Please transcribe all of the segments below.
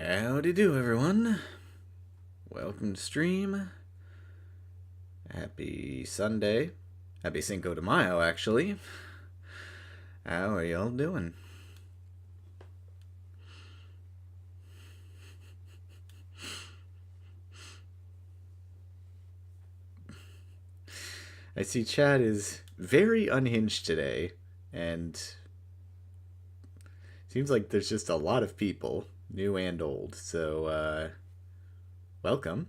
Howdy do, everyone. Welcome to stream. Happy Sunday. Happy Cinco de Mayo, actually. How are y'all doing? I see Chad is very unhinged today, and seems like there's just a lot of people, new and old, so, welcome.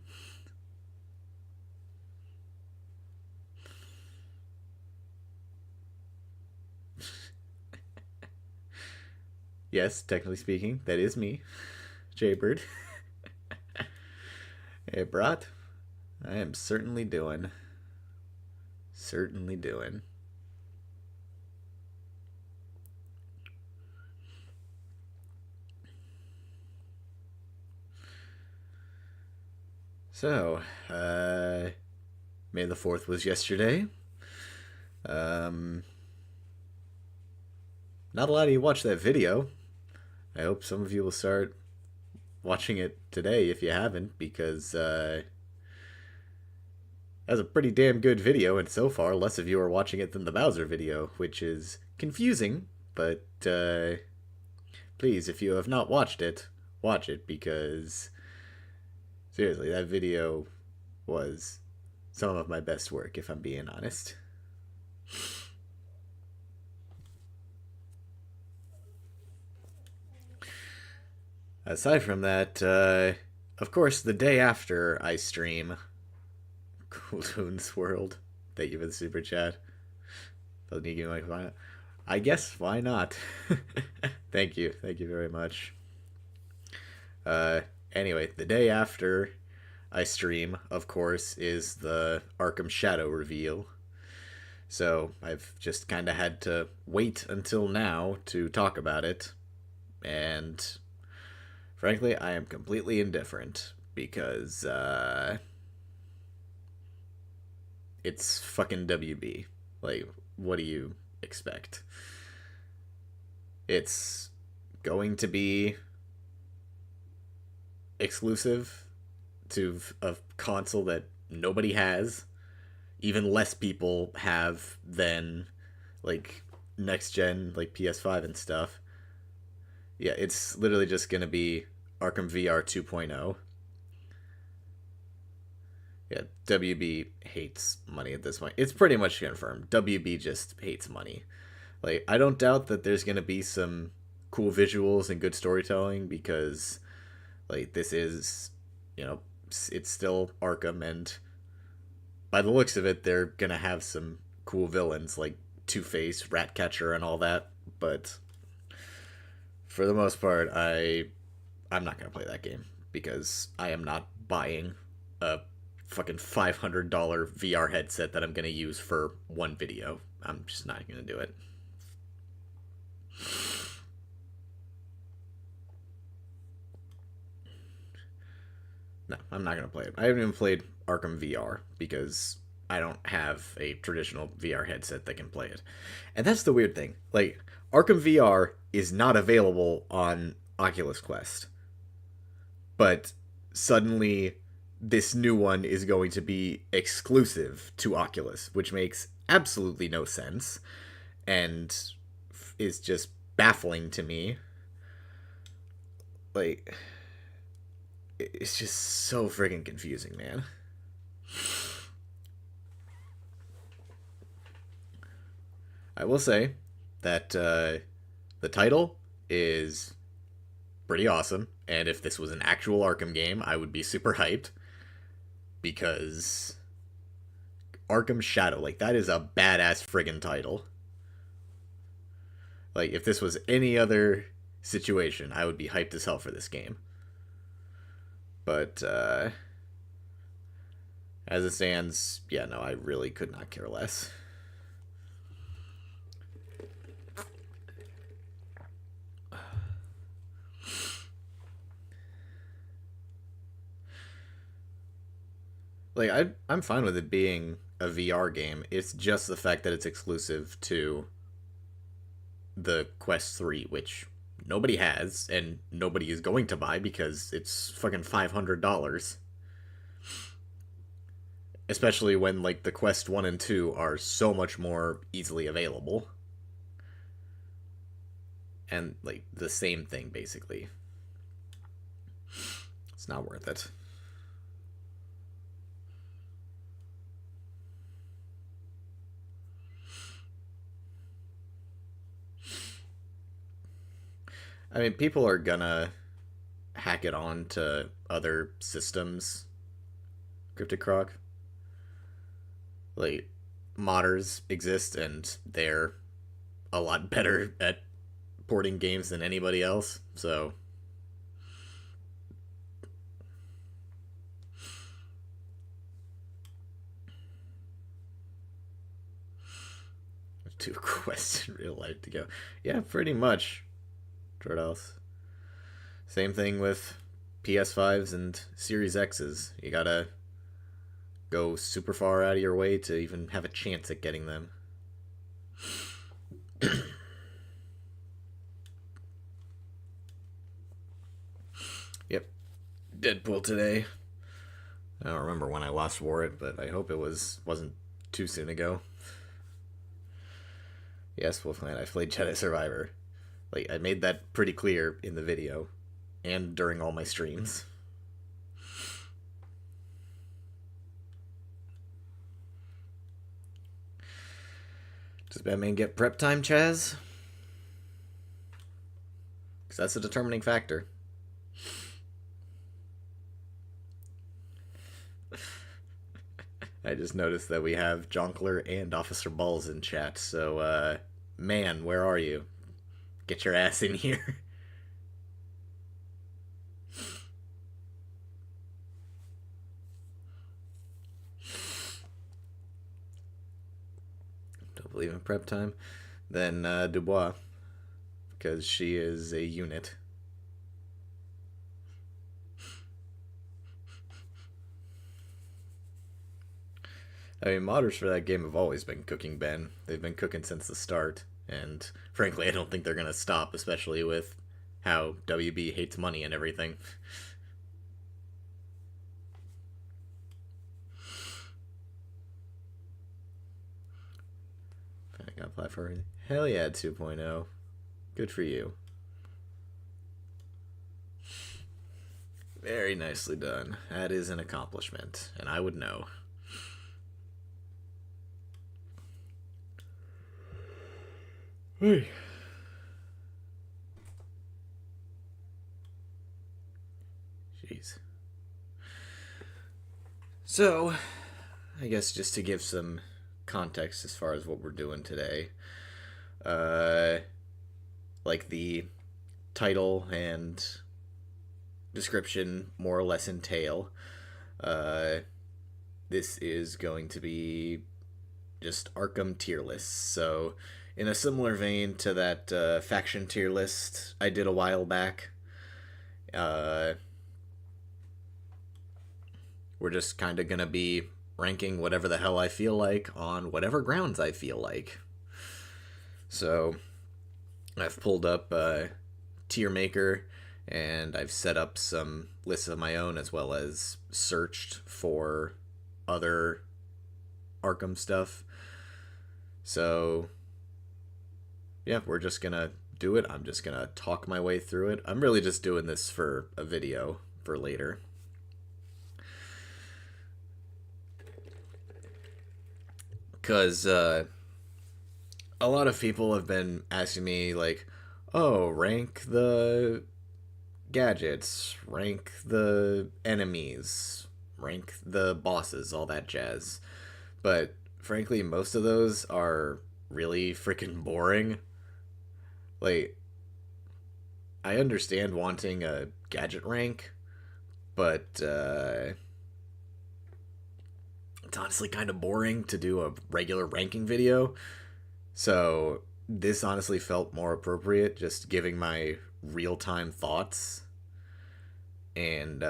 Yes, technically speaking, that is me, Jaybird. Hey, Brat. I am certainly doing. Certainly doing. So, May the 4th was yesterday. Not a lot of you watched that video. I hope some of you will start watching it today if you haven't, because that's a pretty damn good video, and so far less of you are watching it than the Bowser video, which is confusing, but please, if you have not watched it, watch it, because seriously, that video was some of my best work, if I'm being honest. Aside from that, of course, the day after I stream Cool Tunes World, thank you for the super chat. I guess why not? Thank you very much. Anyway, the day after I stream, of course, is the Arkham Shadow reveal. So I've just kind of had to wait until now to talk about it, and frankly, I am completely indifferent because it's fucking WB. Like, what do you expect? It's going to be exclusive to a console that nobody has, even less people have than like next gen, like PS5 and stuff. Yeah, it's literally just gonna be Arkham VR 2.0. Yeah, WB hates money at this point. It's pretty much confirmed. WB just hates money. Like, I don't doubt that there's gonna be some cool visuals and good storytelling, because like this is, it's still Arkham, and by the looks of it, they're gonna have some cool villains like Two-Face, Ratcatcher, and all that. But for the most part, I'm not gonna play that game, because I am not buying a fucking $500 VR headset that I'm gonna use for one video. I'm just not gonna do it. No, I'm not gonna play it. I haven't even played Arkham VR because I don't have a traditional VR headset that can play it. And that's the weird thing. Like, Arkham VR is not available on Oculus Quest. But suddenly this new one is going to be exclusive to Oculus, which makes absolutely no sense and is just baffling to me. Like, it's just so friggin' confusing, man. I will say that the title is pretty awesome, and if this was an actual Arkham game, I would be super hyped, because Arkham Shadow, like, that is a badass friggin' title. Like, if this was any other situation, I would be hyped as hell for this game. But as it stands, yeah, no, I really could not care less. Like, I'm fine with it being a VR game. It's just the fact that it's exclusive to the Quest 3, which nobody has, and nobody is going to buy because it's fucking $500. Especially when, like, the Quest 1 and 2 are so much more easily available. And, like, the same thing, basically. It's not worth it. I mean, people are gonna hack it on to other systems, Cryptic Croc. Like, modders exist, and they're a lot better at porting games than anybody else, so... Two quests in real life to go. Yeah, pretty much. What else? Same thing with PS5s and Series X's. You gotta go super far out of your way to even have a chance at getting them. Yep. Deadpool today. I don't remember when I last wore it, but I hope it wasn't too soon ago. Yes, Wolfman, I played Jedi Survivor. Like, I made that pretty clear in the video and during all my streams. Does Batman get prep time, Chaz? Because that's a determining factor. I just noticed that we have Jonkler and Officer Balls in chat, so, man, where are you? Get your ass in here. Don't believe in prep time? Then, Dubois. Because she is a unit. I mean, modders for that game have always been cooking Ben. They've been cooking since the start. And frankly, I don't think they're going to stop, especially with how WB hates money and everything. I got platform. Hell yeah, 2.0. Good for you. Very nicely done. That is an accomplishment, and I would know. Hey. Jeez. So, I guess just to give some context as far as what we're doing today, like the title and description more or less entail, this is going to be just Arkham tier lists. So, in a similar vein to that faction tier list I did a while back, we're just kind of going to be ranking whatever the hell I feel like on whatever grounds I feel like. So, I've pulled up Tier Maker, and I've set up some lists of my own, as well as searched for other Arkham stuff. So, yeah, we're just gonna do it. I'm just gonna talk my way through it. I'm really just doing this for a video for later. Because a lot of people have been asking me, like, oh, rank the gadgets, rank the enemies, rank the bosses, all that jazz. But frankly, most of those are really freaking boring. Like, I understand wanting a gadget rank, but it's honestly kind of boring to do a regular ranking video. So this honestly felt more appropriate, just giving my real-time thoughts and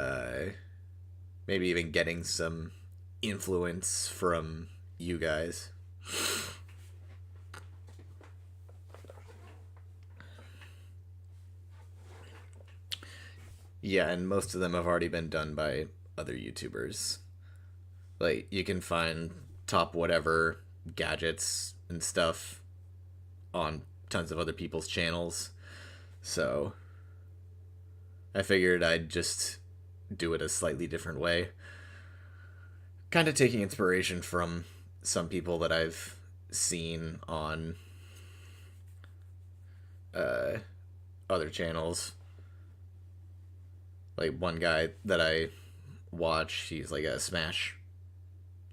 maybe even getting some influence from you guys. Yeah, and most of them have already been done by other YouTubers. Like, you can find top whatever gadgets and stuff on tons of other people's channels. So, I figured I'd just do it a slightly different way. Kind of taking inspiration from some people that I've seen on uh, other channels. Like one guy that I watch, he's like a Smash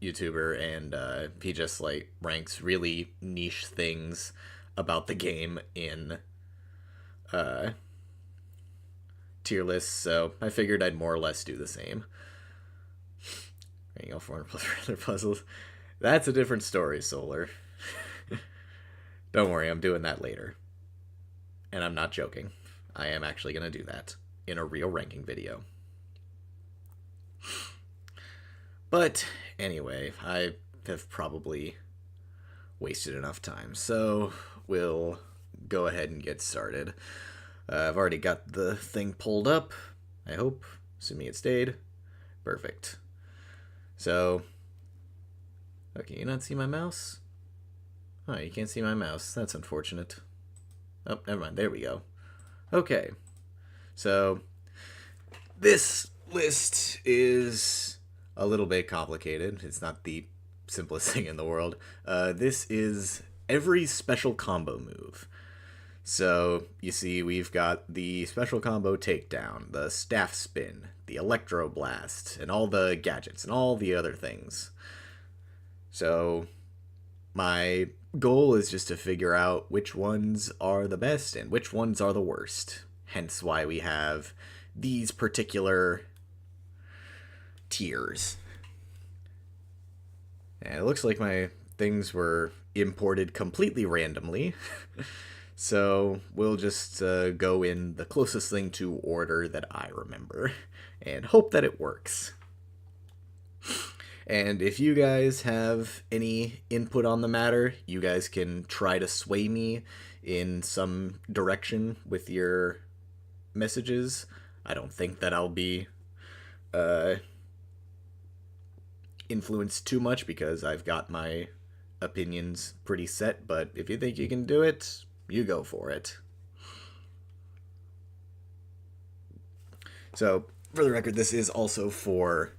YouTuber, and he just like ranks really niche things about the game in uh, tier lists. So I figured I'd more or less do the same. Ranking all 400 plus other puzzles. That's a different story, Solar. Don't worry, I'm doing that later. And I'm not joking. I am actually going to do that in a real ranking video. But anyway, I have probably wasted enough time, so we'll go ahead and get started. I've already got the thing pulled up, I hope, assuming it stayed. Perfect. So, okay, you not see my mouse? Oh, you can't see my mouse. That's unfortunate. Oh, never mind. There we go. Okay. So, this list is a little bit complicated. It's not the simplest thing in the world. This is every special combo move. So, you see, we've got the special combo takedown, the staff spin, the electro blast, and all the gadgets, and all the other things. So, my goal is just to figure out which ones are the best and which ones are the worst. Hence why we have these particular tiers. And it looks like my things were imported completely randomly. So we'll just go in the closest thing to order that I remember and hope that it works. And if you guys have any input on the matter, you guys can try to sway me in some direction with your messages. I don't think that I'll be influenced too much because I've got my opinions pretty set, but if you think you can do it, you go for it. So, for the record, this is also for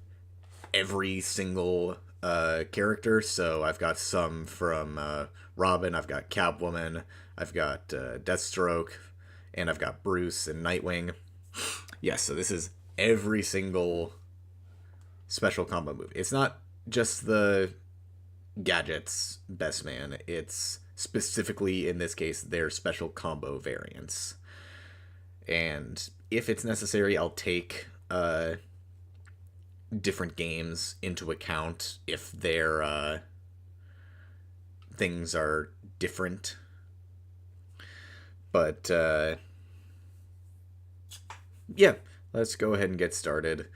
every single character. So I've got some from Robin, I've got Catwoman, I've got Deathstroke, and I've got Bruce and Nightwing. Yes, so this is every single special combo move. It's not just the gadgets best man, it's specifically, in this case, their special combo variants. And if it's necessary, I'll take different games into account if their things are different. But yeah, let's go ahead and get started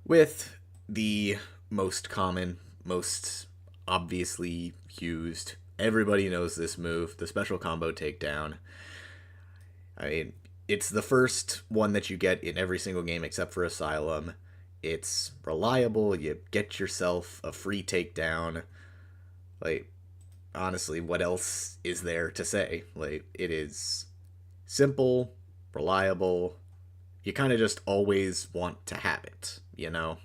with the most common, most obviously used. Everybody knows this move, the special combo takedown. I mean, it's the first one that you get in every single game except for Asylum. It's reliable, you get yourself a free takedown. Like, honestly, what else is there to say? Like, it is simple, reliable. You kind of just always want to have it, you know?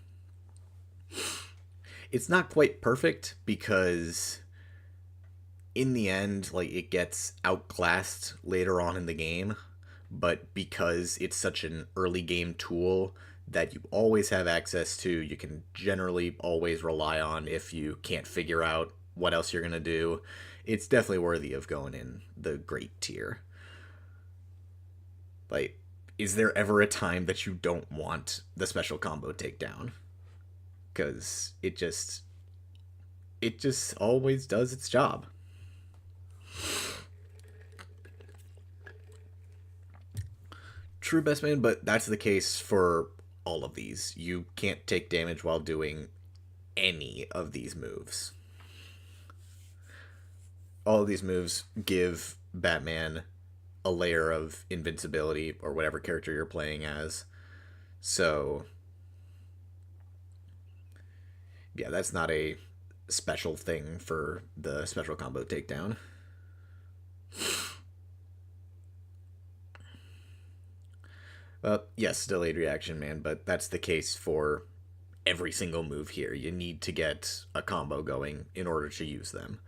It's not quite perfect because in the end, like, it gets outclassed later on in the game, but because it's such an early game tool that you always have access to, you can generally always rely on if you can't figure out what else you're going to do. It's definitely worthy of going in the great tier. Like, is there ever a time that you don't want the special combo takedown? Because it just always does its job. True best man, but that's the case for all of these. You can't take damage while doing any of these moves. All of these moves give Batman a layer of invincibility, or whatever character you're playing as. So, yeah, that's not a special thing for the special combo takedown. Yes, delayed reaction, man, but that's the case for every single move here. You need to get a combo going in order to use them,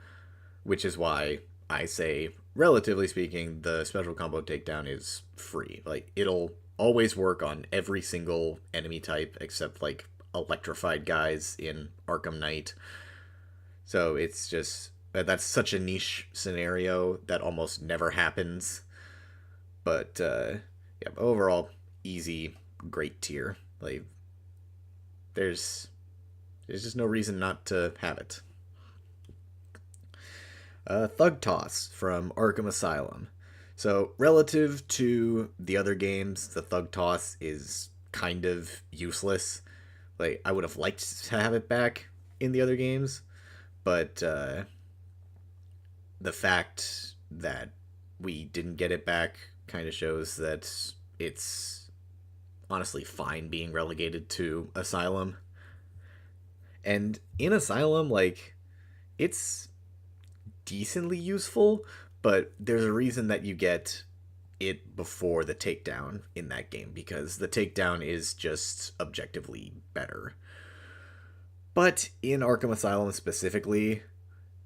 which is why I say, relatively speaking, the special combo takedown is free. Like, it'll always work on every single enemy type except, like, electrified guys in Arkham Knight. So it's just that's such a niche scenario that almost never happens. But yeah, overall, easy, great tier. Like there's there's just no reason not to have it. Thug Toss from Arkham Asylum. So relative to the other games, the Thug Toss is kind of useless. Like I would have liked to have it back in the other games, but the fact that we didn't get it back kind of shows that it's honestly fine being relegated to Asylum. And in Asylum, like, it's decently useful, but there's a reason that you get it before the takedown in that game because the takedown is just objectively better. But in Arkham Asylum specifically,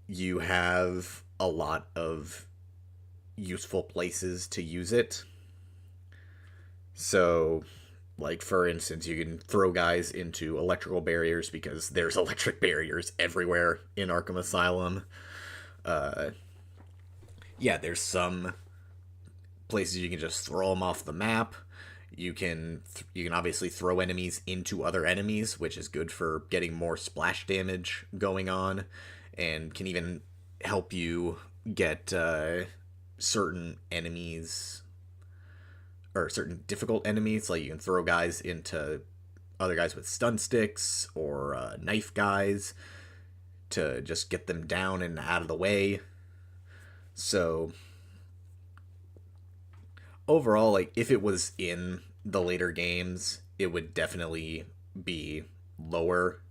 you have a lot of useful places to use it. So, like, for instance, you can throw guys into electrical barriers because there's electric barriers everywhere in Arkham Asylum. Uh, yeah, there's some places you can just throw them off the map. You can obviously throw enemies into other enemies, which is good for getting more splash damage going on, and can even help you get certain enemies or certain difficult enemies. Like you can throw guys into other guys with stun sticks or knife guys to just get them down and out of the way. So overall, like if it was in the later games, it would definitely be lower.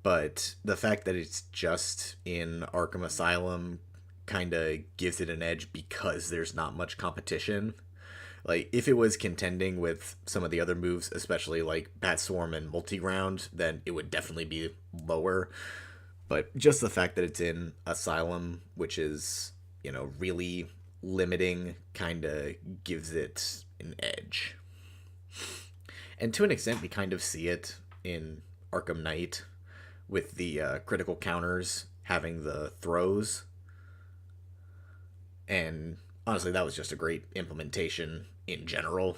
But the fact that it's just in Arkham Asylum kind of gives it an edge because there's not much competition. Like if it was contending with some of the other moves, especially like Bat Swarm and Multiground, then it would definitely be lower. But just the fact that it's in Asylum, which is, really limiting, kind of gives it an edge. And to an extent, we kind of see it in Arkham Knight with the critical counters having the throws. And honestly, that was just a great implementation in general.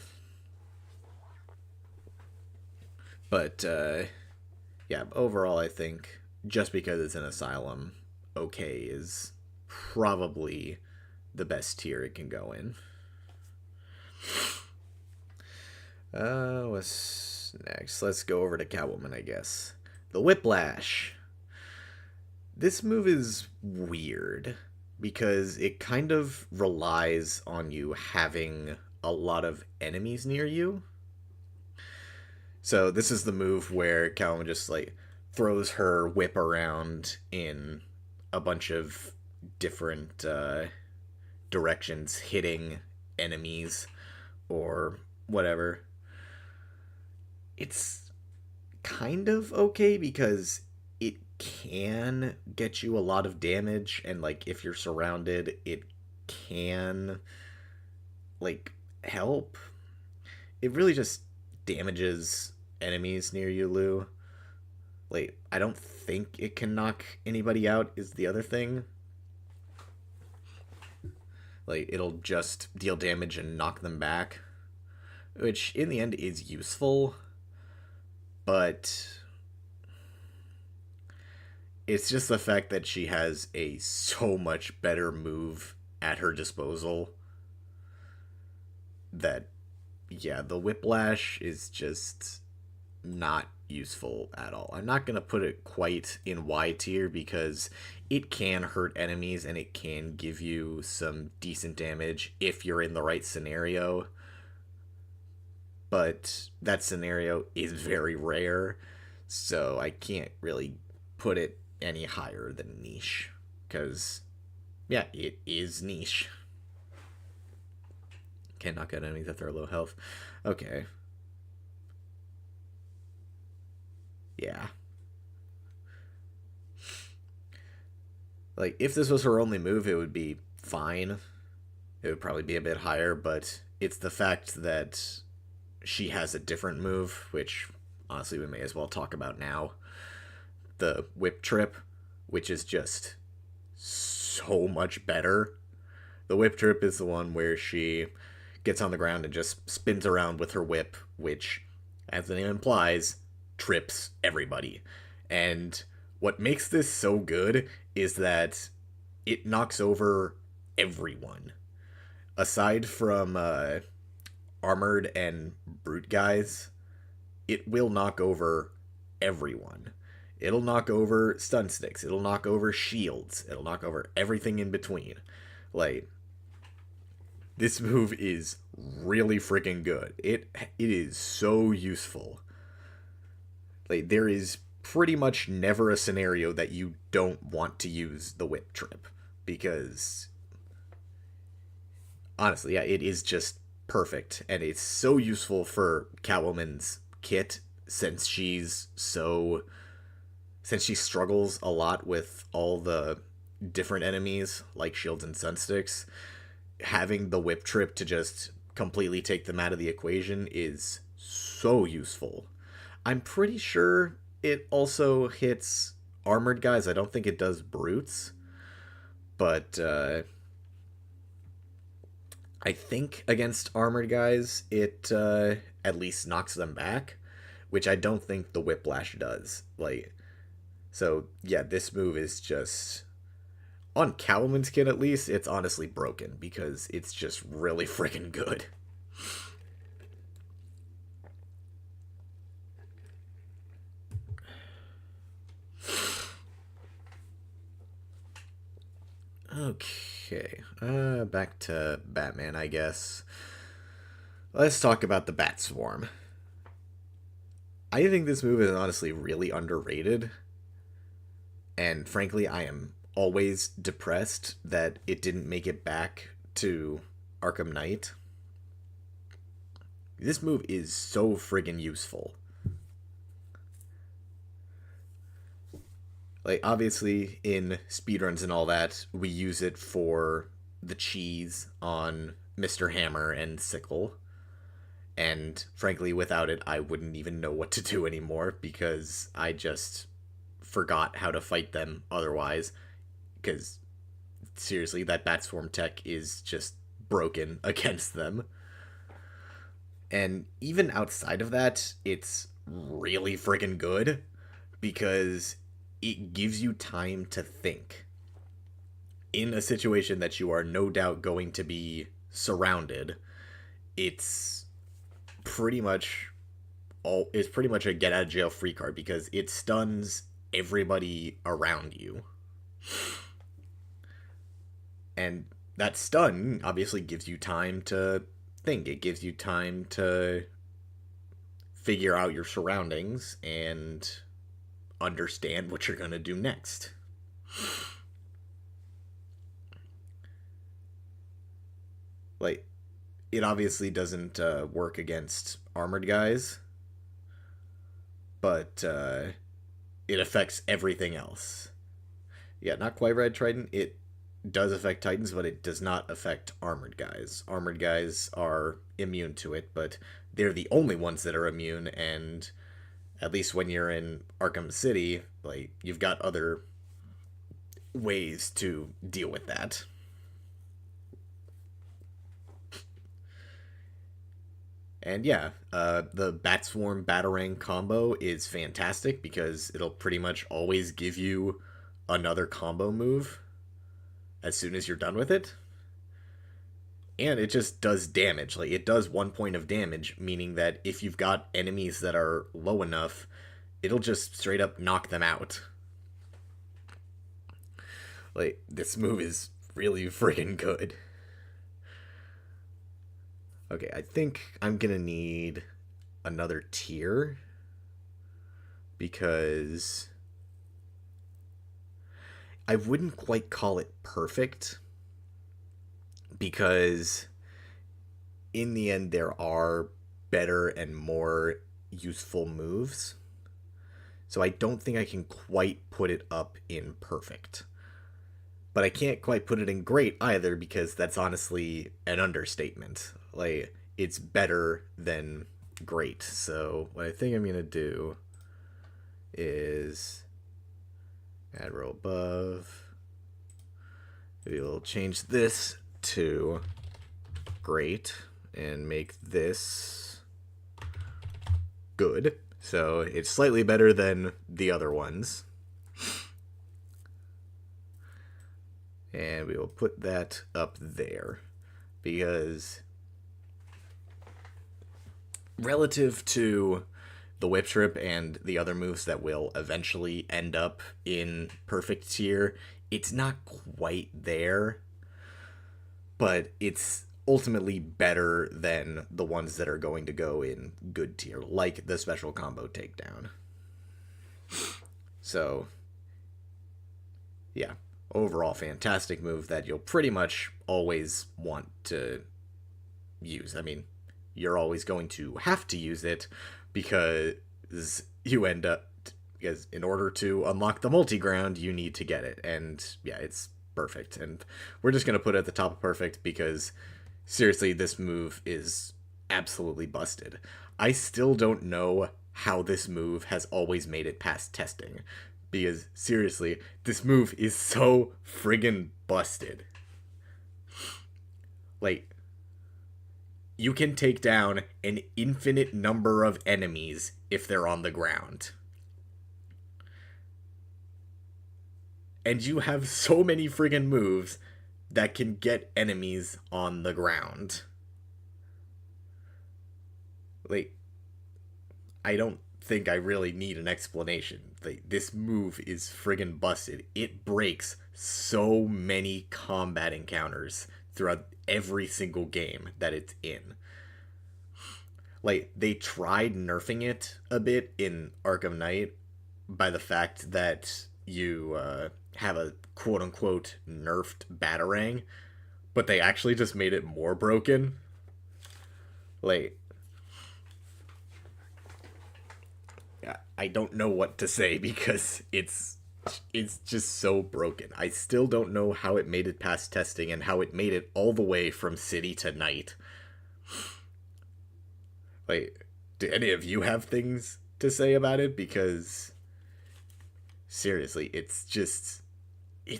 But yeah, overall, I think just because it's an Asylum, okay is probably the best tier it can go in. What's next? Let's go over to Catwoman, I guess. The Whiplash. This move is weird because it kind of relies on you having a lot of enemies near you. So this is the move where Catwoman just like throws her whip around in a bunch of different directions, hitting enemies or whatever. It's kind of okay because it can get you a lot of damage, and like if you're surrounded, it can like help. It really just damages enemies near you, Lou. Like, I don't think it can knock anybody out, is the other thing. Like, it'll just deal damage and knock them back, which in the end is useful, but it's just the fact that she has a so much better move at her disposal that, yeah, the Whiplash is just not useful at all. I'm not going to put it quite in Y tier because it can hurt enemies and it can give you some decent damage if you're in the right scenario. but that scenario is very rare, so I can't really put it any higher than niche. Because, yeah, it is niche. Can't knock out enemies if they're low health. Okay. Yeah. Like, if this was her only move, it would be fine. It would probably be a bit higher, but it's the fact that she has a different move, which honestly we may as well talk about now. The whip trip, which is just so much better. The whip trip is the one where she gets on the ground and just spins around with her whip, which, as the name implies, trips everybody. And what makes this so good is that it knocks over everyone. Aside from armored and brute guys, it will knock over everyone. It'll knock over stun sticks. It'll knock over shields. It'll knock over everything in between. Like, this move is really freaking good. It is so useful. Like, there is pretty much never a scenario that you don't want to use the whip trip, because honestly, yeah, it is just perfect, and it's so useful for Catwoman's kit since she struggles a lot with all the different enemies like shields and sunsticks. Having the whip trip to just completely take them out of the equation is so useful. I'm pretty sure it also hits armored guys. I don't think it does brutes, but I think against armored guys it at least knocks them back, which I don't think the whiplash does. Like, so yeah, this move is just, on Catwoman's kit at least, it's honestly broken because it's just really freaking good. Okay, back to Batman, I guess. Let's talk about the Bat Swarm. I think this move is honestly really underrated, and frankly, I am always depressed that it didn't make it back to Arkham Knight. This move is so friggin' useful. Like, obviously, in speedruns and all that, we use it for the cheese on Mr. Hammer and Sickle. And frankly, without it, I wouldn't even know what to do anymore because I just forgot how to fight them otherwise. Because, seriously, that Bat Swarm tech is just broken against them. And even outside of that, it's really friggin' good because it gives you time to think. In a situation that you are no doubt going to be surrounded, it's pretty much a get out of jail free card because it stuns everybody around you. And that stun obviously gives you time to think. It gives you time to figure out your surroundings and understand what you're going to do next. Like, it obviously doesn't work against armored guys, but it affects everything else. Yeah, not quite Red Trident. It does affect Titans, but it does not affect armored guys. Armored guys are immune to it, but they're the only ones that are immune, and at least when you're in Arkham City, like, you've got other ways to deal with that. And yeah, the Bat Swarm Batarang combo is fantastic because it'll pretty much always give you another combo move as soon as you're done with it. And it just does damage. Like, it does 1 point of damage, meaning that if you've got enemies that are low enough, it'll just straight up knock them out. Like, this move is really friggin' good. Okay, I think I'm gonna need another tier because I wouldn't quite call it perfect because in the end there are better and more useful moves. So I don't think I can quite put it up in perfect. But I can't quite put it in great either because that's honestly an understatement. Like, it's better than great. So what I think I'm going to do is add row above. Maybe we'll change this to great and make this good. So it's slightly better than the other ones. And we will put that up there because relative to the whip trip and the other moves that will eventually end up in perfect tier, it's not quite there, but it's ultimately better than the ones that are going to go in good tier, like the special combo takedown. So, yeah, overall fantastic move that you'll pretty much always want to use. I mean, you're always going to have to use it because you end up, because in order to unlock the multi-ground, you need to get it. And yeah, it's perfect. And we're just going to put it at the top of perfect because seriously, this move is absolutely busted. I still don't know how this move has always made it past testing. Because, seriously, this move is so friggin' busted. Like, you can take down an infinite number of enemies if they're on the ground. And you have so many friggin' moves that can get enemies on the ground. Like, I don't think I really need an explanation. Like, this move is friggin' busted. It breaks so many combat encounters throughout every single game that it's in. Like, they tried nerfing it a bit in Arkham Knight by the fact that you have a quote-unquote nerfed Batarang, but they actually just made it more broken. Like, I don't know what to say because it's just so broken. I still don't know how it made it past testing and how it made it all the way from city to night. Like, do any of you have things to say about it? Because seriously, it's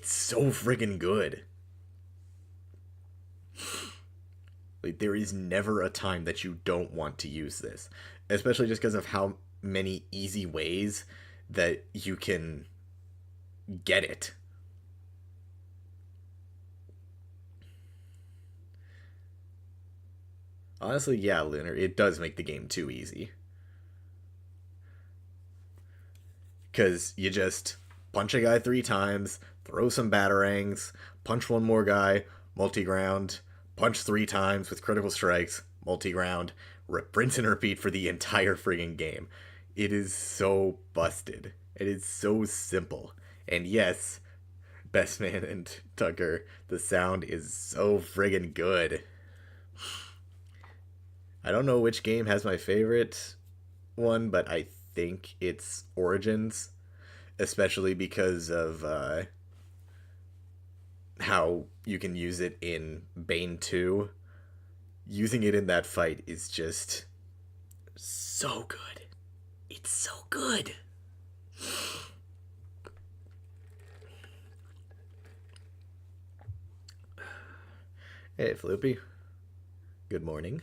so friggin' good. Like, there is never a time that you don't want to use this, especially just because of how many easy ways that you can get it. Honestly, yeah, Lunar, it does make the game too easy. Because you just punch a guy 3 times, throw some batarangs, punch one more guy, multi-ground, punch 3 times with critical strikes, multi-ground, rinse and repeat for the entire friggin' game. It is so busted. It is so simple. And yes, Bestman and Tucker, the sound is so friggin' good. I don't know which game has my favorite one, but I think it's Origins, especially because of how you can use it in Bane 2. Using it in that fight is just so good. It's so good. Hey, Floopy. Good morning.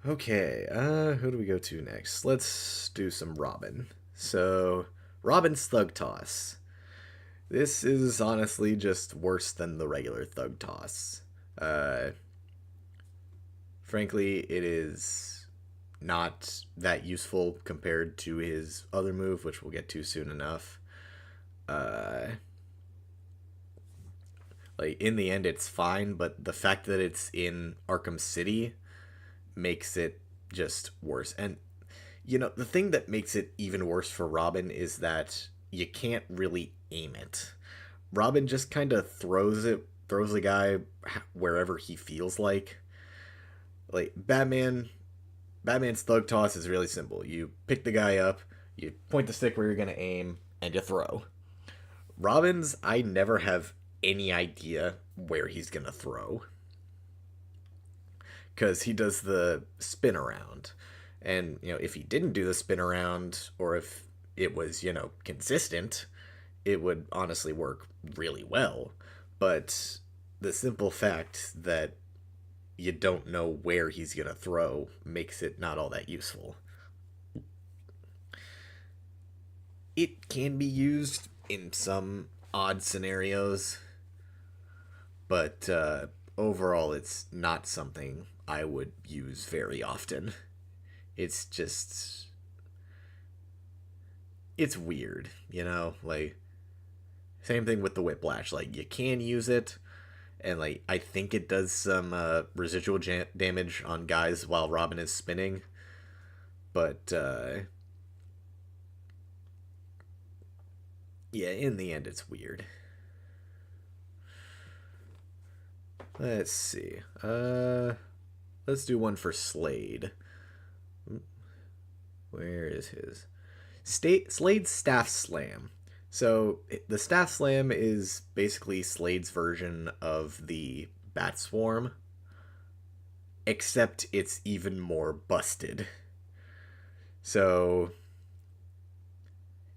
Okay, who do we go to next? Let's do some Robin. So, Robin's Thug Toss. This is honestly just worse than the regular Thug Toss. Frankly, it is not that useful compared to his other move, which we'll get to soon enough. Like, in the end, it's fine, but the fact that it's in Arkham City makes it just worse. And you know, the thing that makes it even worse for Robin is that you can't really aim it. Robin just kind of throws the guy wherever he feels like. Like Batman's thug toss is really simple. You pick the guy up, you point the stick where you're gonna aim, and you throw. Robin's, I never have any idea where he's gonna throw. Because he does the spin around. And, you know, if he didn't do the spin around, or if it was, you know, consistent, it would honestly work really well. But the simple fact that you don't know where he's going to throw makes it not all that useful. It can be used in some odd scenarios, but overall, it's not something I would use very often. It's just. It's weird, you know? Like, same thing with the whiplash. Like, you can use it, and, like, I think it does some residual damage on guys while Robin is spinning, but, yeah, in the end, it's weird. Let's see. Let's do one for Slade. Where is his? Slade's Staff Slam. So the Staff Slam is basically Slade's version of the Bat Swarm, except it's even more busted. So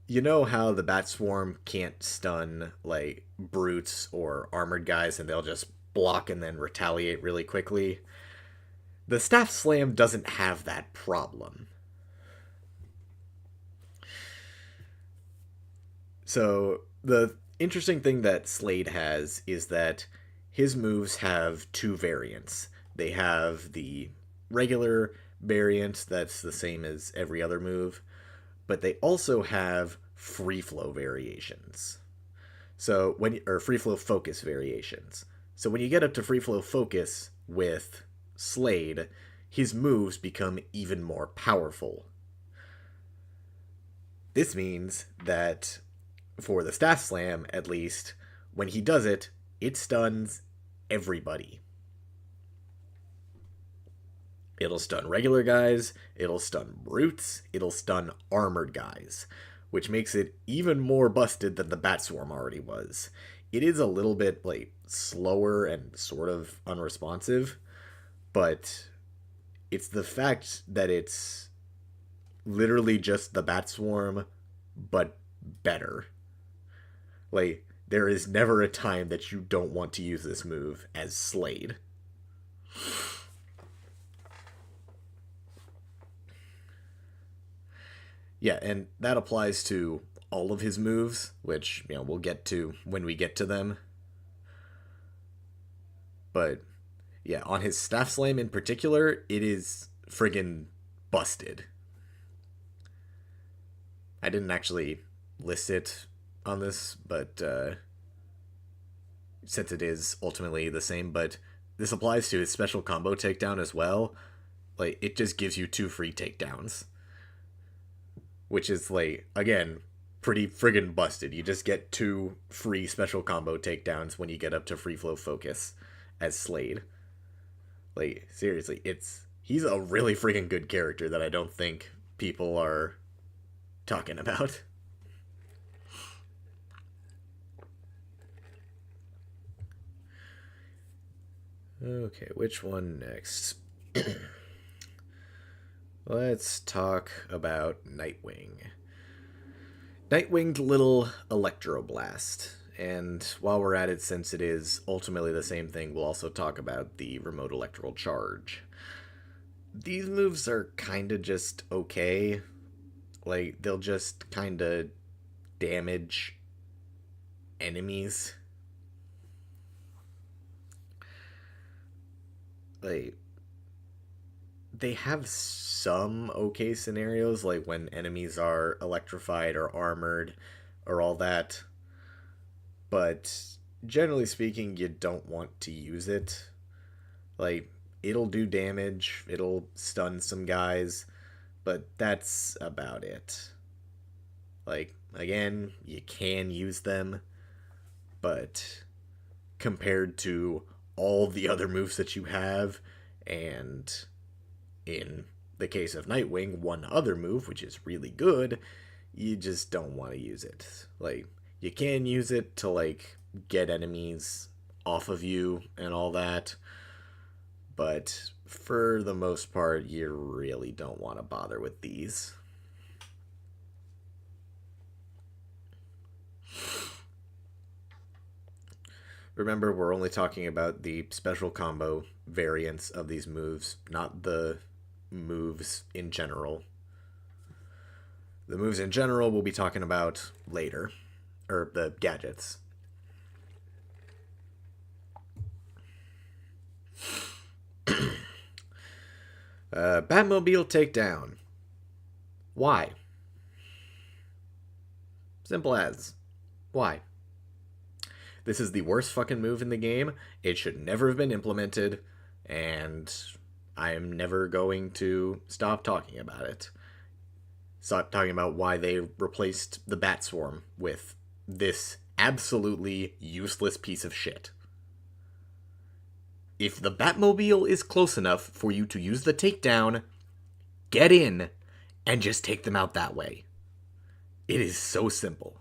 you know how the Bat Swarm can't stun like brutes or armored guys and they'll just block and then retaliate really quickly? The Staff Slam doesn't have that problem. So the interesting thing that Slade has is that his moves have two variants. They have the regular variant that's the same as every other move, but they also have free flow variations. So free flow focus variations. So when you get up to free flow focus with Slade, his moves become even more powerful. This means that for the Staff Slam, at least, when he does it, it stuns everybody. It'll stun regular guys, it'll stun brutes, it'll stun armored guys, which makes it even more busted than the Bat Swarm already was. It is a little bit, like, slower and sort of unresponsive, but it's the fact that it's literally just the Bat Swarm, but better. Like, there is never a time that you don't want to use this move as Slade. Yeah, and that applies to all of his moves, which, you know, we'll get to when we get to them. But, yeah, on his Staff Slam in particular, it is friggin' busted. I didn't actually list it on this, but since it is ultimately the same, but this applies to his special combo takedown as well. Like, it just gives you 2 free takedowns, which is, like, again, pretty friggin' busted. You just get 2 free special combo takedowns when you get up to free flow focus as Slade. Like, seriously, he's a really friggin' good character that I don't think people are talking about. Okay, which one next? Let's talk about Nightwing. Nightwing's little Electroblast. And while we're at it, since it is ultimately the same thing, we'll also talk about the Remote Electrical Charge. These moves are kinda just okay. Like, they'll just kinda damage enemies. Like, they have some okay scenarios, like when enemies are electrified or armored or all that, but generally speaking, you don't want to use it. Like, it'll do damage, it'll stun some guys, but that's about it. Like, again, you can use them, but compared to all the other moves that you have, and in the case of Nightwing, one other move, which is really good, you just don't want to use it. Like, you can use it to, like, get enemies off of you and all that, but for the most part, you really don't want to bother with these. Remember, we're only talking about the special combo variants of these moves, not the moves in general. The moves in general we'll be talking about later, or the gadgets. Batmobile takedown. Why? Simple as. Why? This is the worst fucking move in the game. It should never have been implemented, and I am never going to stop talking about it. Stop talking about why they replaced the Bat Swarm with this absolutely useless piece of shit. If the Batmobile is close enough for you to use the takedown, get in and just take them out that way. It is so simple.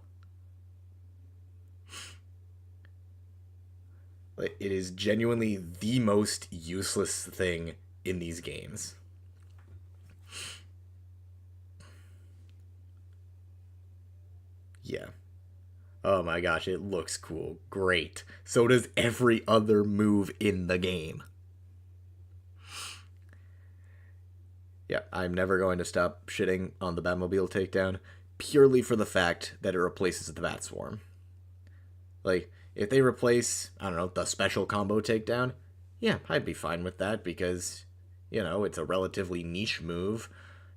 It is genuinely the most useless thing in these games. Yeah. Oh my gosh, it looks cool. Great. So does every other move in the game. Yeah, I'm never going to stop shitting on the Batmobile takedown purely for the fact that it replaces the Bat Swarm. Like, if they replace, I don't know, the special combo takedown, yeah, I'd be fine with that because, you know, it's a relatively niche move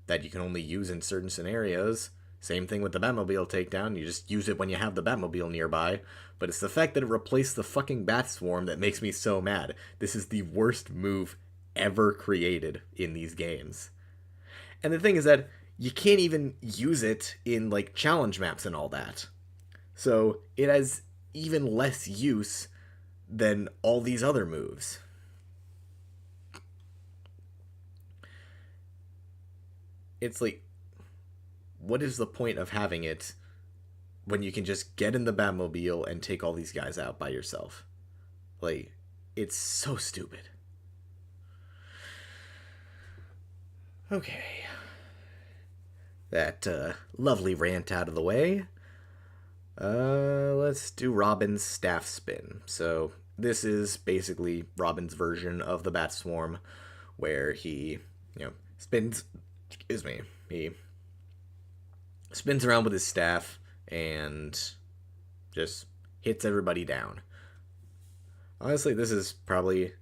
that you can only use in certain scenarios. Same thing with the Batmobile takedown, you just use it when you have the Batmobile nearby. But it's the fact that it replaced the fucking Bat Swarm that makes me so mad. This is the worst move ever created in these games. And the thing is that you can't even use it in, like, challenge maps and all that. So it has even less use than all these other moves. It's like, what is the point of having it when you can just get in the Batmobile and take all these guys out by yourself? Like, it's so stupid. Okay. That lovely rant out of the way. Let's do Robin's staff spin. So this is basically Robin's version of the Bat Swarm, where he, spins. Excuse me. He spins around with his staff and just hits everybody down. Honestly, this is probably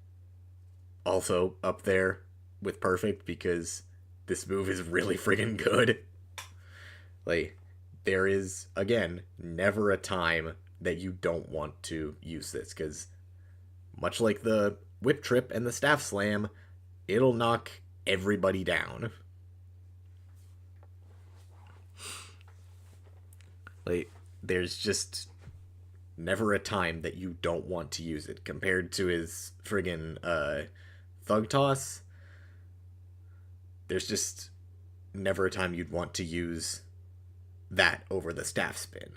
also up there with perfect because this move is really friggin' good. Like, there is, again, never a time that you don't want to use this, because much like the whip trip and the staff slam, it'll knock everybody down. Like, there's just never a time that you don't want to use it, compared to his friggin' thug toss. There's just never a time you'd want to use that over the staff spin.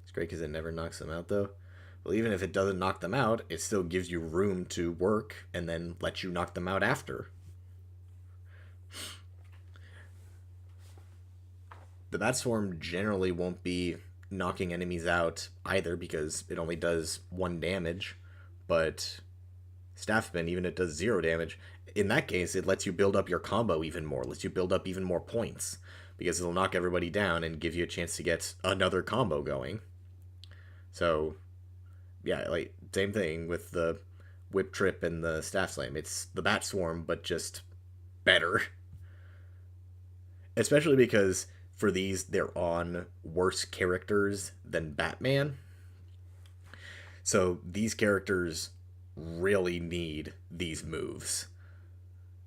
It's great because it never knocks them out, though. Well, even if it doesn't knock them out, it still gives you room to work and then let you knock them out after. The Bat Swarm generally won't be knocking enemies out either because it only does 1 damage, but staff spin, even if it does 0 damage, in that case, it lets you build up your combo even more, lets you build up even more points, because it'll knock everybody down and give you a chance to get another combo going. So, yeah, like, same thing with the whip trip and the staff slam. It's the Bat Swarm, but just better. Especially because for these, they're on worse characters than Batman. So these characters really need these moves.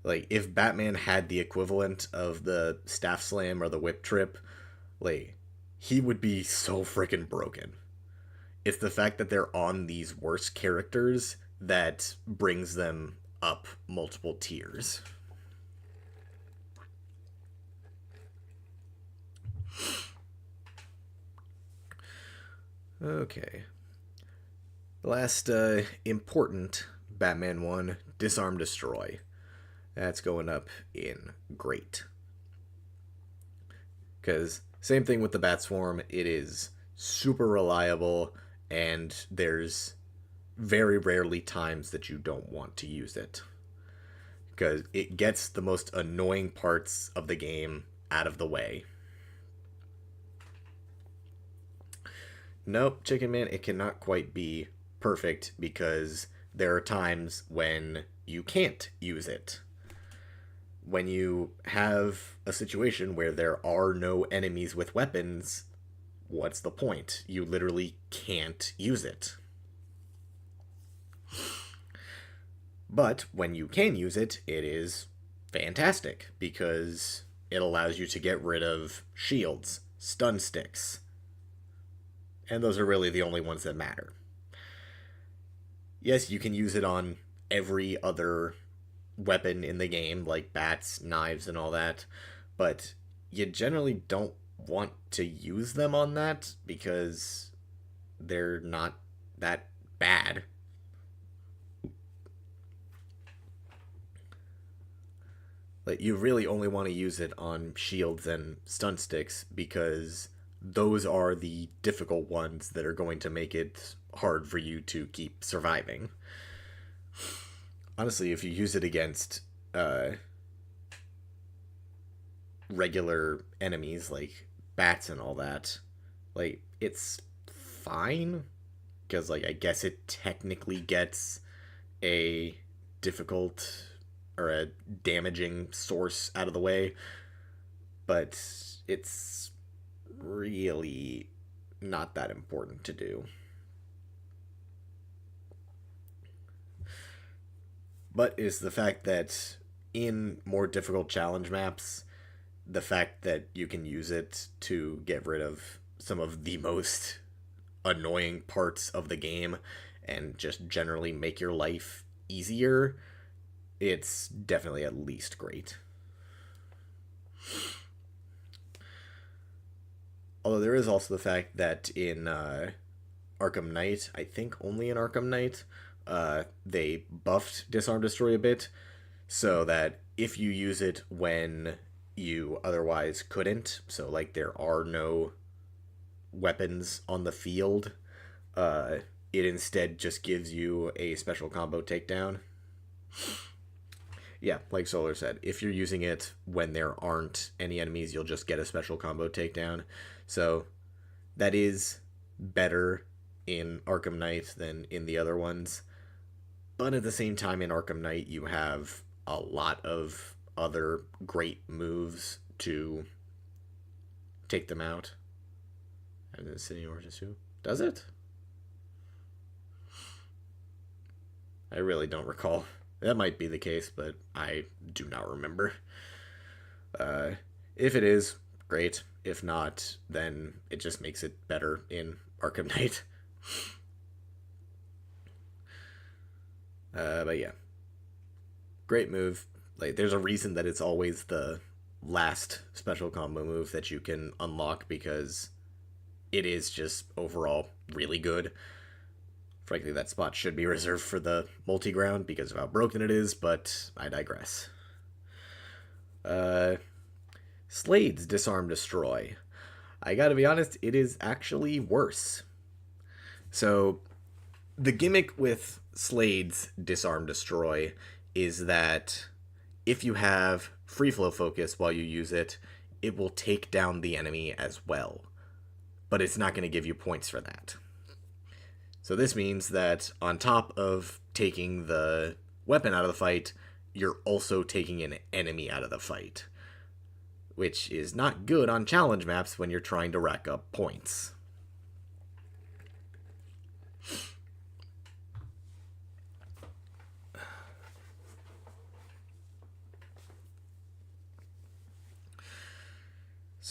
Like, if Batman had the equivalent of the staff slam or the whip trip, like, he would be so freaking broken. It's the fact that they're on these worse characters that brings them up multiple tiers. Okay. The last important Batman one, Disarm Destroy. That's going up in great. Because, same thing with the Bat Swarm, it is super reliable, and there's very rarely times that you don't want to use it. Because it gets the most annoying parts of the game out of the way. Nope, Chicken Man, it cannot quite be perfect because there are times when you can't use it. When you have a situation where there are no enemies with weapons, what's the point? You literally can't use it. But when you can use it, it is fantastic because it allows you to get rid of shields, stun sticks, and those are really the only ones that matter. Yes, you can use it on every other weapon in the game, like bats, knives, and all that, but you generally don't want to use them on that because they're not that bad. Like, you really only want to use it on shields and stun sticks because those are the difficult ones that are going to make it hard for you to keep surviving. Honestly, if you use it against regular enemies like bats and all that, like, it's fine because, like, I guess it technically gets a difficult or a damaging source out of the way, but it's really not that important to do. But is the fact that in more difficult challenge maps, the fact that you can use it to get rid of some of the most annoying parts of the game and just generally make your life easier, it's definitely at least great. Although there is also the fact that in Arkham Knight, I think only in Arkham Knight, they buffed Disarm Destroy a bit, so that if you use it when you otherwise couldn't, so like there are no weapons on the field, it instead just gives you a special combo takedown. Yeah, like Solar said, if you're using it when there aren't any enemies, you'll just get a special combo takedown. So that is better in Arkham Knight than in the other ones. But at the same time, in Arkham Knight, you have a lot of other great moves to take them out. And then City Origins 2. Does it? I really don't recall. That might be the case, but I do not remember. If it is, great. If not, then it just makes it better in Arkham Knight. But yeah. Great move. Like, there's a reason that it's always the last special combo move that you can unlock because it is just overall really good. Frankly, that spot should be reserved for the multi-ground because of how broken it is, but I digress. Slade's Disarm Destroy. I gotta be honest, it is actually worse. So, the gimmick with Slade's Disarm Destroy is that if you have free flow focus while you use it, it will take down the enemy as well. But it's not going to give you points for that. So this means that on top of taking the weapon out of the fight, you're also taking an enemy out of the fight, which is not good on challenge maps when you're trying to rack up points.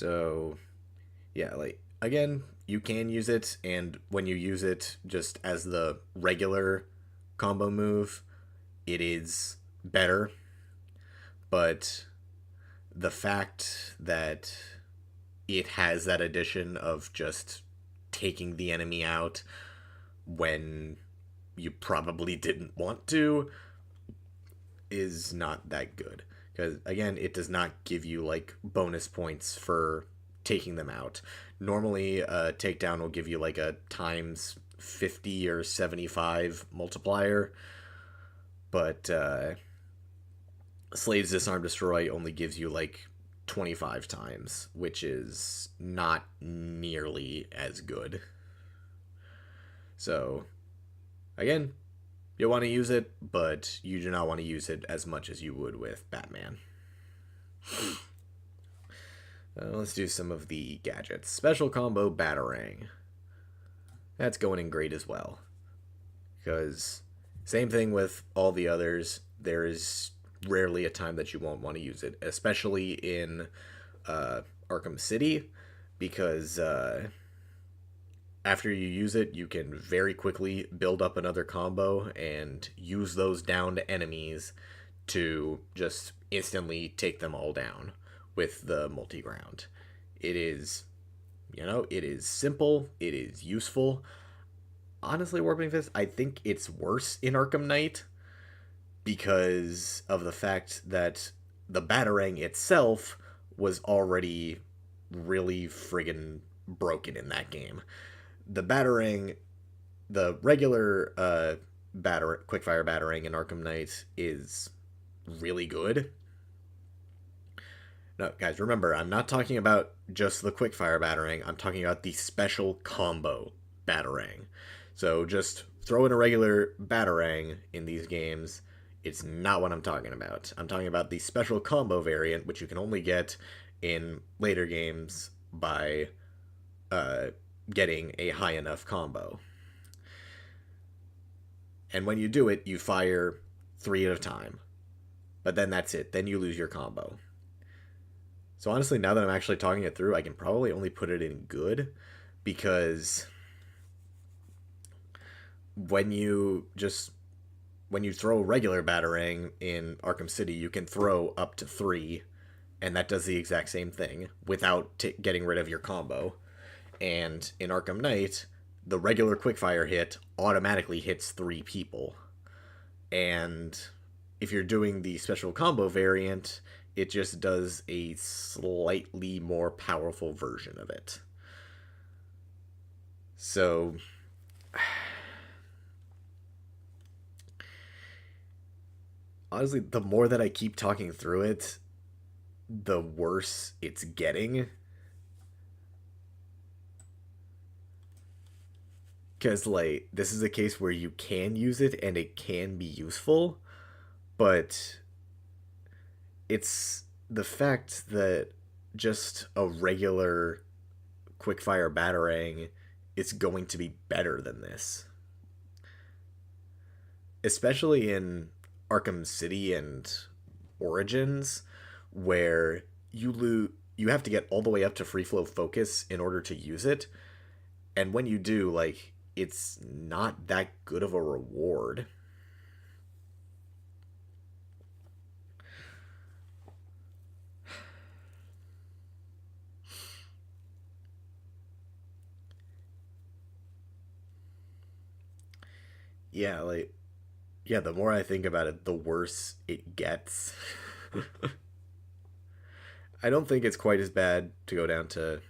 So, yeah, like, again, you can use it, and when you use it just as the regular combo move, it is better. But the fact that it has that addition of just taking the enemy out when you probably didn't want to is not that good. Because, again, it does not give you, like, bonus points for taking them out. Normally, a takedown will give you, like, a times 50 or 75 multiplier, but Slade's Disarm Destroy only gives you, like, 25 times, which is not nearly as good. So, again, you want to use it, but you do not want to use it as much as you would with Batman. Let's do some of the gadgets. Special combo Batarang. That's going in great as well. Because, same thing with all the others, there is rarely a time that you won't want to use it, especially in Arkham City, because after you use it, you can very quickly build up another combo and use those downed enemies to just instantly take them all down with the multi-ground. It is, it is simple, it is useful. Honestly, Warping Fist, I think it's worse in Arkham Knight because of the fact that the Batarang itself was already really friggin' broken in that game. The Batarang, the regular Quickfire Batarang in Arkham Knight is really good. No, guys, remember, I'm not talking about just the Quickfire Batarang. I'm talking about the special combo Batarang. So just throw in a regular Batarang in these games. It's not what I'm talking about. I'm talking about the special combo variant, which you can only get in later games by getting a high enough combo. And when you do it, you fire 3 at a time. But then that's it. Then you lose your combo. So honestly, now that I'm actually talking it through, I can probably only put it in good, because when you throw regular Batarang in Arkham City, you can throw up to 3, and that does the exact same thing without getting rid of your combo. And in Arkham Knight, the regular quickfire hit automatically hits 3 people. And if you're doing the special combo variant, it just does a slightly more powerful version of it. So, honestly, the more that I keep talking through it, the worse it's getting. Because, like, this is a case where you can use it and it can be useful, but it's the fact that just a regular quickfire Batarang is going to be better than this. Especially in Arkham City and Origins, where you have to get all the way up to free flow focus in order to use it. And when you do, like, it's not that good of a reward. Yeah, like, yeah, the more I think about it, the worse it gets. I don't think it's quite as bad to go down to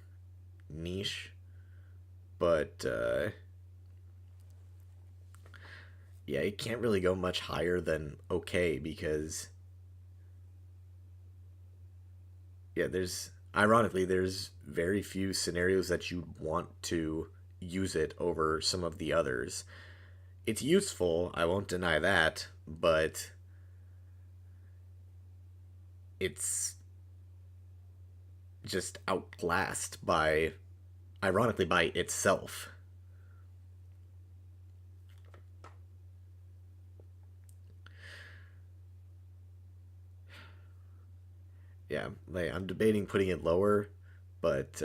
niche, but yeah, it can't really go much higher than okay, because yeah, there's very few scenarios that you want to use it over some of the others. It's useful, I won't deny that, but it's just outclassed by, ironically, by itself. Yeah, like, I'm debating putting it lower, But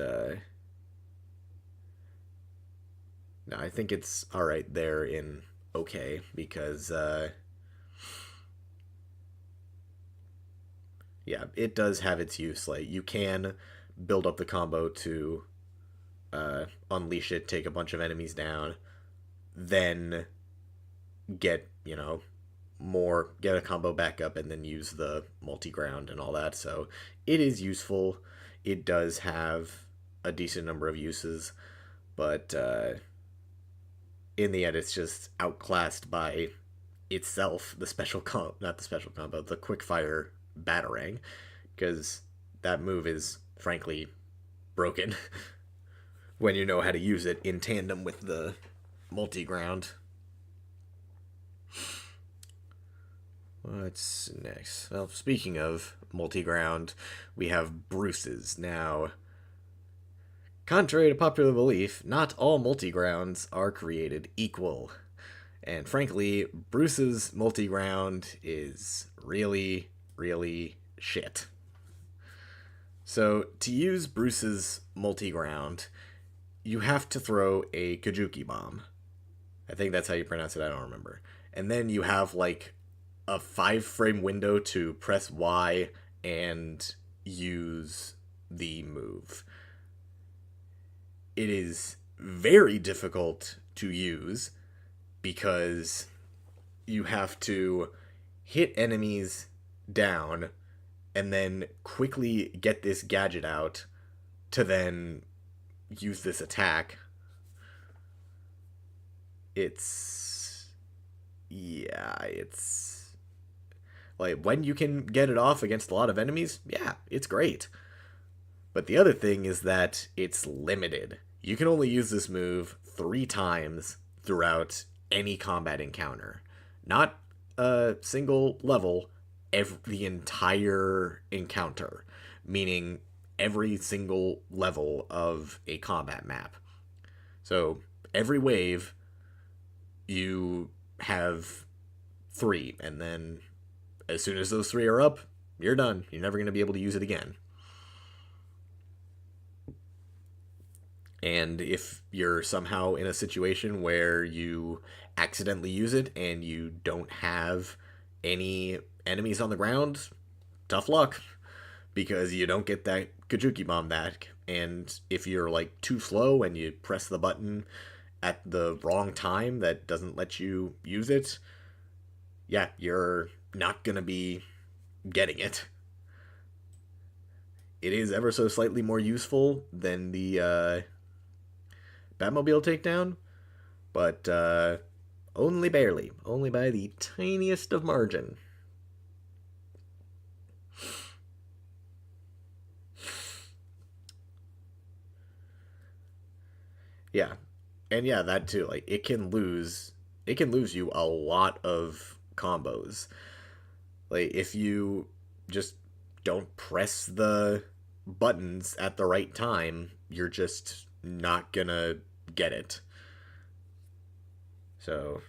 no, I think it's all right there in okay because yeah, it does have its use. Like you can build up the combo to unleash it, take a bunch of enemies down, then get get a combo back up, and then use the multi ground and all that. So it is useful. It does have a decent number of uses, but in the end, it's just outclassed by itself. The not the special combo, the quick fire batarang, because that move is frankly broken when you know how to use it in tandem with the multi ground. What's next? Well, speaking of multi ground, we have Bruce's. Now, contrary to popular belief, not all multi grounds are created equal. And frankly, Bruce's multi ground is really, really shit. So, to use Bruce's multi ground, you have to throw a Kajuki bomb. I think that's how you pronounce it, I don't remember. And then you have like a 5-frame window to press Y and use the move. It is very difficult to use because you have to hit enemies down and then quickly get this gadget out to then use this attack. It's like when you can get it off against a lot of enemies, yeah, it's great. But the other thing is that it's limited. You can only use this move 3 times throughout any combat encounter. Not a single level, the entire encounter. Meaning every single level of a combat map. So every wave, you have 3, and then as soon as those 3 are up, you're done. You're never going to be able to use it again. And if you're somehow in a situation where you accidentally use it and you don't have any enemies on the ground, tough luck. Because you don't get that Kajuki bomb back. And if you're like too slow and you press the button at the wrong time that doesn't let you use it, yeah, you're not going to be getting it. It is ever so slightly more useful than the Batmobile takedown, but only barely. Only by the tiniest of margin. Yeah. And yeah, that too. Like it can lose you a lot of combos. Like if you just don't press the buttons at the right time, you're just not gonna get it. So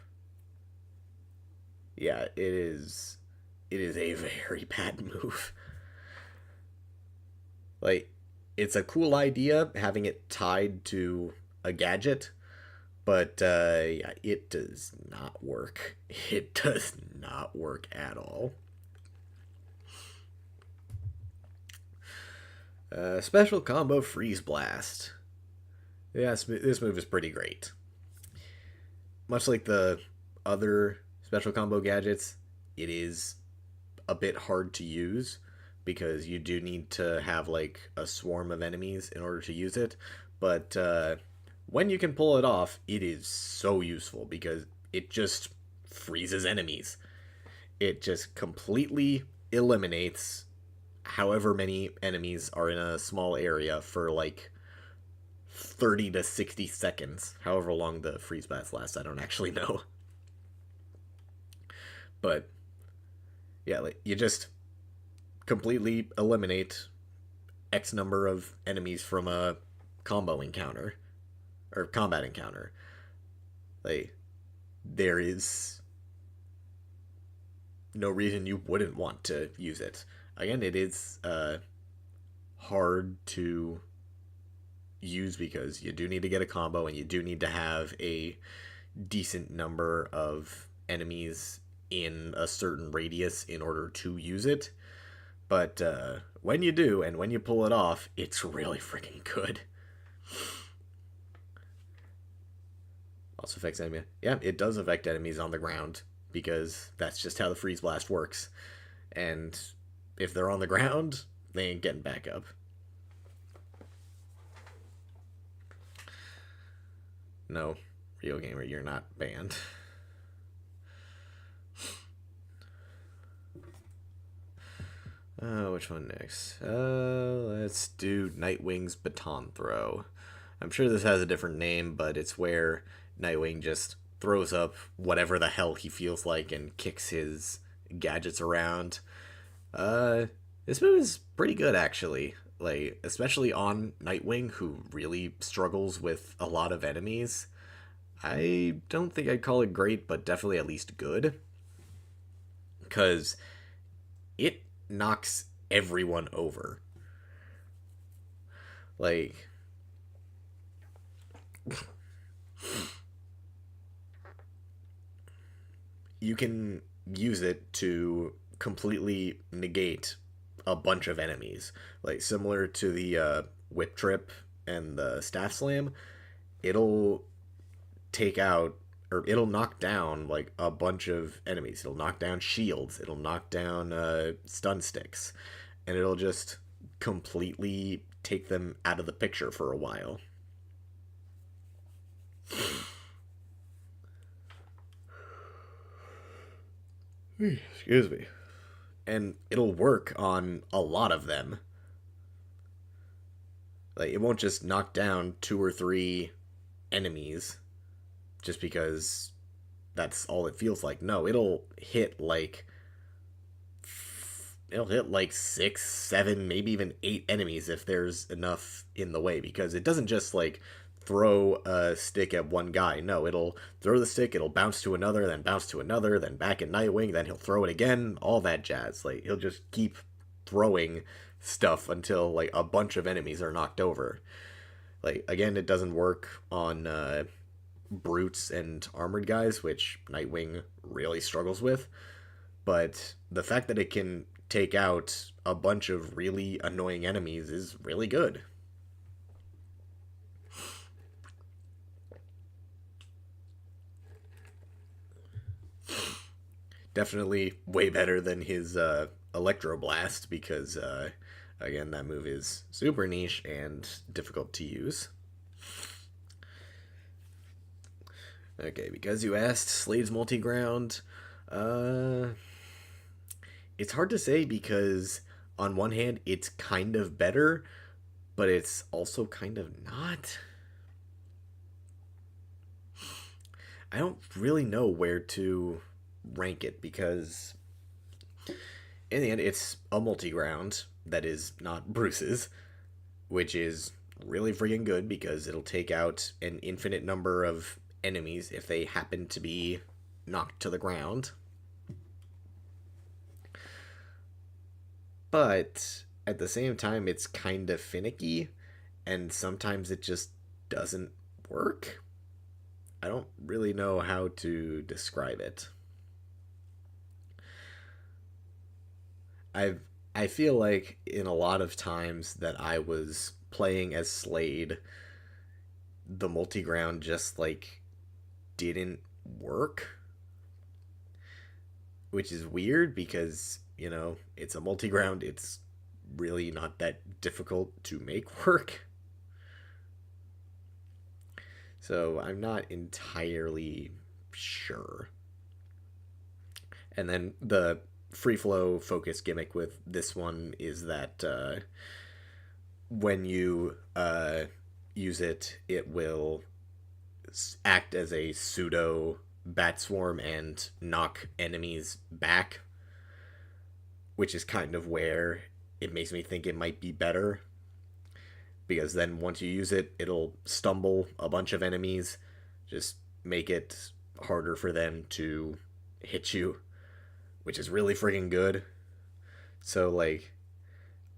yeah, it is a very bad move. Like it's a cool idea having it tied to a gadget, but yeah, it does not work. It does not work at all. Special combo Freeze Blast. Yeah, this move is pretty great. Much like the other special combo gadgets, it is a bit hard to use because you do need to have like a swarm of enemies in order to use it. But when you can pull it off, it is so useful because it just freezes enemies. It just completely eliminates however many enemies are in a small area for like 30 to 60 seconds. However long the freeze blast lasts, I don't actually know. But yeah, like you just completely eliminate X number of enemies from a combo encounter or combat encounter. Like there is no reason you wouldn't want to use it. Again, it is hard to use because you do need to get a combo and you do need to have a decent number of enemies in a certain radius in order to use it. But when you do and when you pull it off, it's really freaking good. Also affects enemy. Yeah, it does affect enemies on the ground because that's just how the freeze blast works. And if they're on the ground, they ain't getting back up. No, Real Gamer, you're not banned. Which one next? Let's do Nightwing's Baton Throw. I'm sure this has a different name, but it's where Nightwing just throws up whatever the hell he feels like and kicks his gadgets around. This move is pretty good, actually. Like, especially on Nightwing, who really struggles with a lot of enemies. I don't think I'd call it great, but definitely at least good. Because it knocks everyone over. Like, you can use it to completely negate a bunch of enemies. Like, similar to the whip trip and the staff slam, it'll take out or it'll knock down like a bunch of enemies. It'll knock down shields, it'll knock down stun sticks, and it'll just completely take them out of the picture for a while. Excuse me. And it'll work on a lot of them. Like, it won't just knock down 2 or 3 enemies just because that's all it feels like. No, it'll hit like 6, 7, maybe even 8 enemies if there's enough in the way, because it doesn't just like throw a stick at one guy. No, it'll throw the stick, it'll bounce to another, then bounce to another, then back at Nightwing, then he'll throw it again, all that jazz. Like, he'll just keep throwing stuff until like a bunch of enemies are knocked over. Like, again, it doesn't work on brutes and armored guys, which Nightwing really struggles with, but the fact that it can take out a bunch of really annoying enemies is really good. Definitely way better than his Electro Blast, because again, that move is super niche and difficult to use. Okay, because you asked, Slade's multi-ground, it's hard to say because on one hand it's kind of better, but it's also kind of not. I don't really know where to rank it because in the end it's a multi-ground that is not Bruce's, which is really freaking good because it'll take out an infinite number of enemies if they happen to be knocked to the ground. But at the same time, it's kind of finicky, and sometimes it just doesn't work. I don't really know how to describe it. I feel like in a lot of times that I was playing as Slade, the multi-ground just like didn't work, which is weird because, you know, it's a multi-ground, it's really not that difficult to make work. So I'm not entirely sure. And then the free flow focus gimmick with this one is that when you use it, it will act as a pseudo bat swarm and knock enemies back, which is kind of where it makes me think it might be better, because then once you use it, it'll stumble a bunch of enemies, just make it harder for them to hit you, which is really freaking good. So, like,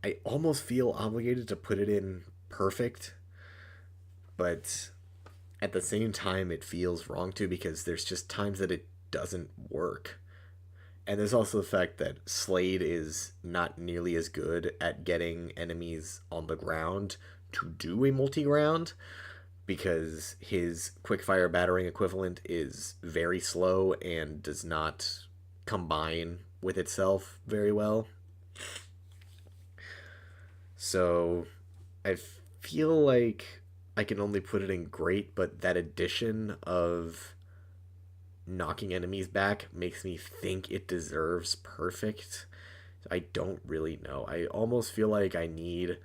I almost feel obligated to put it in perfect, but at the same time, it feels wrong too because there's just times that it doesn't work. And there's also the fact that Slade is not nearly as good at getting enemies on the ground to do a multi-ground because his quickfire battering equivalent is very slow and does not combine with itself very well. So I feel like I can only put it in great, but that addition of knocking enemies back makes me think it deserves perfect. I don't really know. I almost feel like I need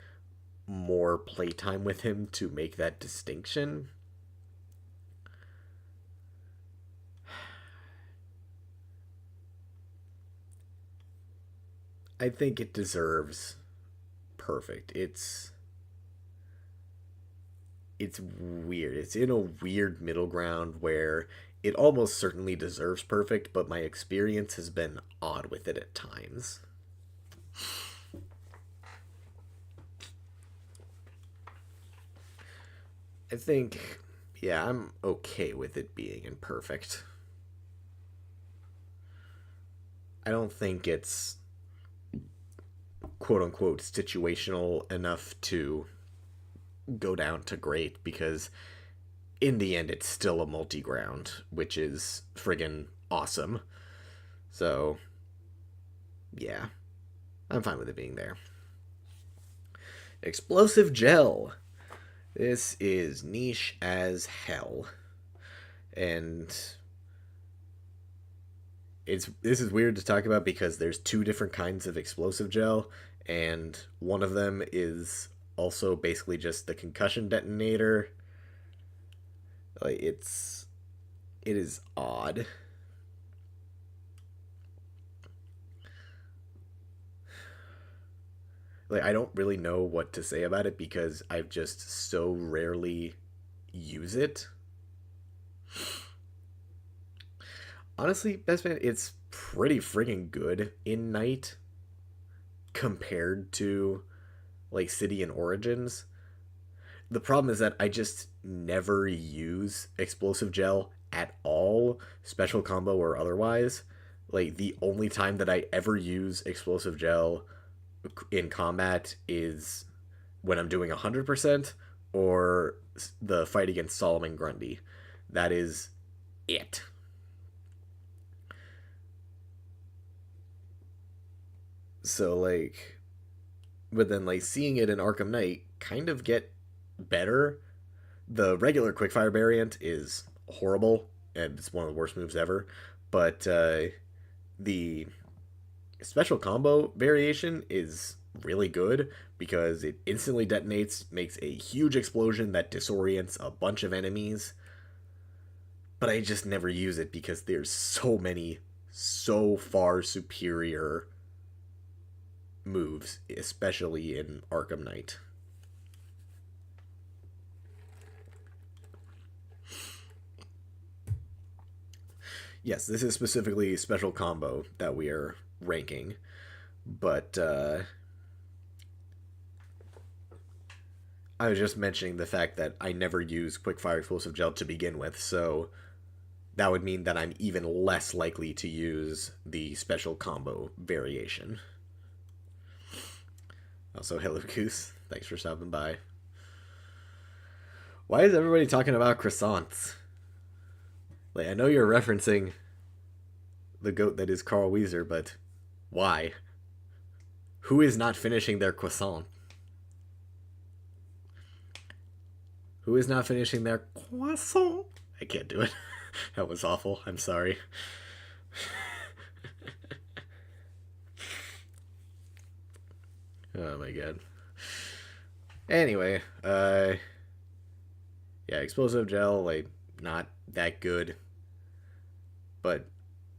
more playtime with him to make that distinction. I think it deserves perfect. It's weird. It's in a weird middle ground where it almost certainly deserves perfect, but my experience has been odd with it at times. I think, yeah, I'm okay with it being imperfect. I don't think it's quote unquote situational enough to go down to great because in the end it's still a multi ground, which is friggin' awesome. So, yeah, I'm fine with it being there. Explosive Gel. This is niche as hell. And this is weird to talk about because there's two different kinds of explosive gel, and one of them is also basically just the concussion detonator. Like it is odd. Like I don't really know what to say about it because I've just so rarely use it. Honestly, best man, it's pretty friggin' good in night compared to like City and Origins. The problem is that I just never use explosive gel at all, special combo or otherwise. Like the only time that I ever use explosive gel in combat is when I'm doing 100% or the fight against Solomon Grundy. That is it. So like, but then like seeing it in Arkham Knight kind of get better. The regular quickfire variant is horrible and it's one of the worst moves ever. But the special combo variation is really good because it instantly detonates, makes a huge explosion that disorients a bunch of enemies. But I just never use it because there's so many so far superior moves, especially in Arkham Knight. Yes, this is specifically a special combo that we are ranking, but I was just mentioning the fact that I never use Quickfire Explosive Gel to begin with, so that would mean that I'm even less likely to use the special combo variation. Also, hello Goose. Thanks for stopping by. Why is everybody talking about croissants? Like, I know you're referencing the goat that is Carl Weezer, but why? Who is not finishing their croissant? Who is not finishing their croissant? I can't do it. That was awful. I'm sorry. Oh my god. Anyway, yeah, explosive gel, like, not that good. But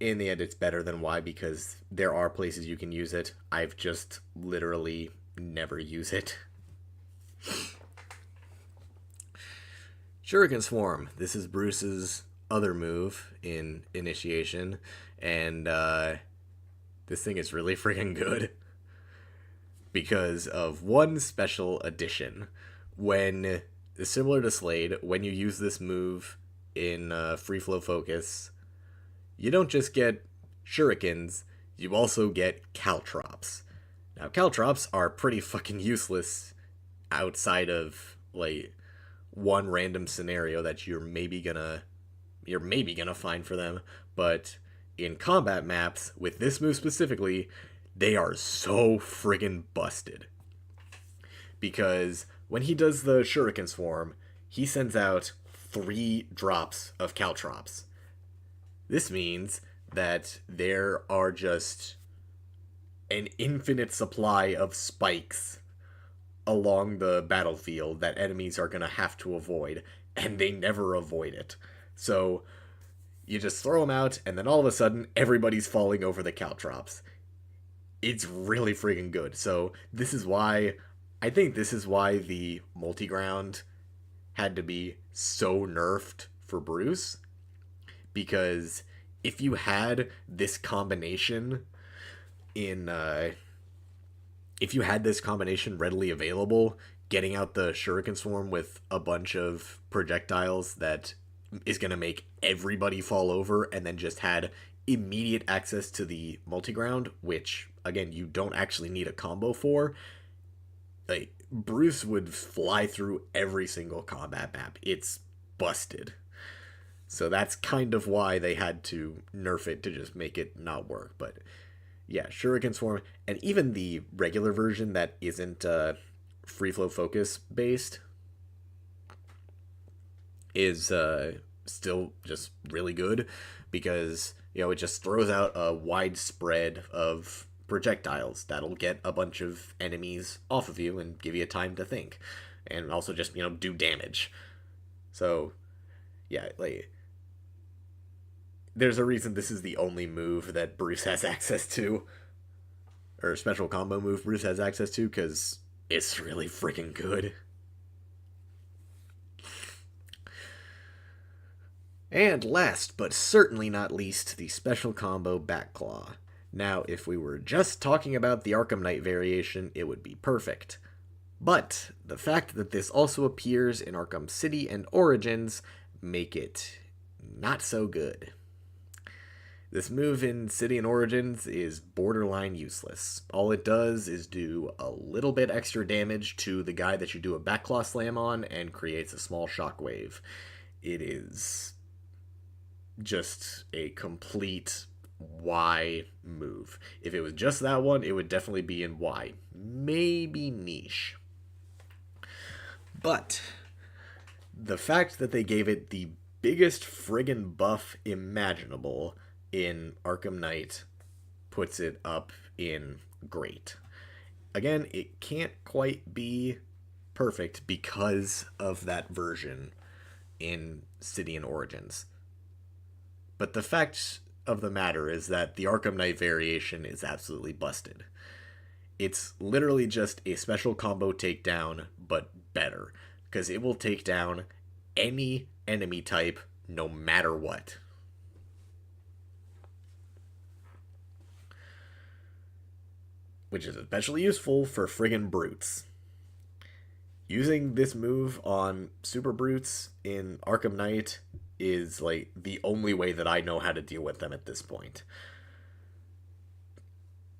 in the end, it's better than Y because there are places you can use it. I've just literally never use it. Shuriken Swarm. This is Bruce's other move in Initiation, and this thing is really freaking good because of one special addition. When similar to Slade, when you use this move in Free Flow Focus, you don't just get shurikens, you also get caltrops. Now, caltrops are pretty fucking useless outside of, like, one random scenario that you're maybe gonna find for them, but in combat maps, with this move specifically, they are so friggin' busted. Because when he does the Shuriken Swarm, he sends out 3 drops of caltrops. This means that there are just an infinite supply of spikes along the battlefield that enemies are going to have to avoid, and they never avoid it. So you just throw them out, and then all of a sudden, everybody's falling over the caltrops. It's really friggin' good. So I think this is why the multi-ground had to be so nerfed for Bruce, because if you had this combination in if you had this combination readily available, getting out the Shuriken Swarm with a bunch of projectiles that is going to make everybody fall over, and then just had immediate access to the multi-ground, which, again, you don't actually need a combo for, like, Bruce would fly through every single combat map. It's busted. So that's kind of why they had to nerf it, to just make it not work. But yeah, Shuriken Swarm, and even the regular version that isn't Free Flow Focus based is still just really good, because, you know, it just throws out a wide spread of projectiles that'll get a bunch of enemies off of you and give you time to think, and also just, you know, do damage. So yeah, like, there's a reason this is the only move that Bruce has access to, or special combo move Bruce has access to, because it's really freaking good. And last but certainly not least, the special combo Batclaw. Now, if we were just talking about the Arkham Knight variation, it would be perfect. But the fact that this also appears in Arkham City and Origins make it not so good. This move in City and Origins is borderline useless. All it does is do a little bit extra damage to the guy that you do a Batclaw Slam on, and creates a small shockwave. It is just a complete Y move. If it was just that one, it would definitely be in Y. Maybe niche. But the fact that they gave it the biggest friggin' buff imaginable in Arkham Knight puts it up in great. Again, it can't quite be perfect because of that version in City and Origins. But the fact of the matter is that the Arkham Knight variation is absolutely busted. It's literally just a special combo takedown, but better, because it will take down any enemy type no matter what. Which is especially useful for friggin' brutes. Using this move on super brutes in Arkham Knight is, like, the only way that I know how to deal with them at this point.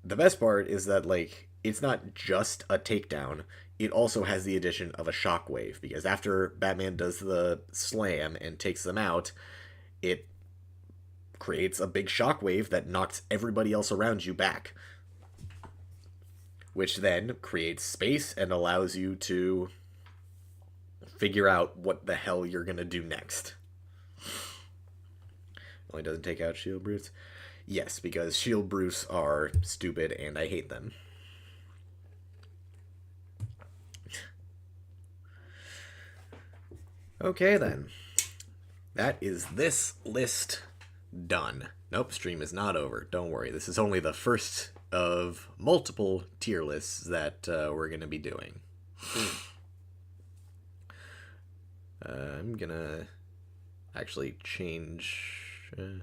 The best part is that, like, it's not just a takedown, it also has the addition of a shockwave, because after Batman does the slam and takes them out, it creates a big shockwave that knocks everybody else around you back, which then creates space and allows you to figure out what the hell you're gonna do next. Only doesn't take out shield brutes? Yes, because shield brutes are stupid and I hate them. Okay then. That is this list done. Nope, stream is not over. Don't worry. This is only the first of multiple tier lists that we're going to be doing. I'm going to actually change... oh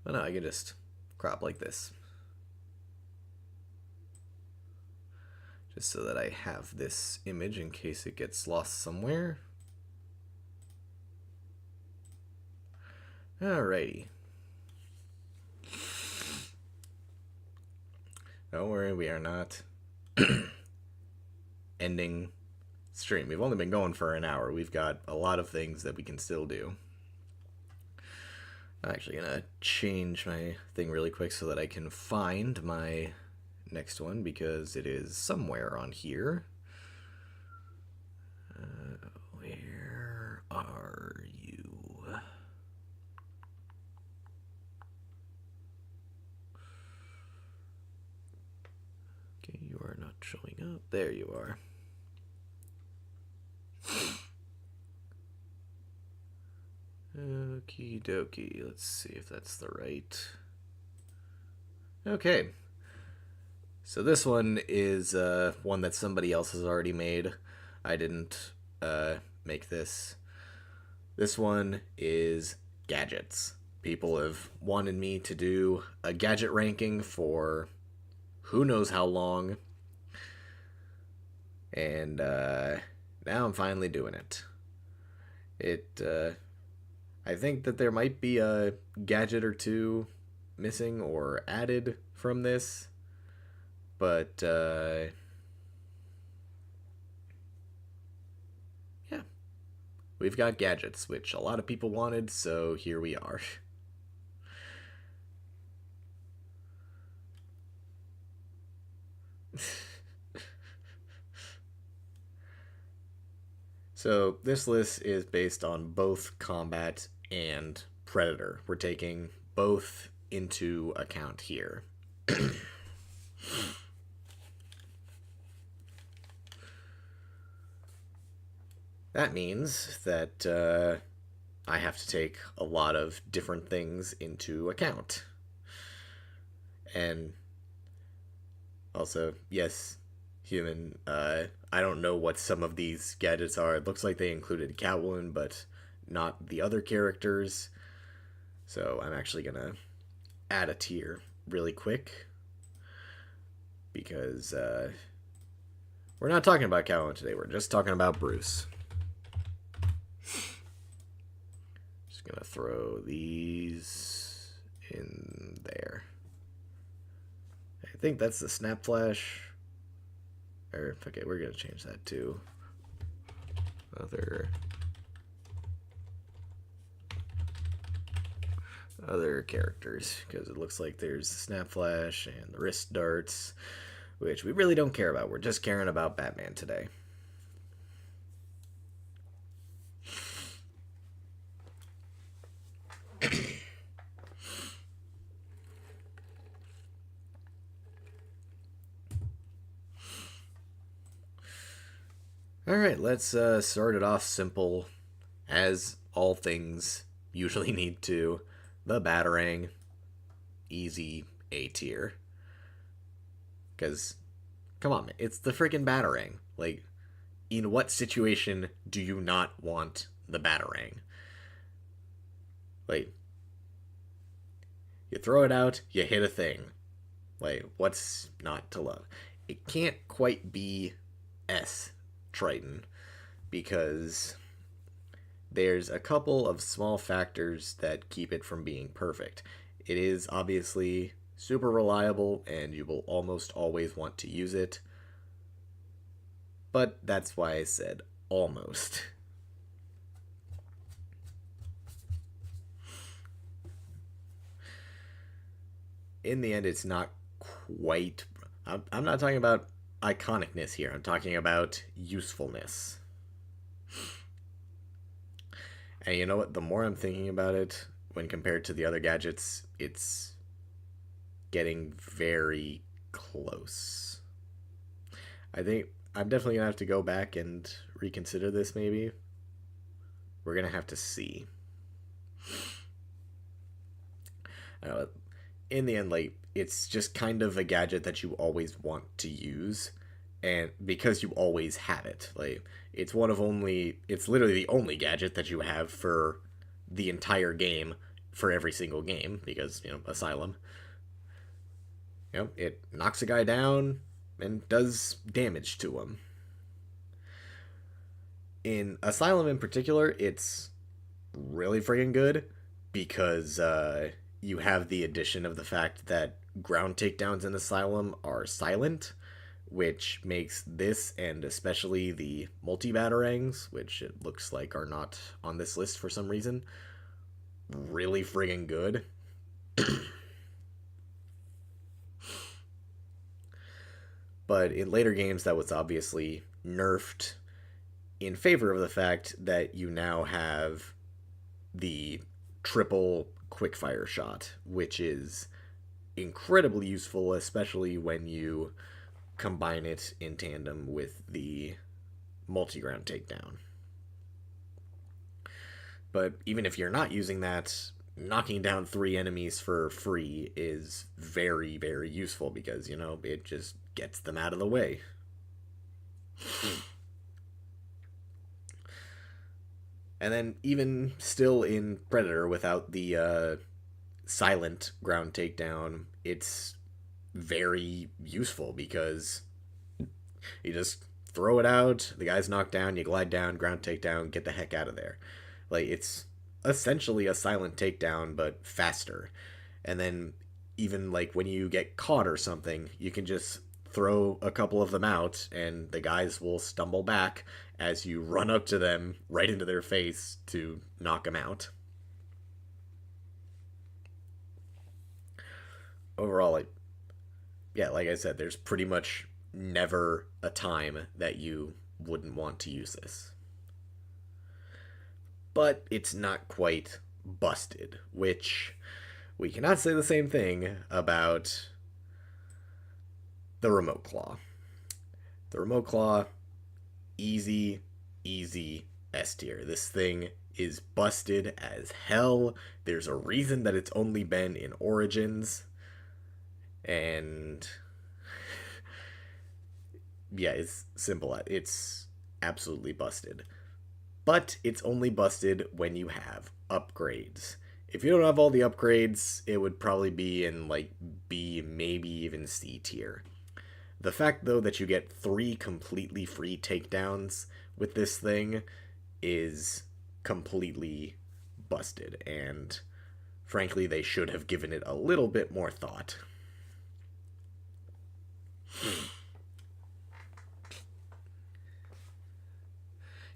no, I can just crop like this. just so that I have this image in case it gets lost somewhere. Alrighty. Don't worry, we are not ending stream. We've only been going for an hour. We've got a lot of things that we can still do. I'm actually gonna change my thing really quick so that I can find my next one, because it is somewhere on here. Where are you? Okay, you are not showing up. There you are. Okie dokie. Let's see if that's the right. Okay. So this one is one that somebody else has already made. I didn't make this. This one is gadgets. People have wanted me to do a gadget ranking for who knows how long. And now I'm finally doing it. I think that there might be a gadget or two missing or added from this, but yeah, we've got gadgets, which a lot of people wanted, so here we are. So this list is based on both combat and predator. We're taking both into account here. That means that I have to take a lot of different things into account. And also, yes, human, I don't know what some of these gadgets are. It looks like they included Catwoman, but not the other characters. So I'm actually gonna add a tier really quick, because we're not talking about Catwoman today. We're just talking about Bruce. Just gonna throw these in there. I think that's the snap flash. Okay, we're gonna change that to other characters, because it looks like there's the snap flash and the wrist darts, which we really don't care about. We're just caring about Batman today. Alright, let's start it off simple, as all things usually need to. The Batarang. Easy A tier. Because, come on, it's the freaking Batarang. Like, in what situation do you not want the Batarang? Like, you throw it out, you hit a thing. Like, what's not to love? It can't quite be S Triton, because there's a couple of small factors that keep it from being perfect. It is obviously super reliable, and you will almost always want to use it, but that's why I said almost. In the end, it's not quite... I'm not talking about iconicness here. I'm talking about usefulness. And you know what? The more I'm thinking about it, when compared to the other gadgets, it's getting very close. I think I'm definitely going to have to go back and reconsider this, maybe. We're going to have to see. I know, in the end, like, it's just kind of a gadget that you always want to use, and because you always have it. Like, it's literally the only gadget that you have for the entire game, for every single game, because, Asylum. It knocks a guy down, and does damage to them. In Asylum in particular, it's really friggin' good because you have the addition of the fact that ground takedowns in Asylum are silent, which makes this and especially the multi batarangs, which it looks like are not on this list for some reason, really friggin' good. But in later games, that was obviously nerfed in favor of the fact that you now have the triple quickfire shot, which is incredibly useful, especially when you combine it in tandem with the multi-ground takedown. But even if you're not using that, knocking down 3 enemies for free is very, very useful because, it just gets them out of the way. And then, even still in Predator, without the silent ground takedown, it's very useful because you just throw it out, the guy's knocked down, you glide down, ground takedown, get the heck out of there. Like, it's essentially a silent takedown, but faster. And then, even like when you get caught or something, you can just throw a couple of them out, and the guys will stumble back as you run up to them right into their face to knock them out. Overall, like I said, there's pretty much never a time that you wouldn't want to use this. But it's not quite busted, which we cannot say the same thing about the remote claw. The remote claw, easy, easy S tier. This thing is busted as hell. There's a reason that it's only been in Origins. And yeah, it's simple. It's absolutely busted. But it's only busted when you have upgrades. If you don't have all the upgrades, it would probably be in like B, maybe even C tier. The fact, though, that you get 3 completely free takedowns with this thing is completely busted, and frankly, they should have given it a little bit more thought.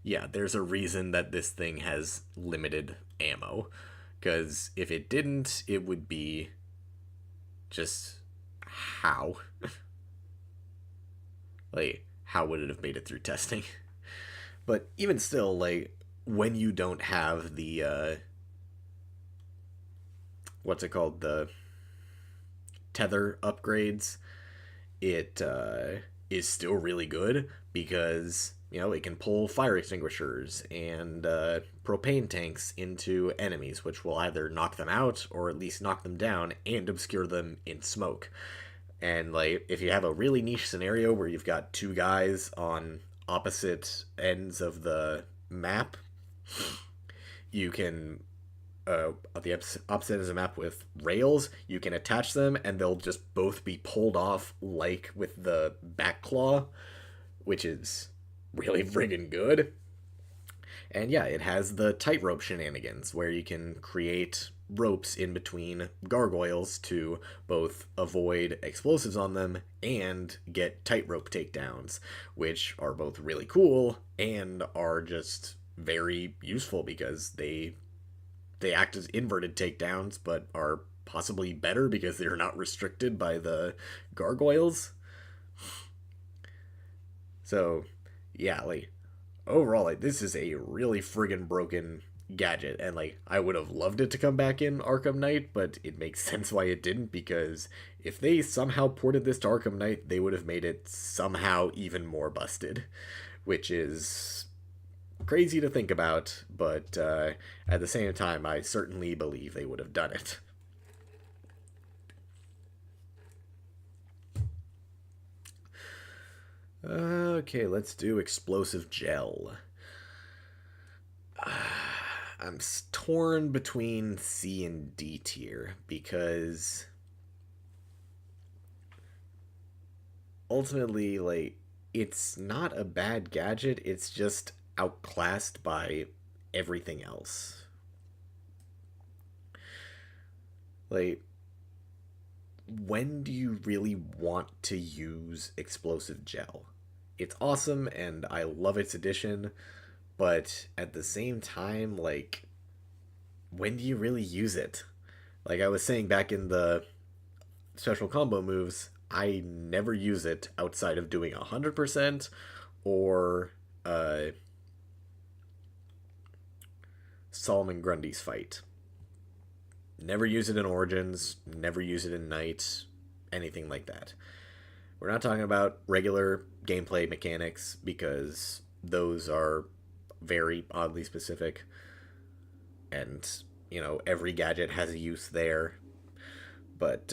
Yeah, there's a reason that this thing has limited ammo, because if it didn't, it would be just how? Like, how would it have made it through testing? But even still, like, when you don't have the, what's it called? The tether upgrades, it is still really good because, it can pull fire extinguishers and propane tanks into enemies, which will either knock them out or at least knock them down and obscure them in smoke. And like, if you have a really niche scenario where you've got 2 guys on opposite ends of the map, you can at the opposite ends of the map with rails, you can attach them and they'll just both be pulled off like with the back claw, which is really friggin' good. And yeah, it has the tightrope shenanigans where you can create ropes in between gargoyles to both avoid explosives on them and get tightrope takedowns, which are both really cool and are just very useful because they act as inverted takedowns but are possibly better because they're not restricted by the gargoyles. So, yeah, like, overall, like, this is a really friggin' broken Gadget, and like, I would have loved it to come back in Arkham Knight, but it makes sense why it didn't, because if they somehow ported this to Arkham Knight, they would have made it somehow even more busted, which is crazy to think about, but at the same time, I certainly believe they would have done it. Okay, let's do explosive gel. I'm torn between C and D tier because ultimately, like, it's not a bad gadget, it's just outclassed by everything else. Like, when do you really want to use explosive gel? It's awesome and I love its addition, but at the same time, like, when do you really use it? Like I was saying back in the special combo moves, I never use it outside of doing 100% or uh, Solomon Grundy's fight. Never use it in Origins, never use it in Night, anything like that. We're not talking about regular gameplay mechanics because those are very oddly specific and every gadget has a use there. But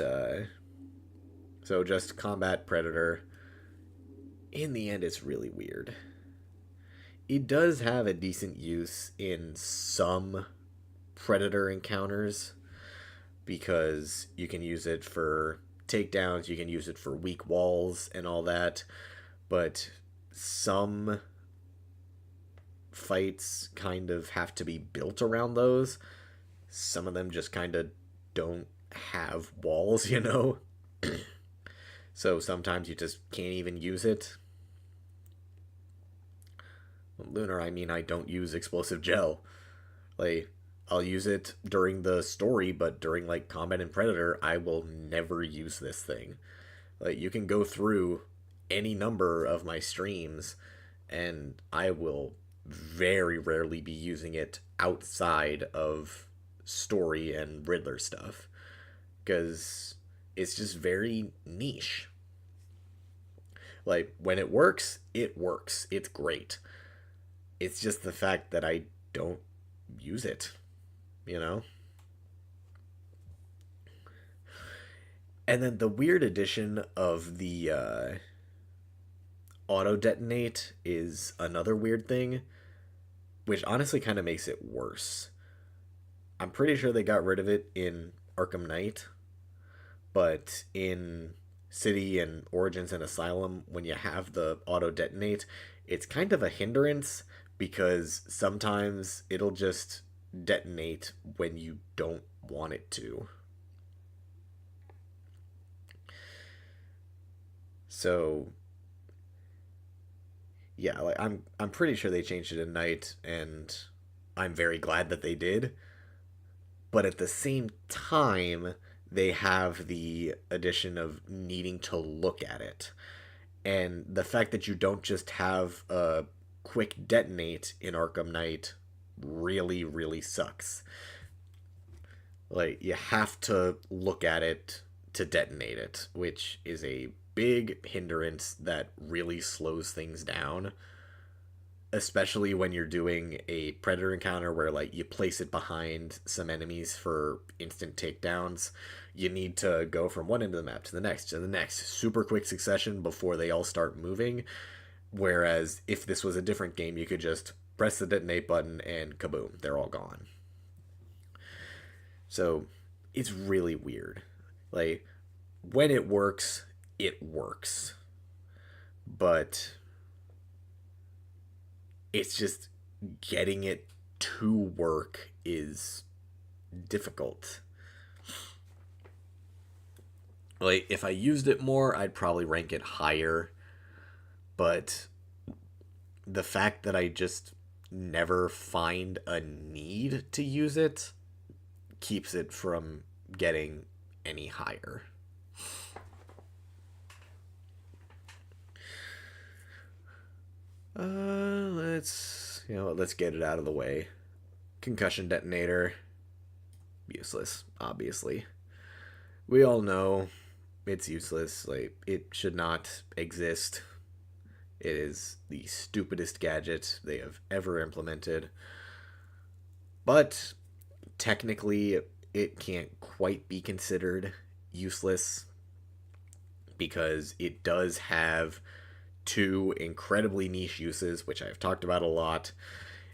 so just combat predator, in the end it's really weird. It does have a decent use in some predator encounters because you can use it for takedowns, you can use it for weak walls and all that, but some fights kind of have to be built around those. Some of them just kind of don't have walls. So sometimes you just can't even use it. Lunar, I mean, I don't use explosive gel. Like, I'll use it during the story, but during like combat and predator, I will never use this thing. Like, you can go through any number of my streams, and I will very rarely be using it outside of story and Riddler stuff because it's just very niche. Like, when it works, it works. It's great. It's just the fact that I don't use it, you know? And then the weird addition of the auto detonate is another weird thing, which honestly kind of makes it worse. I'm pretty sure they got rid of it in Arkham Knight, but in City and Origins and Asylum, when you have the auto detonate, it's kind of a hindrance because sometimes it'll just detonate when you don't want it to. So yeah, like I'm pretty sure they changed it in Night, and I'm very glad that they did. But at the same time, they have the addition of needing to look at it. And the fact that you don't just have a quick detonate in Arkham Knight really, really sucks. Like, you have to look at it to detonate it, which is a big hindrance that really slows things down, especially when you're doing a predator encounter where like you place it behind some enemies for instant takedowns. You need to go from one end of the map to the next super quick succession before they all start moving, whereas if this was a different game you could just press the detonate button and kaboom, they're all gone. So it's really weird. Like, when it works, it works, but it's just getting it to work is difficult. Like, if I used it more, I'd probably rank it higher, but the fact that I just never find a need to use it keeps it from getting any higher. Let's get it out of the way. Concussion detonator, useless, obviously. We all know it's useless. Like, it should not exist. It is the stupidest gadget they have ever implemented. But technically, it can't quite be considered useless because it does have two incredibly niche uses, which I've talked about a lot.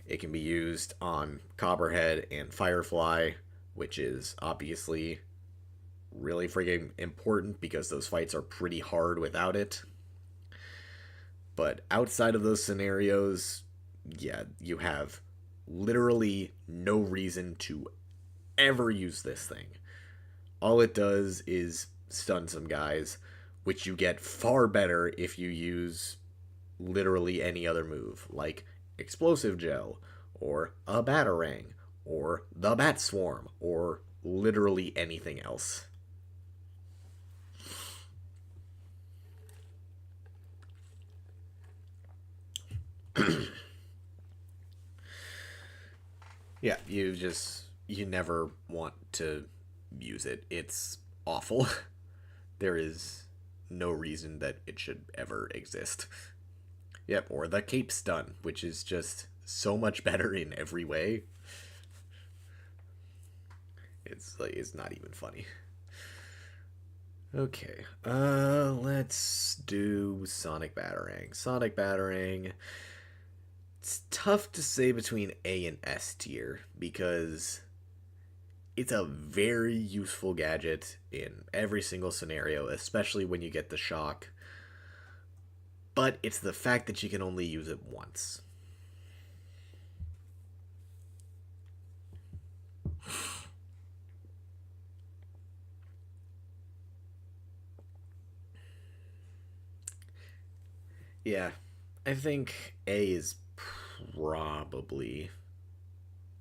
It can be used on Copperhead and Firefly, which is obviously really freaking important because those fights are pretty hard without it. But outside of those scenarios, yeah, you have literally no reason to ever use this thing. All it does is stun some guys, which you get far better if you use literally any other move, like Explosive Gel, or a Batarang, or the Bat Swarm, or literally anything else. Yeah, you never want to use it. It's awful. There is no reason that it should ever exist. Yep, or the Cape Stun, which is just so much better in every way. It's not even funny. Okay, let's do Sonic Batarang. Sonic Batarang. It's tough to say between A and S tier because it's a very useful gadget in every single scenario, especially when you get the shock. But it's the fact that you can only use it once. Yeah, I think A is probably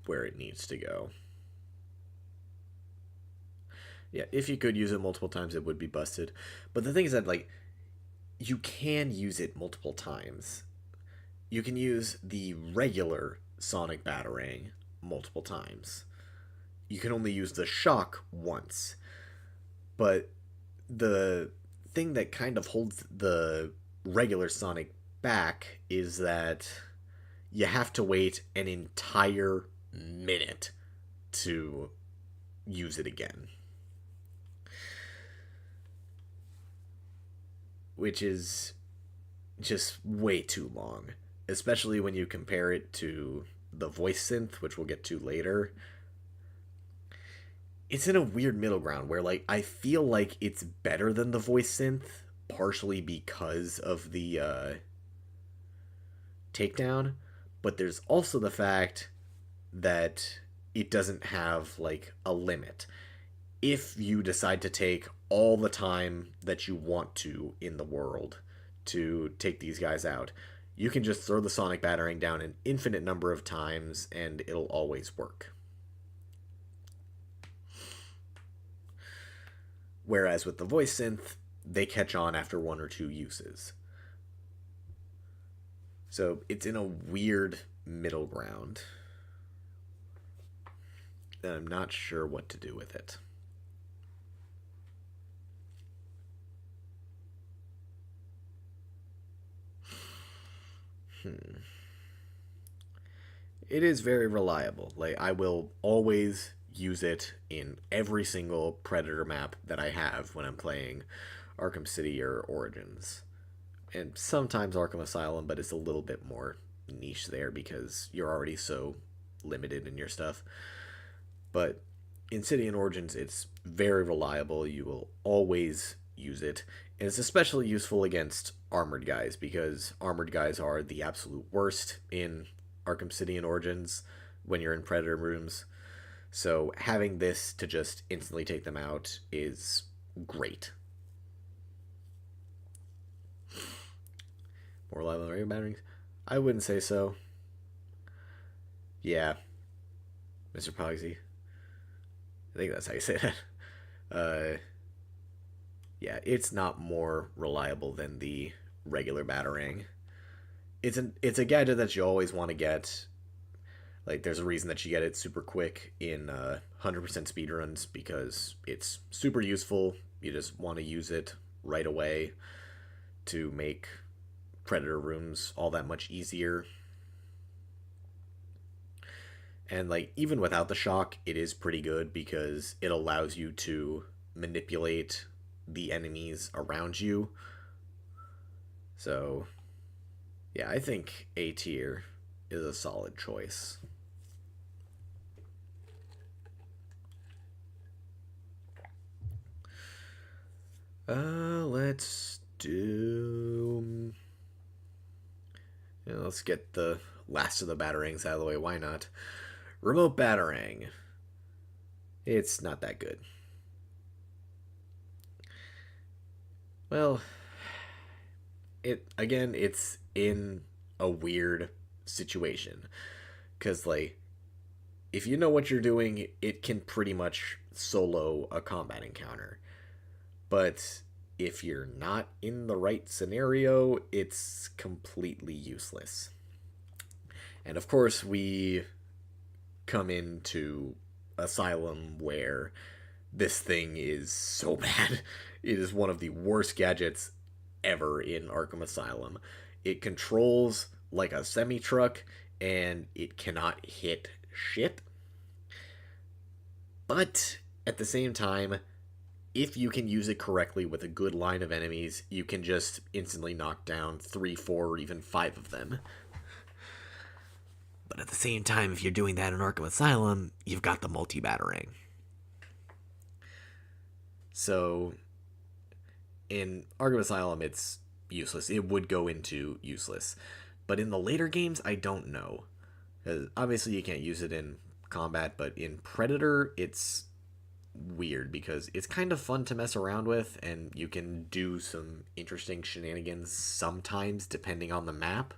where it needs to go. Yeah, if you could use it multiple times, it would be busted. But the thing is that, like, you can use it multiple times. You can use the regular Sonic Batarang multiple times. You can only use the shock once. But the thing that kind of holds the regular Sonic back is that you have to wait an entire minute to use it again. Which is just way too long, especially when you compare it to the voice synth, which we'll get to later. It's in a weird middle ground where, like, I feel like it's better than the voice synth, partially because of the takedown, but there's also the fact that it doesn't have like a limit. If you decide to take all the time that you want to in the world to take these guys out, you can just throw the Sonic Battering down an infinite number of times and it'll always work. Whereas with the voice synth, they catch on after one or two uses. So it's in a weird middle ground. And I'm not sure what to do with it. It is very reliable. Like, I will always use it in every single Predator map that I have when I'm playing Arkham City or Origins. And sometimes Arkham Asylum, but it's a little bit more niche there because you're already so limited in your stuff. But in City and Origins, it's very reliable. You will always use it. And it's especially useful against armored guys because armored guys are the absolute worst in Arkham City and Origins when you're in Predator rooms. So having this to just instantly take them out is great. More reliable than regular batteries? I wouldn't say so. Yeah, Mr. Pogsy. I think that's how you say that. Uh, yeah, it's not more reliable than the regular Batarang. It's a gadget that you always want to get. Like, there's a reason that you get it super quick in 100% speedruns because it's super useful. You just want to use it right away to make Predator rooms all that much easier. And, like, even without the shock, it is pretty good because it allows you to manipulate the enemies around you. So, yeah, I think A tier is a solid choice. Let's do let's get the last of the batarangs out of the way. Why not? Remote batarang. It's not that good. Well, it's in a weird situation because like if you know what you're doing, it can pretty much solo a combat encounter. But if you're not in the right scenario, it's completely useless. And of course, we come into Asylum where this thing is so bad. It is one of the worst gadgets ever in Arkham Asylum. It controls like a semi truck and it cannot hit shit. But at the same time, if you can use it correctly with a good line of enemies, you can just instantly knock down 3, 4, or even 5 of them. But at the same time, if you're doing that in Arkham Asylum, you've got the multi-batarang. So, in Arkham Asylum, it's useless. It would go into useless. But in the later games, I don't know. Obviously, you can't use it in combat, but in Predator, it's weird because it's kind of fun to mess around with, and you can do some interesting shenanigans sometimes depending on the map.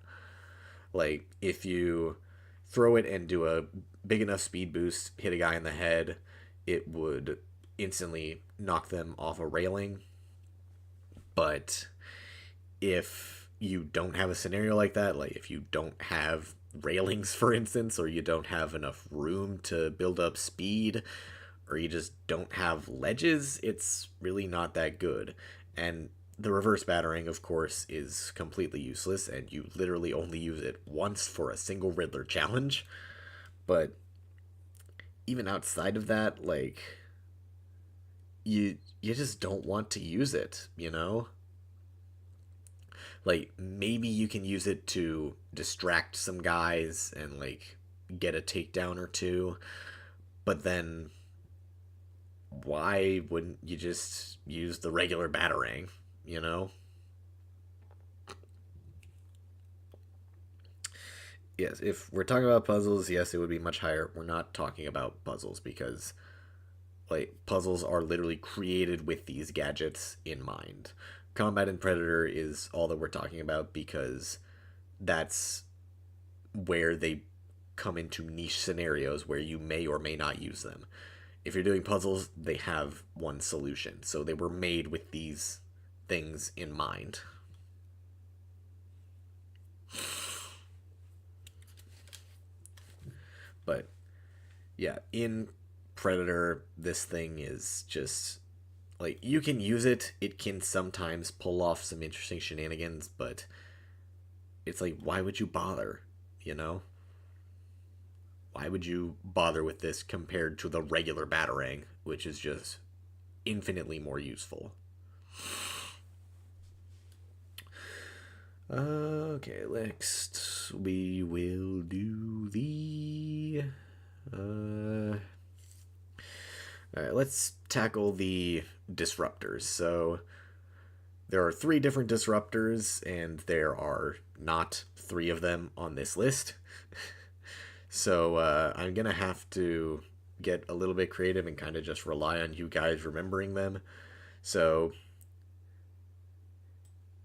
Like, if you throw it and do a big enough speed boost, hit a guy in the head, it would instantly knock them off a railing. But if you don't have a scenario like that, like if you don't have railings, for instance, or you don't have enough room to build up speed, or you just don't have ledges, it's really not that good. And the reverse batarang, of course, is completely useless, and you literally only use it once for a single Riddler challenge. But even outside of that, like, you just don't want to use it, you know? Like, maybe you can use it to distract some guys and, like, get a takedown or two, but then why wouldn't you just use the regular batarang, you know? Yes, if we're talking about puzzles, yes, it would be much higher. We're not talking about puzzles because, like, puzzles are literally created with these gadgets in mind. Combat and Predator is all that we're talking about because that's where they come into niche scenarios where you may or may not use them. If you're doing puzzles, they have one solution. So they were made with these things in mind. But yeah, in Predator, this thing is just like you can use it. It can sometimes pull off some interesting shenanigans, but it's like, why would you bother? You know? Why would you bother with this compared to the regular batarang, which is just infinitely more useful? Okay, next we will do the... Alright, let's tackle the disruptors. So, there are 3 different disruptors, and there are not 3 of them on this list. So, I'm gonna have to get a little bit creative and kind of just rely on you guys remembering them. So,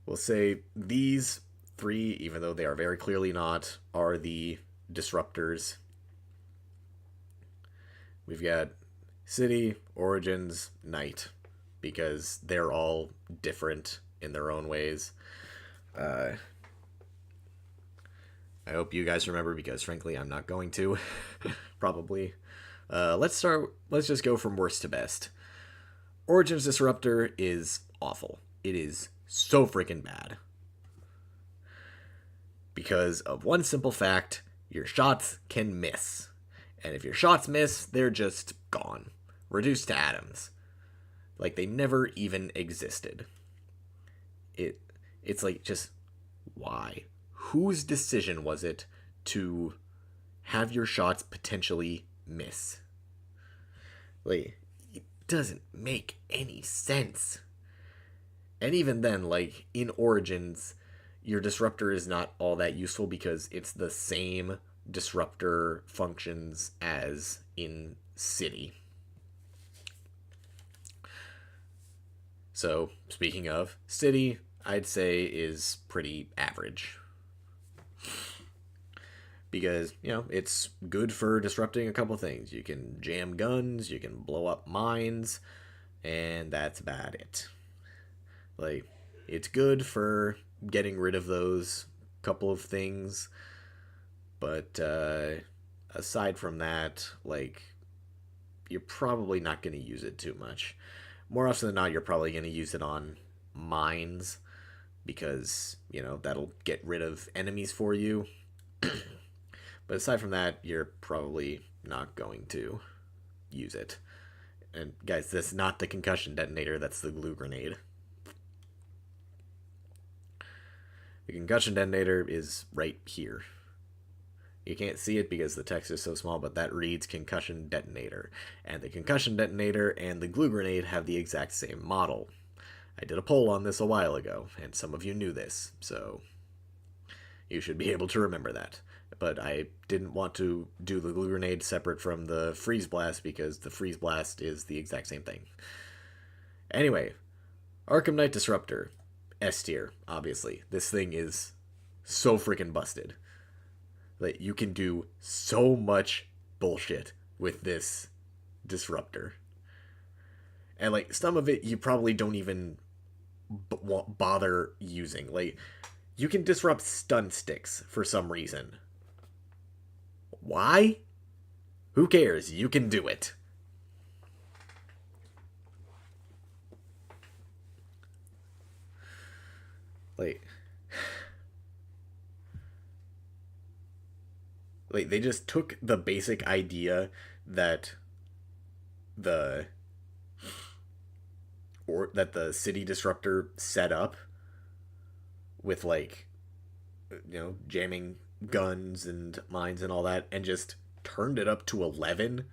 we'll say these 3, even though they are very clearly not, are the disruptors. We've got City, Origins, Night, because they're all different in their own ways. I hope you guys remember because, frankly, I'm not going to. Probably. Let's just go from worst to best. Origins Disruptor is awful. It is so freaking bad. Because of one simple fact, your shots can miss. And if your shots miss, they're just gone. Reduced to atoms. Like they never even existed. It's like, just why? Whose decision was it to have your shots potentially miss? Like, it doesn't make any sense. And even then, like, in Origins, your disruptor is not all that useful because it's the same disruptor functions as in City. So, speaking of, City, I'd say is pretty average. Because, it's good for disrupting a couple things. You can jam guns, you can blow up mines, and that's about it. Like, it's good for getting rid of those couple of things, but aside from that, like, you're probably not going to use it too much. More often than not, you're probably going to use it on mines because, that'll get rid of enemies for you. But aside from that, you're probably not going to use it. And guys, that's not the concussion detonator, that's the glue grenade. The concussion detonator is right here. You can't see it because the text is so small, but that reads concussion detonator. And the concussion detonator and the glue grenade have the exact same model. I did a poll on this a while ago, and some of you knew this, so you should be able to remember that. But I didn't want to do the glue grenade separate from the freeze blast because the freeze blast is the exact same thing. Anyway, Arkham Knight Disruptor. S tier, obviously. This thing is so freaking busted. Like, you can do so much bullshit with this disruptor. And, like, some of it you probably don't even bother using. Like, you can disrupt stun sticks for some reason. Why? Who cares? You can do it. Like they just took the basic idea that the city disruptor set up with, like, jamming guns and mines and all that, and just turned it up to 11.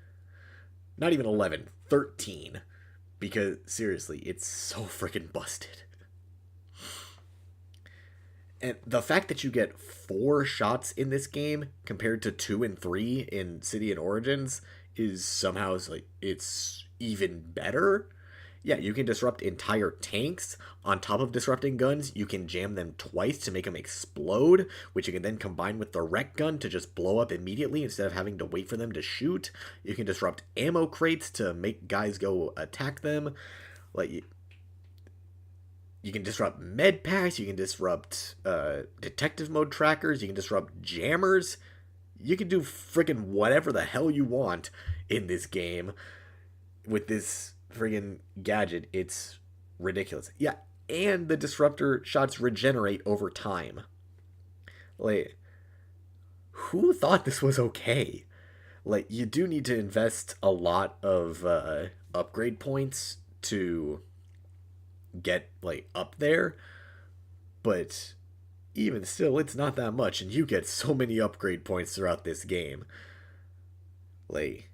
Not even 11, 13. Because seriously, it's so freaking busted. And the fact that you get 4 shots in this game compared to 2 and 3 in City and Origins is somehow, like, it's even better. Yeah, you can disrupt entire tanks. On top of disrupting guns, you can jam them twice to make them explode, which you can then combine with the wreck gun to just blow up immediately instead of having to wait for them to shoot. You can disrupt ammo crates to make guys go attack them. Like, you can disrupt med packs, you can disrupt detective mode trackers, you can disrupt jammers. You can do freaking whatever the hell you want in this game with this friggin' gadget. It's ridiculous. Yeah, and the disruptor shots regenerate over time. Like, who thought this was okay? Like, you do need to invest a lot of upgrade points to get, like, up there, but even still, it's not that much, and you get so many upgrade points throughout this game. Like,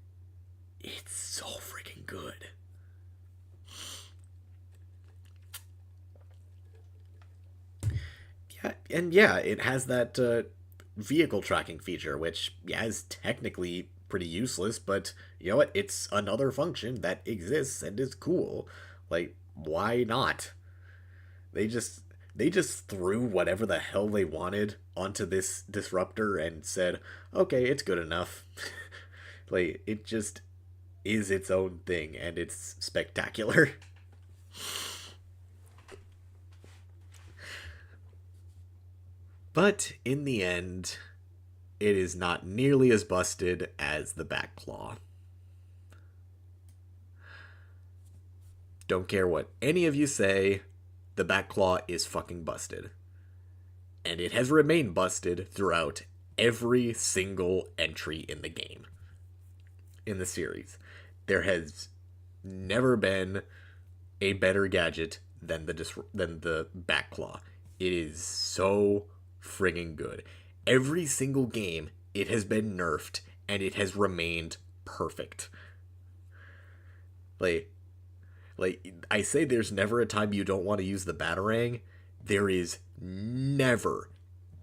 it's so freaking good. Yeah, and yeah, it has that vehicle tracking feature, which, yeah, is technically pretty useless, but you know what? It's another function that exists and is cool. Like, why not? They just threw whatever the hell they wanted onto this disruptor and said, okay, it's good enough. Like, it just is its own thing, and it's spectacular. But in the end, it is not nearly as busted as the back claw. Don't care what any of you say, the back claw is fucking busted. And it has remained busted throughout every single entry in the game. In the series. There has never been a better gadget than the back claw. It is so friggin' good. Every single game, it has been nerfed, and it has remained perfect. Like, I say there's never a time you don't want to use the Batarang. there is never,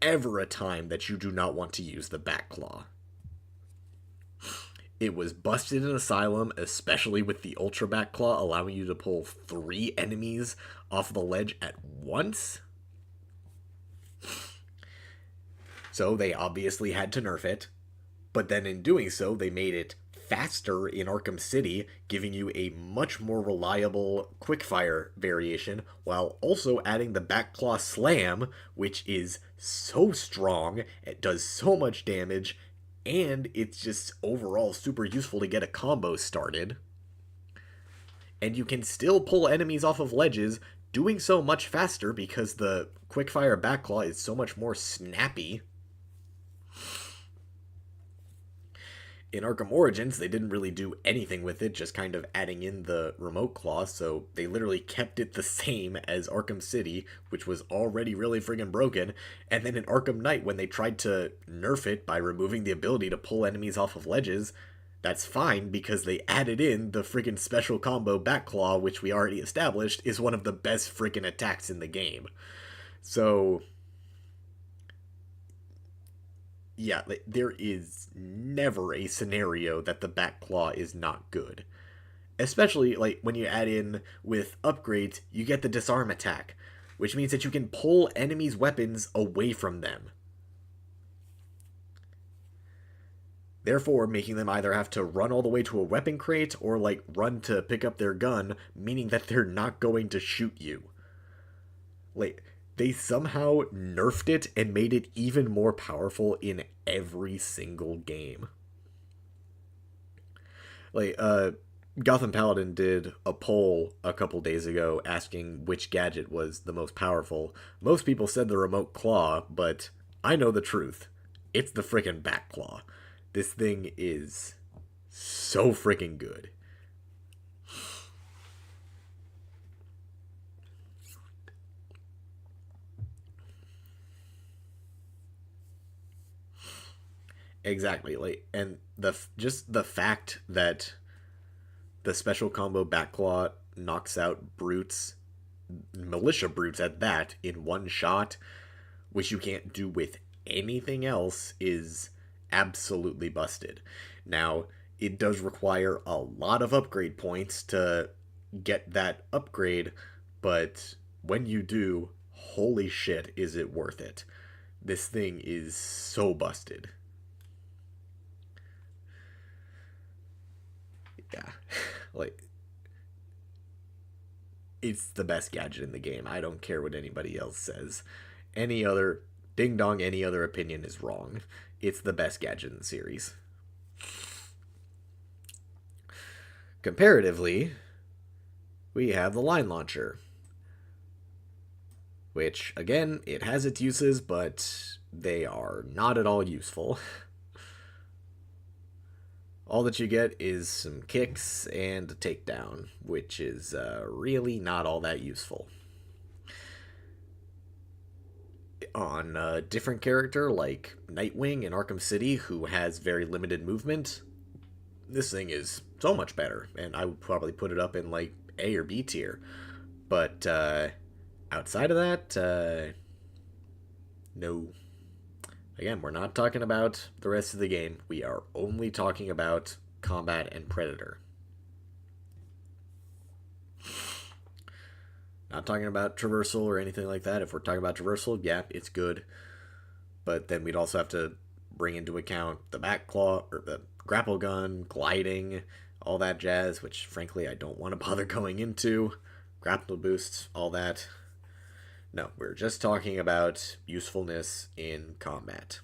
ever a time that you do not want to use the back claw. It was busted in Asylum, especially with the Ultra Back Claw allowing you to pull 3 enemies off the ledge at once. So they obviously had to nerf it, but then in doing so, they made it faster in Arkham City, giving you a much more reliable quickfire variation, while also adding the Back Claw Slam, which is so strong, it does so much damage, and it's just overall super useful to get a combo started. And you can still pull enemies off of ledges, doing so much faster because the quickfire Back Claw is so much more snappy. In Arkham Origins, they didn't really do anything with it, just kind of adding in the remote claw, so they literally kept it the same as Arkham City, which was already really friggin' broken, and then in Arkham Knight, when they tried to nerf it by removing the ability to pull enemies off of ledges, that's fine, because they added in the friggin' special combo Back Claw, which we already established is one of the best friggin' attacks in the game. So yeah, there is never a scenario that the Back Claw is not good. Especially, like, when you add in, with upgrades, you get the disarm attack, which means that you can pull enemies' weapons away from them. Therefore, making them either have to run all the way to a weapon crate, or, like, run to pick up their gun, meaning that they're not going to shoot you. Like, they somehow nerfed it and made it even more powerful in every single game. Like, Gotham Paladin did a poll a couple days ago asking which gadget was the most powerful. Most people said the remote claw, but I know the truth. It's the frickin' Back Claw. This thing is so frickin' good. Exactly, like, and just the fact that the special combo Back Claw knocks out brutes, militia brutes at that, in one shot, which you can't do with anything else, is absolutely busted. Now, it does require a lot of upgrade points to get that upgrade, but when you do, holy shit, is it worth it. This thing is so busted. Yeah. Like, it's the best gadget in the game. I don't care what anybody else says. Any other ding dong, any other opinion is wrong. It's the best gadget in the series. Comparatively, we have the line launcher, which, again, it has its uses, but they are not at all useful. All that you get is some kicks and a takedown, which is really not all that useful. On a different character like Nightwing in Arkham City, who has very limited movement, this thing is so much better, and I would probably put it up in like A or B tier. But outside of that, no. Again, we're not talking about the rest of the game. We are only talking about combat and Predator. Not talking about traversal or anything like that. If we're talking about traversal, yeah, it's good. But then we'd also have to bring into account the back claw, or the grapple gun, gliding, all that jazz, which frankly I don't want to bother going into. Grapple boosts, all that. No, we're just talking about usefulness in combat.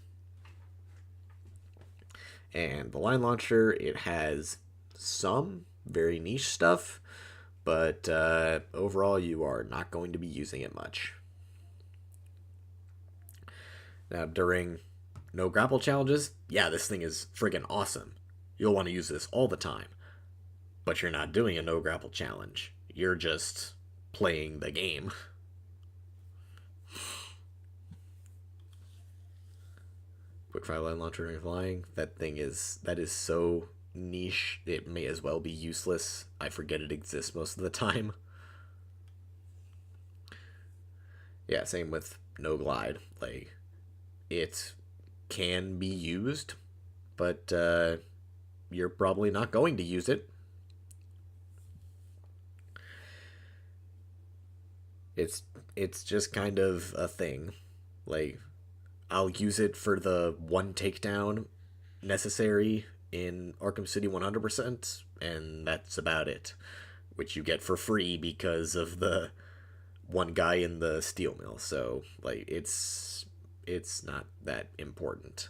And the line launcher, it has some very niche stuff, but overall you are not going to be using it much. Now, during no grapple challenges, yeah, this thing is friggin' awesome. You'll want to use this all the time. But you're not doing a no grapple challenge. You're just playing the game. Quickfire line launcher and flying. That is so niche, it may as well be useless. I forget it exists most of the time. Yeah, same with no glide. Like, it can be used, but you're probably not going to use it. It's it's just kind of a thing. Like, I'll use it for the one takedown necessary in Arkham City 100%, and that's about it. Which you get for free because of the one guy in the steel mill. So, like, it's not that important.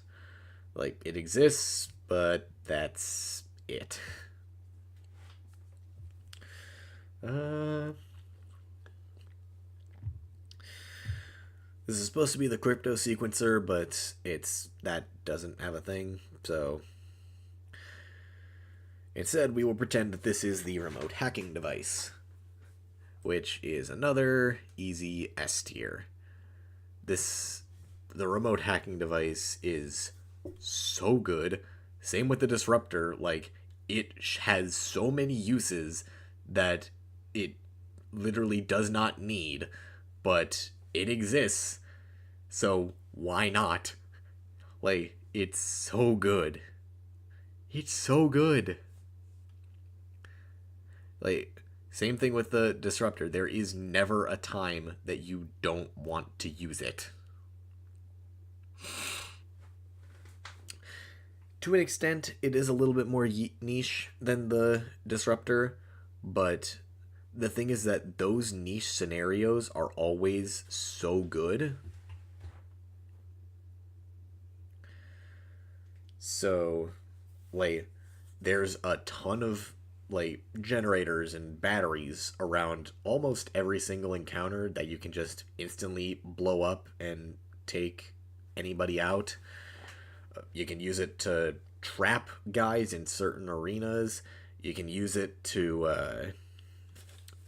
Like, it exists, but that's it. Uh, this is supposed to be the crypto sequencer, but that doesn't have a thing. So instead, we will pretend that this is the remote hacking device, which is another easy S tier. This the remote hacking device is so good. Same with the disruptor. Like, it has so many uses that it literally does not need, but it exists. So why not? Like, it's so good. It's so good. Like, same thing with the disruptor. There is never a time that you don't want to use it. To an extent, it is a little bit more niche than the disruptor, but the thing is that those niche scenarios are always so good. So, like, there's a ton of like generators and batteries around almost every single encounter that you can just instantly blow up and take anybody out. You can use it to trap guys in certain arenas. You can use it to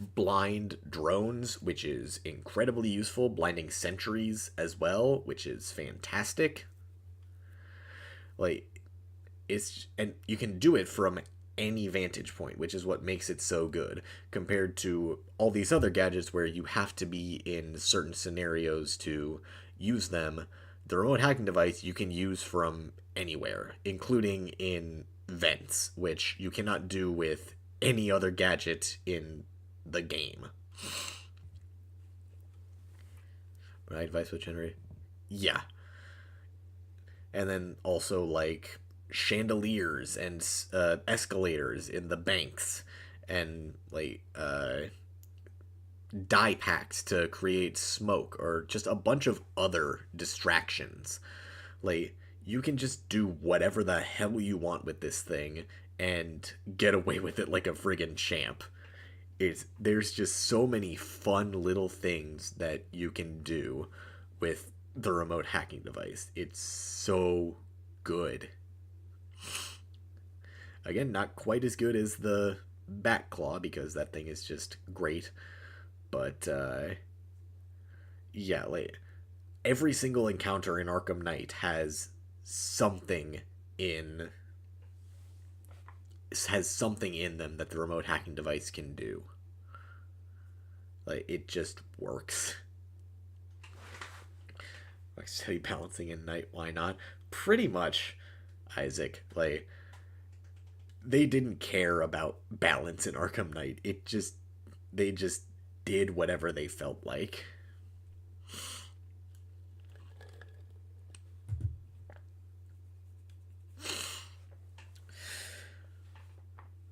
blind drones, which is incredibly useful. Blinding sentries as well, which is fantastic. Like, and you can do it from any vantage point, which is what makes it so good compared to all these other gadgets where you have to be in certain scenarios to use them. The remote hacking device you can use from anywhere, including in vents, which you cannot do with any other gadget in the game. Right, device with generate. Yeah, and then also like chandeliers and escalators in the banks, and like dye packs to create smoke, or just a bunch of other distractions. Like, you can just do whatever the hell you want with this thing and get away with it like a friggin' champ. There's just so many fun little things that you can do with the remote hacking device. It's so good. Again, not quite as good as the Bat Claw because that thing is just great. But yeah, like, every single encounter in Arkham Knight something in has something in them that the remote hacking device can do. Like, it just works. Like, steady balancing in Night, why not? Pretty much, Isaac. Like, they didn't care about balance in Arkham Knight. They just did whatever they felt like.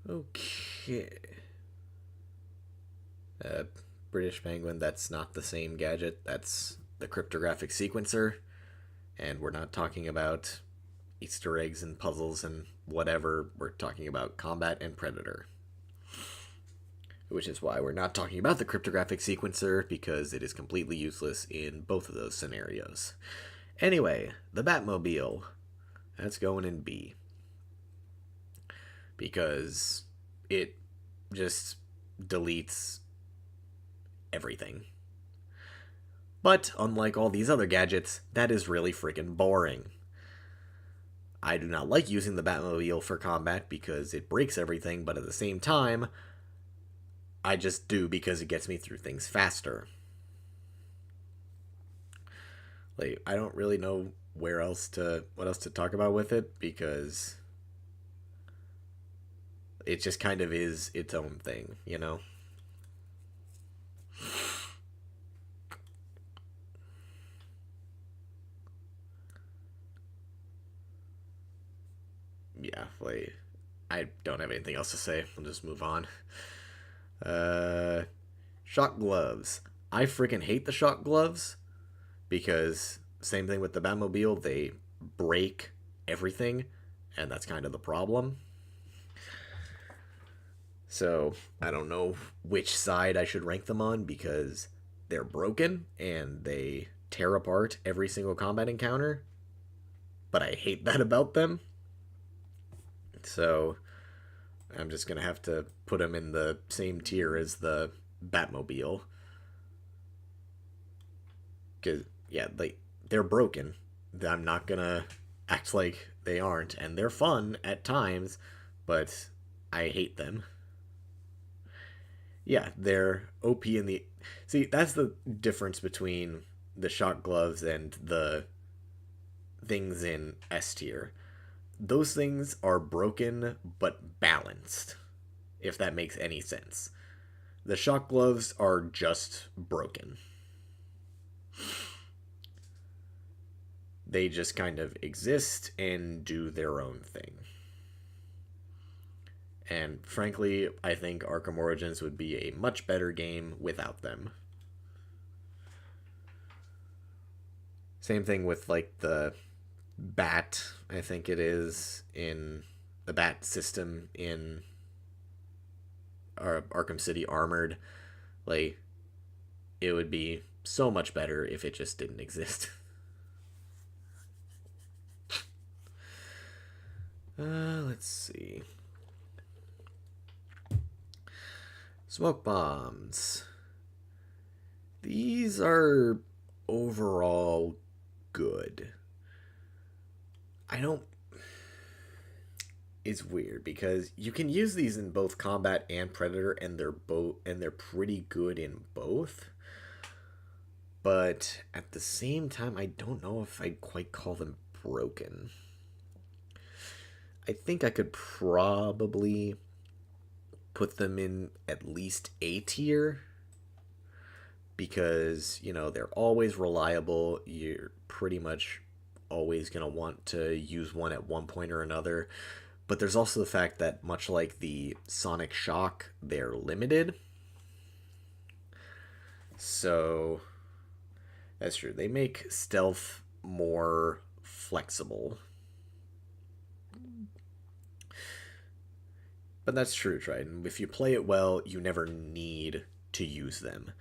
Okay. Uh, British Penguin, that's not the same gadget. That's the cryptographic sequencer. And we're not talking about Easter eggs and puzzles and whatever. We're talking about combat and predator. Which is why we're not talking about the cryptographic sequencer, because it is completely useless in both of those scenarios. Anyway, the Batmobile. That's going in B. Because it just deletes everything. But unlike all these other gadgets, that is really freaking boring. I do not like using the Batmobile for combat because it breaks everything, but at the same time, I just do because it gets me through things faster. Like, I don't really know what else to talk about with it because it just kind of is its own thing, you know? Yeah, like I don't have anything else to say. We'll just move on. Uh, shock gloves. I freaking hate the shock gloves because same thing with the Batmobile. They break everything, and that's kind of the problem. So I don't know which side I should rank them on because they're broken and they tear apart every single combat encounter. But I hate that about them. So I'm just gonna have to put them in the same tier as the Batmobile. Cause yeah, they're broken. I'm not gonna act like they aren't, and they're fun at times, but I hate them. Yeah, they're OP in the. See, that's the difference between the shock gloves and the things in S tier. Those things are broken but balanced, if that makes any sense. The shock gloves are just broken. They just kind of exist and do their own thing. And frankly, I think Arkham Origins would be a much better game without them. Same thing with like the bat, I think it is, in the bat system in Arkham City Armored. Like, it would be so much better if it just didn't exist. Let's see. Smoke bombs. These are overall good. I don't. It's weird because you can use these in both combat and predator, and they're pretty good in both. But at the same time, I don't know if I'd quite call them broken. I think I could probably put them in at least A tier because, they're always reliable. You're pretty much always going to want to use one at one point or another. But there's also the fact that, much like the Sonic Shock, they're limited. So, that's true. They make stealth more flexible. But that's true, Triton. If you play it well, you never need to use them.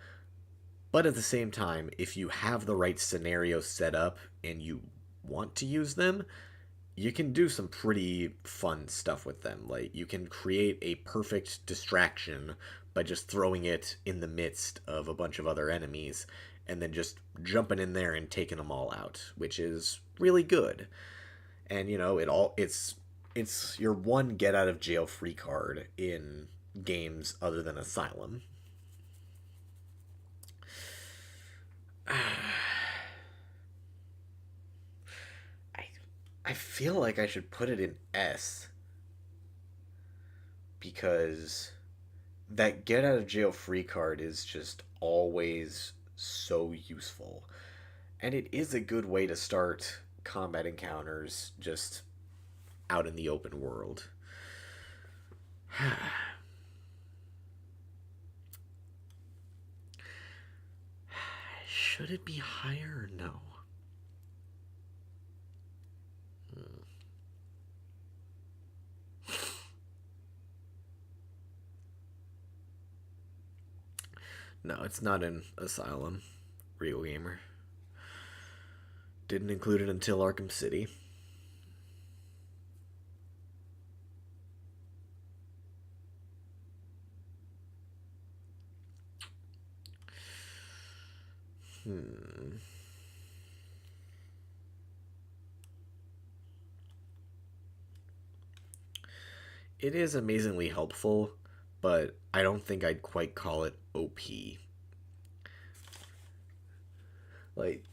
But at the same time, if you have the right scenario set up and you want to use them, you can do some pretty fun stuff with them. Like, you can create a perfect distraction by just throwing it in the midst of a bunch of other enemies and then just jumping in there and taking them all out, which is really good. And it's your one get out of jail free card in games other than Asylum. I feel like I should put it in S because that get out of jail free card is just always so useful. And it is a good way to start combat encounters just out in the open world. Should it be higher or no? No, it's not in Asylum. Real Gamer. Didn't include it until Arkham City. It is amazingly helpful, but I don't think I'd quite call it OP. Like,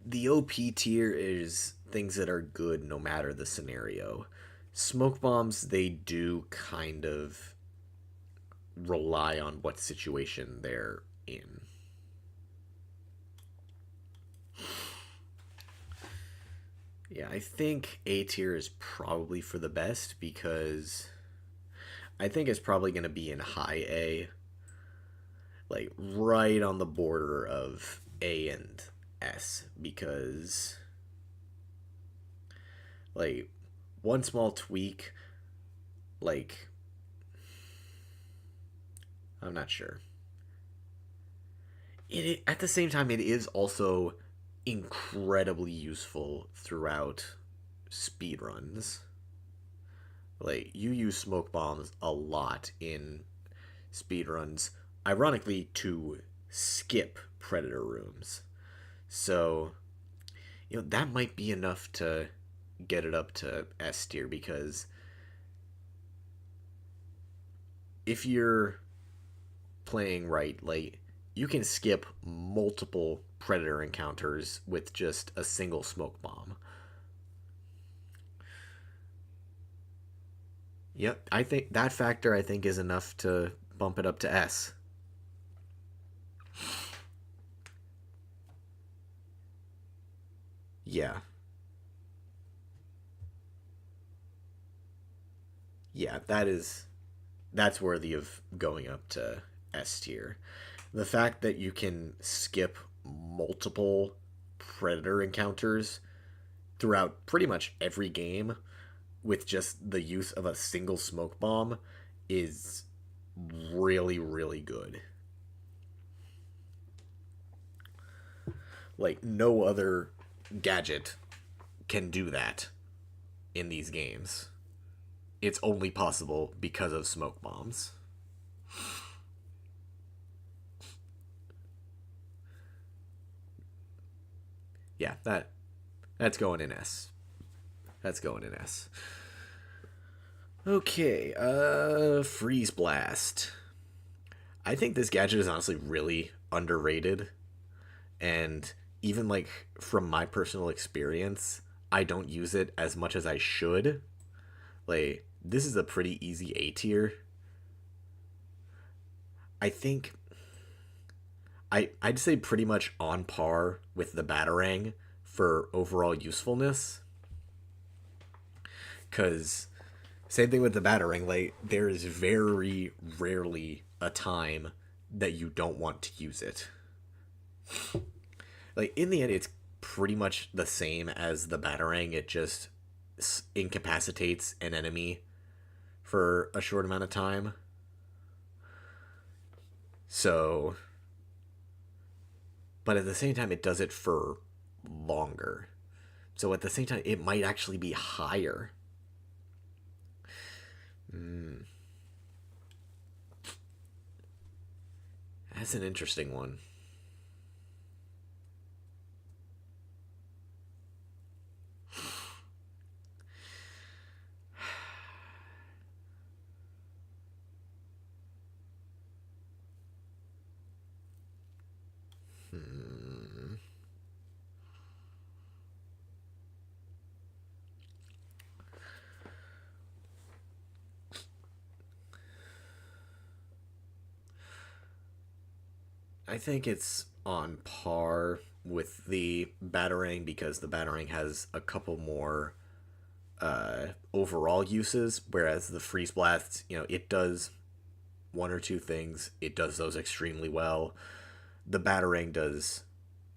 The OP tier is things that are good no matter the scenario. Smoke bombs, they do kind of rely on what situation they're in. Yeah, I think A tier is probably for the best because I think it's probably going to be in high A, like right on the border of A and S, because like one small tweak, like I'm not sure. At the same time, it is also incredibly useful throughout speedruns. Like you use smoke bombs a lot in speedruns, ironically to skip predator rooms. So, that might be enough to get it up to S tier because if you're playing right, like you can skip multiple predator encounters with just a single smoke bomb. Yep, I think that factor is enough to bump it up to S. Yeah. Yeah, that's worthy of going up to S tier. The fact that you can skip multiple predator encounters throughout pretty much every game with just the use of a single smoke bomb is really, really good. Like, no other gadget can do that in these games. It's only possible because of smoke bombs. Yeah, that's going in S. That's going in S. Okay, Freeze Blast. I think this gadget is honestly really underrated. And even like from my personal experience, I don't use it as much as I should. Like, this is a pretty easy A tier. I think I'd say pretty much on par with the Batarang for overall usefulness. Cause same thing with the Batarang, like there is very rarely a time that you don't want to use it. Like in the end, it's pretty much the same as the Batarang. It just incapacitates an enemy for a short amount of time. So, but at the same time, it does it for longer. So at the same time, it might actually be higher. Mm, that's an interesting one. Hmm. I think it's on par with the Batarang because the Batarang has a couple more overall uses, whereas the Freeze Blast, it does one or two things. It does those extremely well. The Batarang does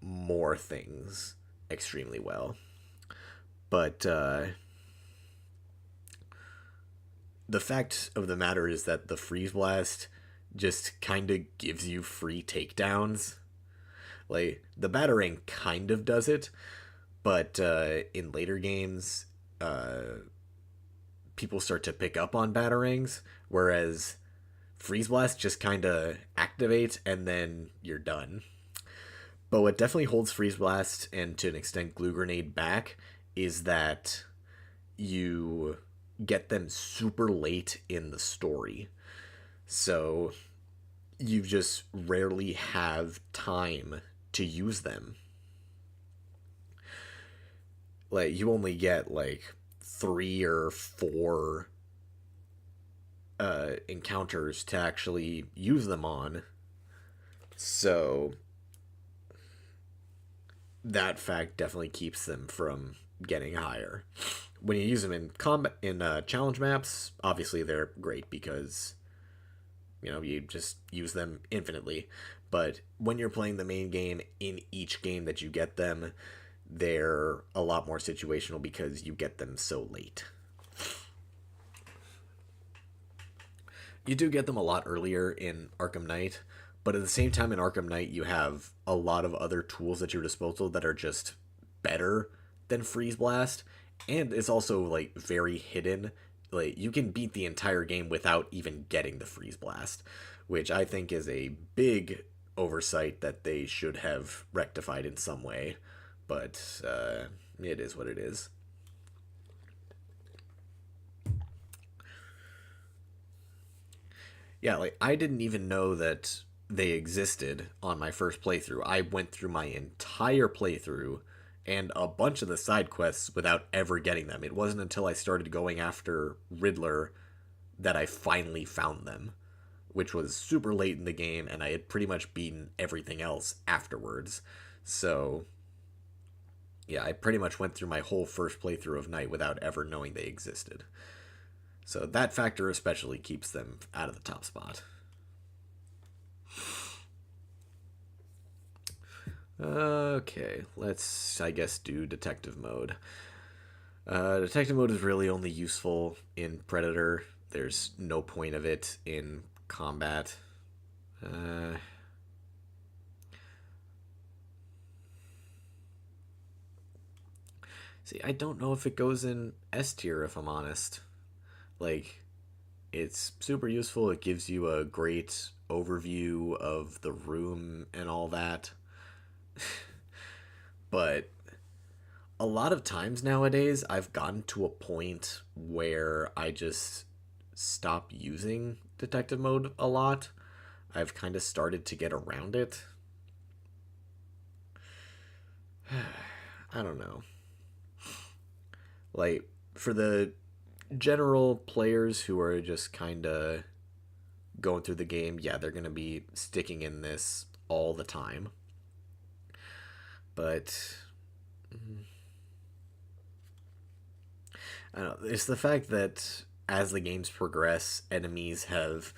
more things extremely well. But the fact of the matter is that the Freeze Blast just kind of gives you free takedowns. Like, the Batarang kind of does it, but in later games, people start to pick up on Batarangs, whereas Freeze Blast just kind of activates and then you're done. But what definitely holds Freeze Blast and to an extent Glue Grenade back is that you get them super late in the story. So you just rarely have time to use them. Like you only get like 3 or 4 encounters to actually use them on. So that fact definitely keeps them from getting higher. When you use them in combat in challenge maps, obviously they're great because you just use them infinitely. But when you're playing the main game, in each game that you get them, they're a lot more situational because you get them so late. You do get them a lot earlier in Arkham Knight, but at the same time in Arkham Knight you have a lot of other tools at your disposal that are just better than Freeze Blast, and it's also like very hidden. Like you can beat the entire game without even getting the Freeze Blast, which I think is a big oversight that they should have rectified in some way. But it is what it is. Yeah, like I didn't even know that they existed on my first playthrough. I went through my entire playthrough and a bunch of the side quests without ever getting them. It wasn't until I started going after Riddler that I finally found them, which was super late in the game, and I had pretty much beaten everything else afterwards. So, yeah, I pretty much went through my whole first playthrough of Night without ever knowing they existed. So that factor especially keeps them out of the top spot. Okay, let's, I guess, do detective mode. Detective mode is really only useful in Predator. There's no point of it in combat. Uh, See, I don't know if it goes in S tier, if I'm honest. Like, it's super useful. It gives you a great overview of the room and all that. But a lot of times nowadays, I've gotten to a point where I just stop using detective mode a lot. I've kind of started to get around it. I don't know. Like, for the general players who are just kind of going through the game, yeah, they're going to be sticking in this all the time. But I don't know, it's the fact that as the games progress, enemies have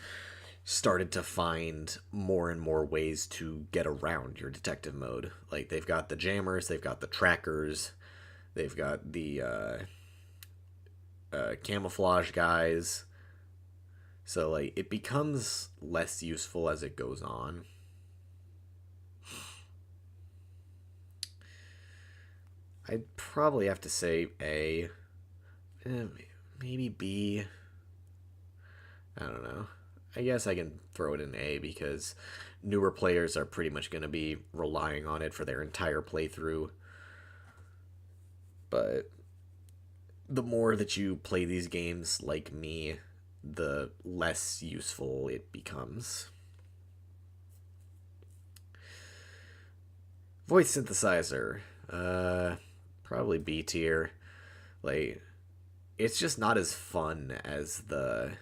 started to find more and more ways to get around your detective mode. Like they've got the jammers, they've got the trackers, they've got the camouflage guys. So like it becomes less useful as it goes on. I'd probably have to say A. Eh, maybe B. I don't know. I guess I can throw it in A because newer players are pretty much going to be relying on it for their entire playthrough. But the more that you play these games like me, the less useful it becomes. Voice synthesizer. Probably B tier. Like, it's just not as fun as the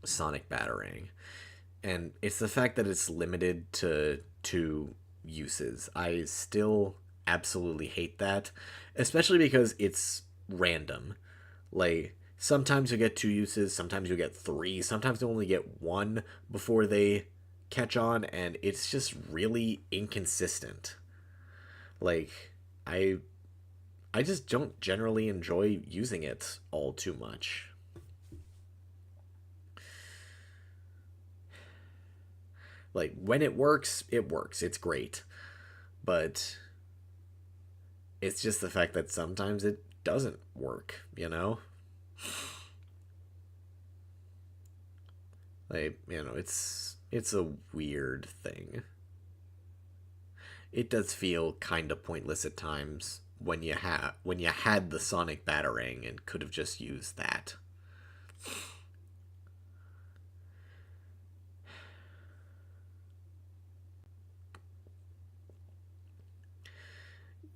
Sonic Batarang. And it's the fact that it's limited to 2 uses. I still absolutely hate that, especially because it's random. Like, sometimes you get 2 uses, sometimes you get 3, sometimes you only get 1 before they catch on, and it's just really inconsistent. Like, I I just don't generally enjoy using it all too much. Like when it works, it works. It's great. But it's just the fact that sometimes it doesn't work. Like, it's a weird thing. It does feel kind of pointless at times when you had the Sonic Batarang and could have just used that.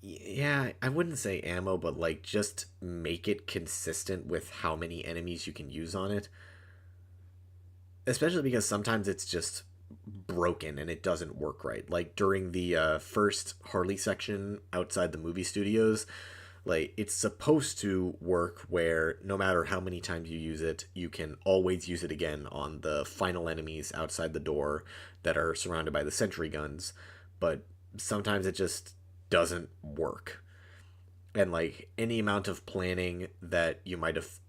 Yeah, I wouldn't say ammo, but like just make it consistent with how many enemies you can use on it. Especially because sometimes it's just broken and it doesn't work right. Like during the first Harley section outside the movie studios, like it's supposed to work where no matter how many times you use it, you can always use it again on the final enemies outside the door that are surrounded by the sentry guns. But sometimes it just doesn't work. And like any amount of planning that you might have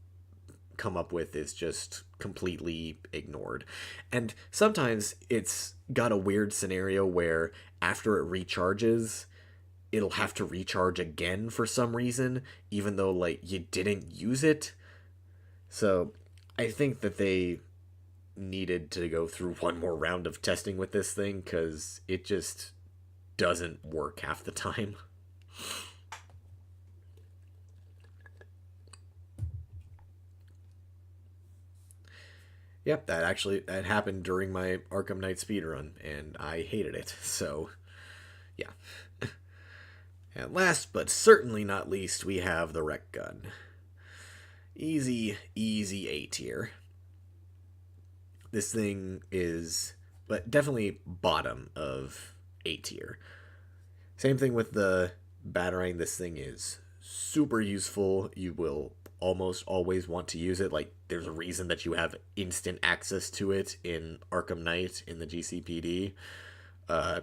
come up with is just completely ignored. And sometimes it's got a weird scenario where after it recharges, it'll have to recharge again for some reason, even though like you didn't use it. So I think that they needed to go through one more round of testing with this thing because it just doesn't work half the time. Yep, that happened during my Arkham Knight speedrun, and I hated it. So yeah. And last but certainly not least, we have the Wreck Gun. Easy, easy A tier. This thing is, but definitely bottom of A tier. Same thing with the Batarang. This thing is super useful. You will almost always want to use it. Like, there's a reason that you have instant access to it in Arkham Knight in the GCPD. Uh,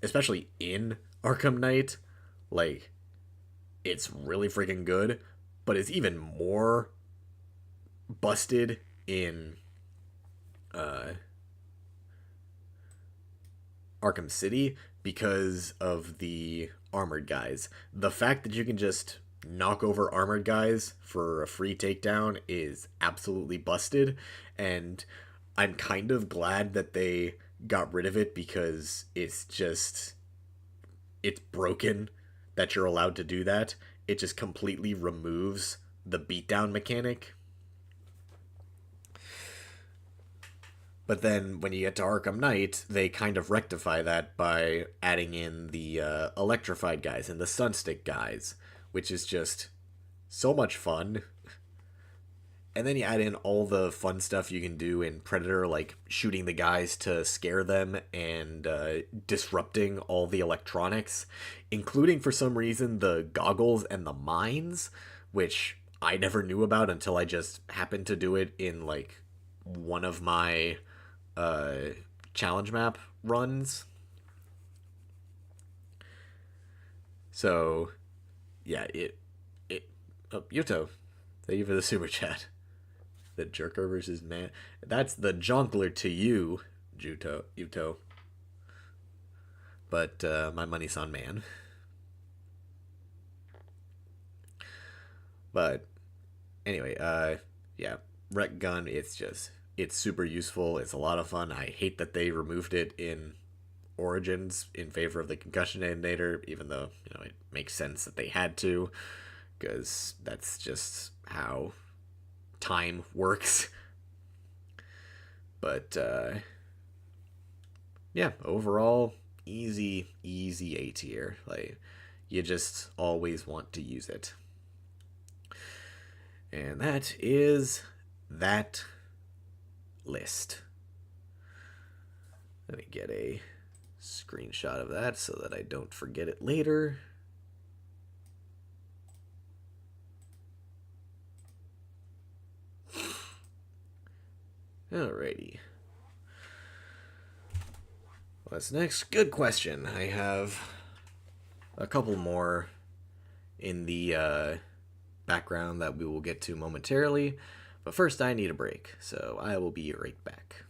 Especially in Arkham Knight. Like, it's really freaking good, but it's even more busted in uh, Arkham City because of the armored guys. The fact that you can just knock over armored guys for a free takedown is absolutely busted, and I'm kind of glad that they got rid of it because it's broken that you're allowed to do that. It just completely removes the beatdown mechanic. But then when you get to Arkham Knight, they kind of rectify that by adding in the electrified guys and the sunstick guys, which is just so much fun. And then you add in all the fun stuff you can do in Predator, like shooting the guys to scare them and disrupting all the electronics, including for some reason the goggles and the mines, which I never knew about until I just happened to do it in like one of my uh, challenge map runs. So yeah, it Yuto, thank you for the super chat. The Jerker versus Man. That's the Jonkler to you, Yuto. But my money's on Man. But anyway, yeah, Wreck Gun. It's super useful. It's a lot of fun. I hate that they removed it in Origins in favor of the concussion detonator, even though it makes sense that they had to, because that's just how time works. But yeah, overall, easy A tier. Like, you just always want to use it. And that is that list. Let me get a screenshot of that so that I don't forget it later. Alrighty. What's next? Good question. I have a couple more in the background that we will get to momentarily. But first, I need a break, so I will be right back.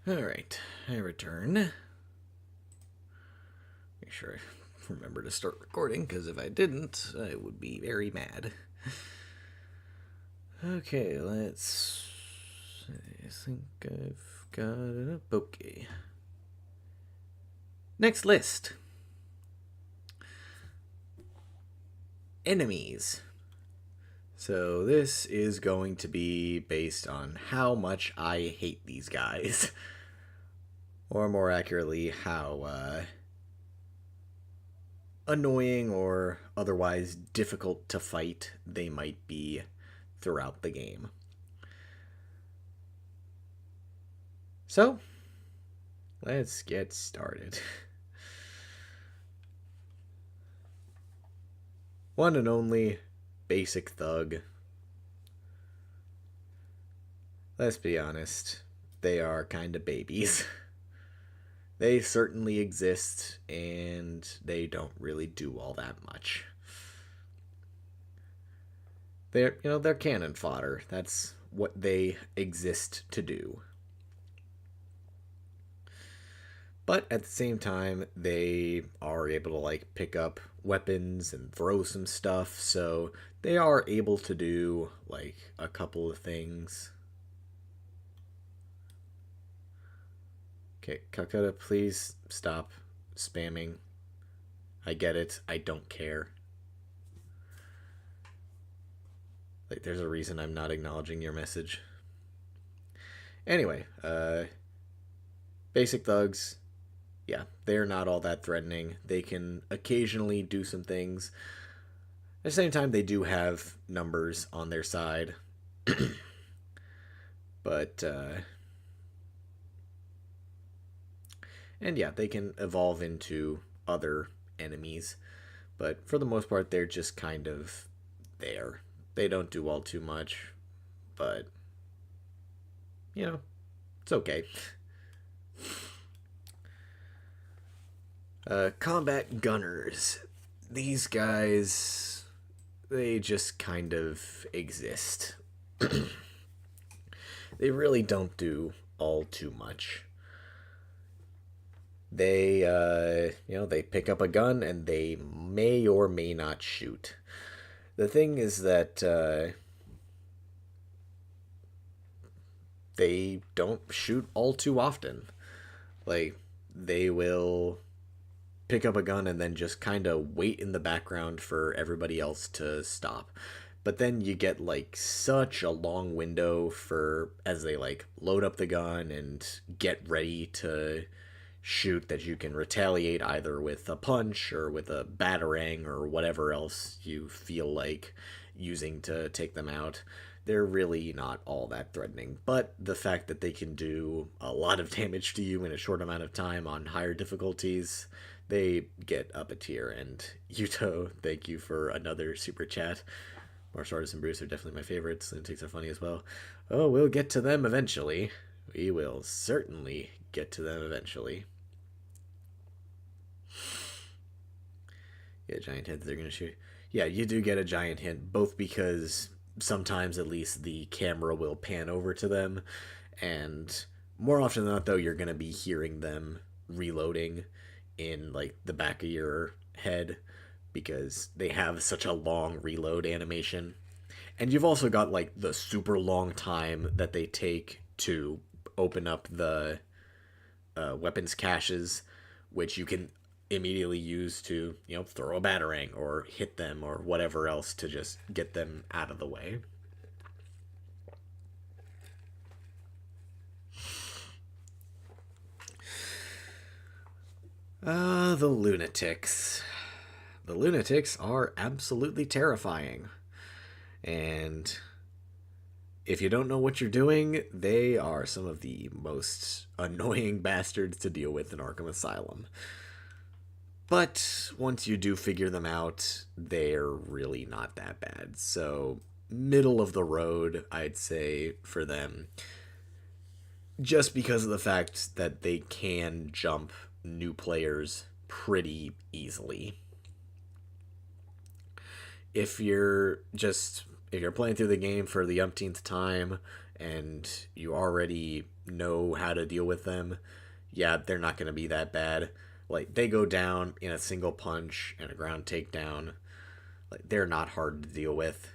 Alright, I return. Make sure I remember to start recording, because if I didn't, I would be very mad. Okay, let's... I think I've got it up. Okay. Next list. Enemies. So this is going to be based on how much I hate these guys. Or more accurately, how annoying or otherwise difficult to fight they might be throughout the game. So, let's get started. One and only basic thug. Let's be honest, they are kind of babies. They certainly exist, and they don't really do all that much. They're cannon fodder. That's what they exist to do. But at the same time, they are able to pick up weapons and throw some stuff, so they are able to do a couple of things. Okay, Calcutta, please stop spamming. I get it. I don't care. There's a reason I'm not acknowledging your message. Anyway, basic thugs. Yeah, they're not all that threatening. They can occasionally do some things. At the same time, they do have numbers on their side. But, and yeah, they can evolve into other enemies. But for the most part, they're just kind of there. They don't do all too much. But, it's okay. Combat gunners. These guys, they just kind of exist. They really don't do all too much. They, they pick up a gun and they may or may not shoot. The thing is that, they don't shoot all too often. They will pick up a gun and then just kind of wait in the background for everybody else to stop. But then you get such a long window for as they load up the gun and get ready to shoot that you can retaliate either with a punch or with a batarang or whatever else you feel like using to take them out. They're really not all that threatening, but the fact that they can do a lot of damage to you in a short amount of time on higher difficulties, they get up a tier. And Yuto, thank you for another super chat. Martial Artist and Bruce are definitely my favorites. Lunatics are funny as well. Oh, we'll get to them eventually. We will certainly get to them eventually. Yeah, giant hint that they're going to shoot. Yeah, you do get a giant hint, both because sometimes at least the camera will pan over to them, and more often than not, though, you're going to be hearing them reloading in the back of your head because they have such a long reload animation. And you've also got the super long time that they take to open up the weapons caches, which you can immediately use to throw a batarang or hit them or whatever else to just get them out of the way. The lunatics. The lunatics are absolutely terrifying. And if you don't know what you're doing, they are some of the most annoying bastards to deal with in Arkham Asylum. But once you do figure them out, they're really not that bad. So, middle of the road, I'd say, for them. Just because of the fact that they can jump new players pretty easily. If you're playing through the game for the umpteenth time and you already know how to deal with them, yeah, they're not going to be that bad. Like, they go down in a single punch and a ground takedown. Like, they're not hard to deal with.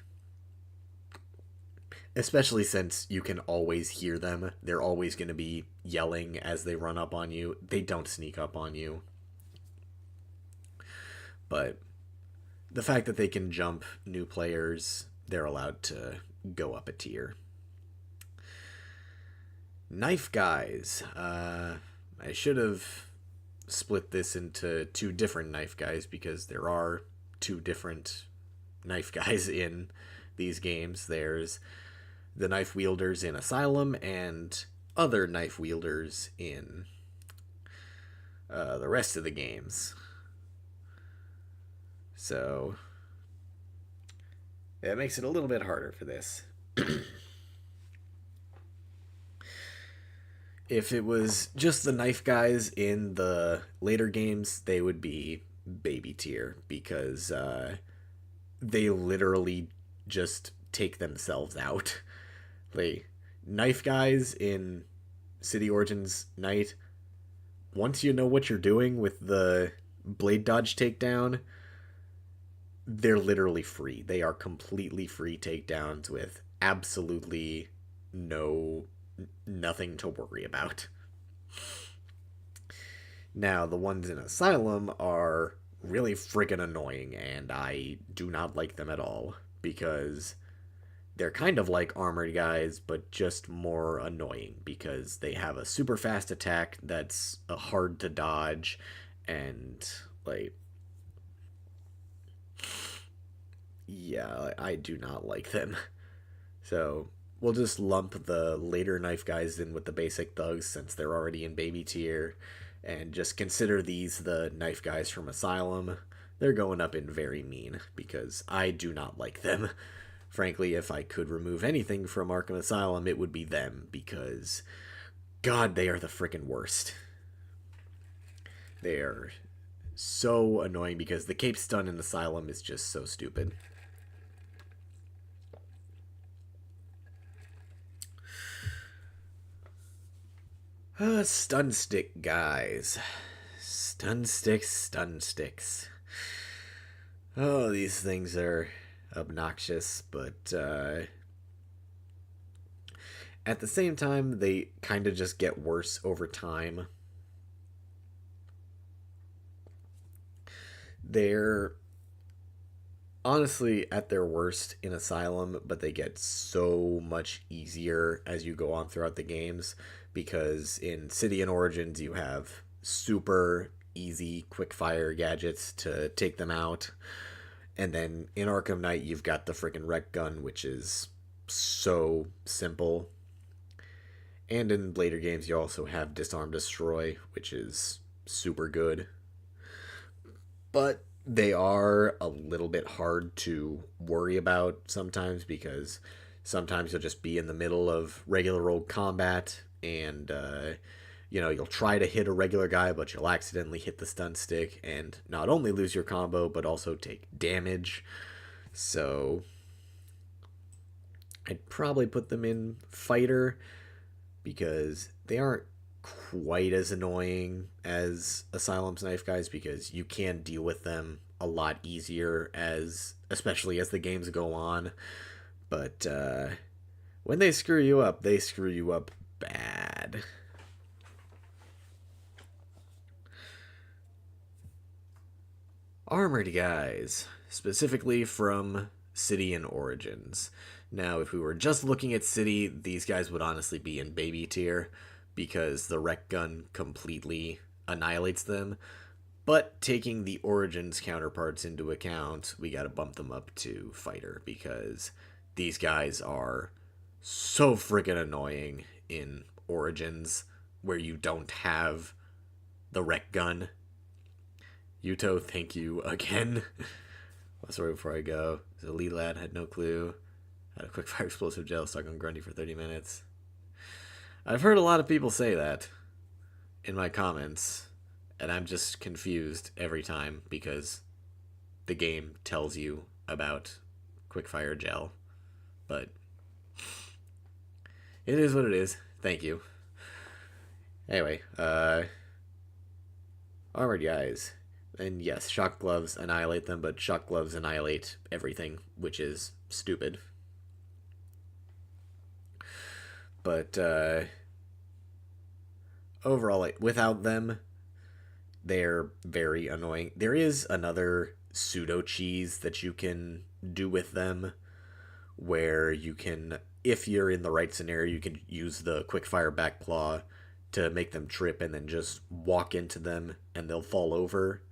Especially since you can always hear them. They're always going to be yelling as they run up on you. They don't sneak up on you. But the fact that they can jump new players, they're allowed to go up a tier. Knife guys. I should have split this into two different knife guys because there are two different knife guys in these games. There's the knife wielders in Asylum and other knife wielders in the rest of the games. So that makes it a little bit harder for this. If it was just the knife guys in the later games, they would be baby tier because they literally just take themselves out. Like, knife guys in City Origins Night, once you know what you're doing with the blade dodge takedown, they're literally free. They are completely free takedowns with absolutely nothing to worry about. Now, the ones in Asylum are really friggin' annoying, and I do not like them at all, because they're kind of like armored guys, but just more annoying, because they have a super fast attack that's hard to dodge, and, like, yeah, I do not like them. So we'll just lump the later knife guys in with the basic thugs since they're already in baby tier, and just consider these the knife guys from Asylum. They're going up in very mean because I do not like them. Frankly, if I could remove anything from Arkham Asylum, it would be them, because God, they are the frickin' worst. They are so annoying because the cape stun in Asylum is just so stupid. Stun stick guys. Stun sticks. Oh, these things are obnoxious, but at the same time, they kind of just get worse over time. They're honestly at their worst in Asylum, but they get so much easier as you go on throughout the games, because in City and Origins you have super easy quick fire gadgets to take them out, and then in Arkham Knight you've got the freaking wreck gun, which is so simple, and in later games you also have Disarm Destroy, which is super good. But they are a little bit hard to worry about sometimes, because sometimes you'll just be in the middle of regular old combat and you'll try to hit a regular guy, but you'll accidentally hit the stun stick and not only lose your combo but also take damage. So I'd probably put them in fighter because they aren't quite as annoying as Asylum's knife guys, because you can deal with them a lot easier, especially as the games go on. But when they screw you up bad. Armored guys, specifically from City and Origins. Now, if we were just looking at City, these guys would honestly be in baby tier, because the wreck gun completely annihilates them. But taking the Origins counterparts into account, we gotta bump them up to fighter, because these guys are so freaking annoying in Origins, where you don't have the wreck gun. Yuto, thank you again. Sorry, before I go. The lead lad had no clue. Had a quick fire explosive gel stuck on Grundy for 30 minutes. I've heard a lot of people say that in my comments, and I'm just confused every time because the game tells you about quickfire gel. But It is what it is. Thank you. Anyway, armored guys. And yes, shock gloves annihilate them, but shock gloves annihilate everything, which is stupid. But overall, like, without them, they're very annoying. There is another pseudo cheese that you can do with them, where you can, if you're in the right scenario, you can use the quickfire back claw to make them trip and then just walk into them and they'll fall over,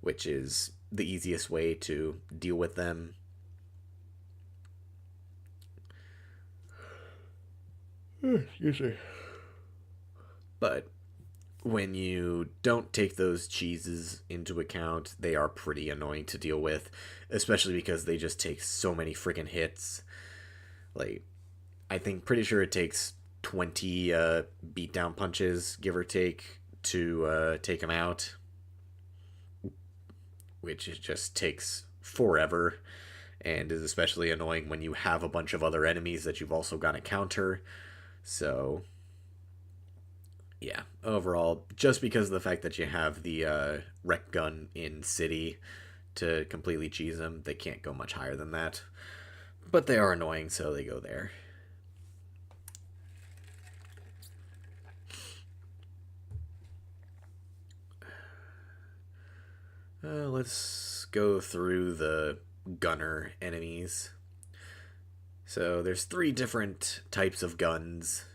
which is the easiest way to deal with them. Excuse me. But when you don't take those cheeses into account, they are pretty annoying to deal with, especially because they just take so many freaking hits. Like, I think pretty sure it takes 20 beatdown punches, give or take, to take them out, which it just takes forever and is especially annoying when you have a bunch of other enemies that you've also got to counter. So yeah, overall, just because of the fact that you have the rec gun in city to completely cheese them, they can't go much higher than that. But they are annoying, so they go there. Let's go through the gunner enemies. So there's 3 different types of guns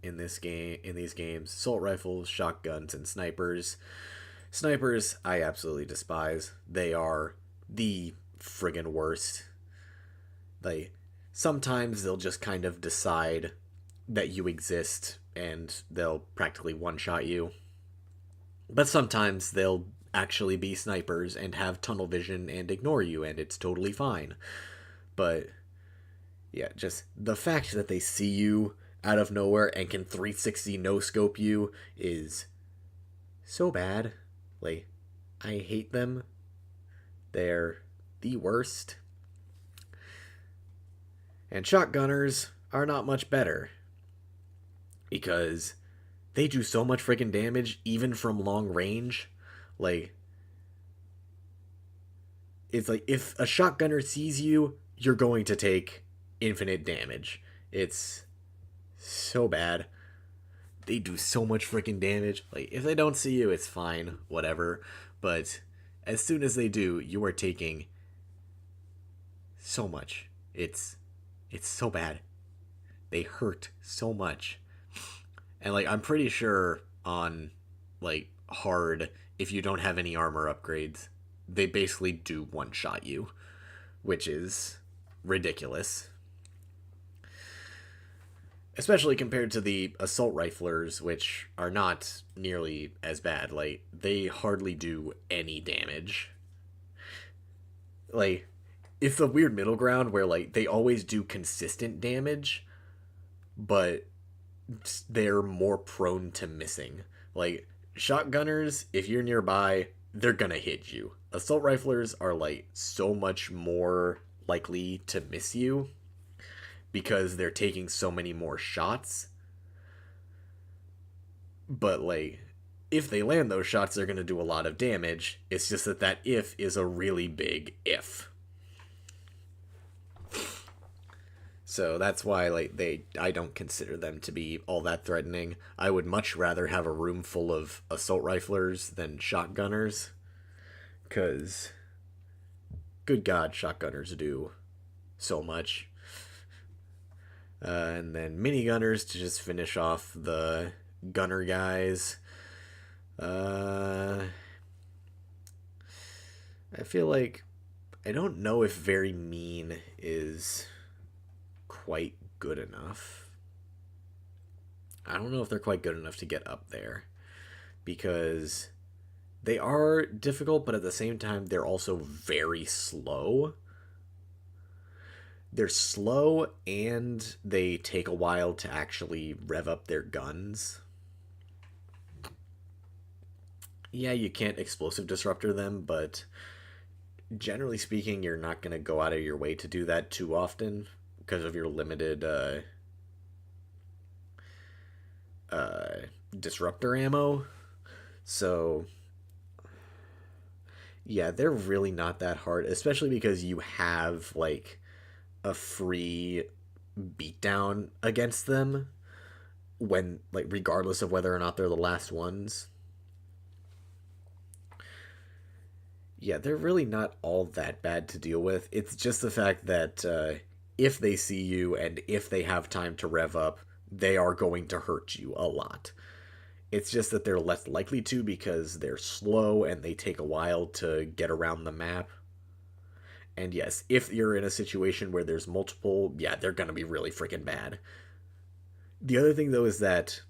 in this game, in these games: assault rifles, shotguns, and snipers. Snipers I absolutely despise. They are the friggin' worst. Like, sometimes they'll just kind of decide that you exist and they'll practically one-shot you. But sometimes they'll actually be snipers and have tunnel vision and ignore you, and it's totally fine. But yeah, just the fact that they see you out of nowhere and can 360 no scope you is so bad. Like, I hate them. They're the worst. And shotgunners are not much better, because they do so much freaking damage even from long range. Like, it's like if a shotgunner sees you, you're going to take infinite damage. It's so bad. They do so much freaking damage. Like, if they don't see you, it's fine, whatever. But as soon as they do, you are taking so much. It's so bad. They hurt so much. And like, I'm pretty sure on like hard, if you don't have any armor upgrades, they basically do one-shot you, which is ridiculous. Especially compared to the assault riflers, which are not nearly as bad. Like, they hardly do any damage. Like, it's the weird middle ground where, like, they always do consistent damage, but they're more prone to missing. Like, shotgunners, if you're nearby, they're gonna hit you. Assault riflers are, like, so much more likely to miss you because they're taking so many more shots. But, like, if they land those shots, they're gonna do a lot of damage. It's just that that if is a really big if. So that's why, like, I don't consider them to be all that threatening. I would much rather have a room full of assault riflers than shotgunners, because good God, shotgunners do so much. And then minigunners to just finish off the gunner guys. I feel like, I don't know if very mean is quite good enough. I don't know if they're quite good enough to get up there, because they are difficult, but at the same time they're also very slow. They're slow and they take a while to actually rev up their guns. Yeah, you can't explosive disruptor them, but generally speaking, you're not going to go out of your way to do that too often because of your limited uh, disruptor ammo. So yeah, they're really not that hard, especially because you have like a free beatdown against them when like regardless of whether or not they're the last ones. Yeah, they're really not all that bad to deal with. It's just the fact that if they see you and if they have time to rev up, they are going to hurt you a lot. It's just that they're less likely to because they're slow and they take a while to get around the map. And yes, if you're in a situation where there's multiple, yeah, they're going to be really freaking bad. The other thing, though, is that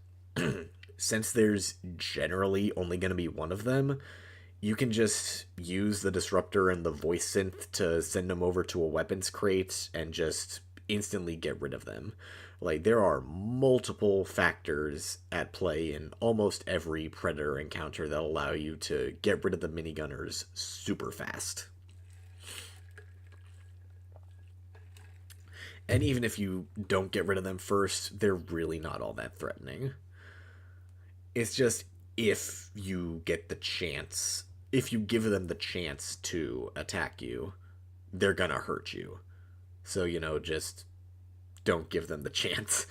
since there's generally only going to be one of them, you can just use the disruptor and the voice synth to send them over to a weapons crate and just instantly get rid of them. Like, there are multiple factors at play in almost every Predator encounter that allow you to get rid of the minigunners super fast. And even if you don't get rid of them first, they're really not all that threatening. It's just if you get the chance, if you give them the chance to attack you, they're gonna hurt you. So, just don't give them the chance.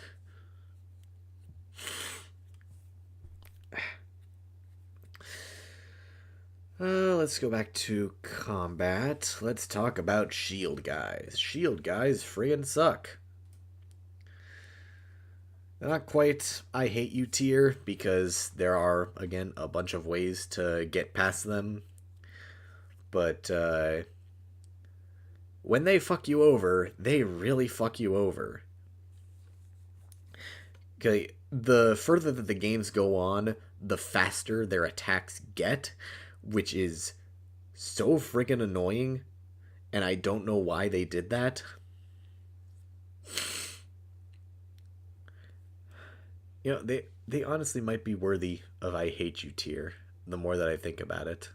Let's go back to combat. Let's talk about shield guys. Shield guys friggin' suck. They're not quite I hate you tier because there are, again, a bunch of ways to get past them. But when they fuck you over, they really fuck you over. Okay, the further that the games go on, the faster their attacks get, which is so friggin' annoying, and I don't know why they did that. They honestly might be worthy of I hate you tier, the more that I think about it.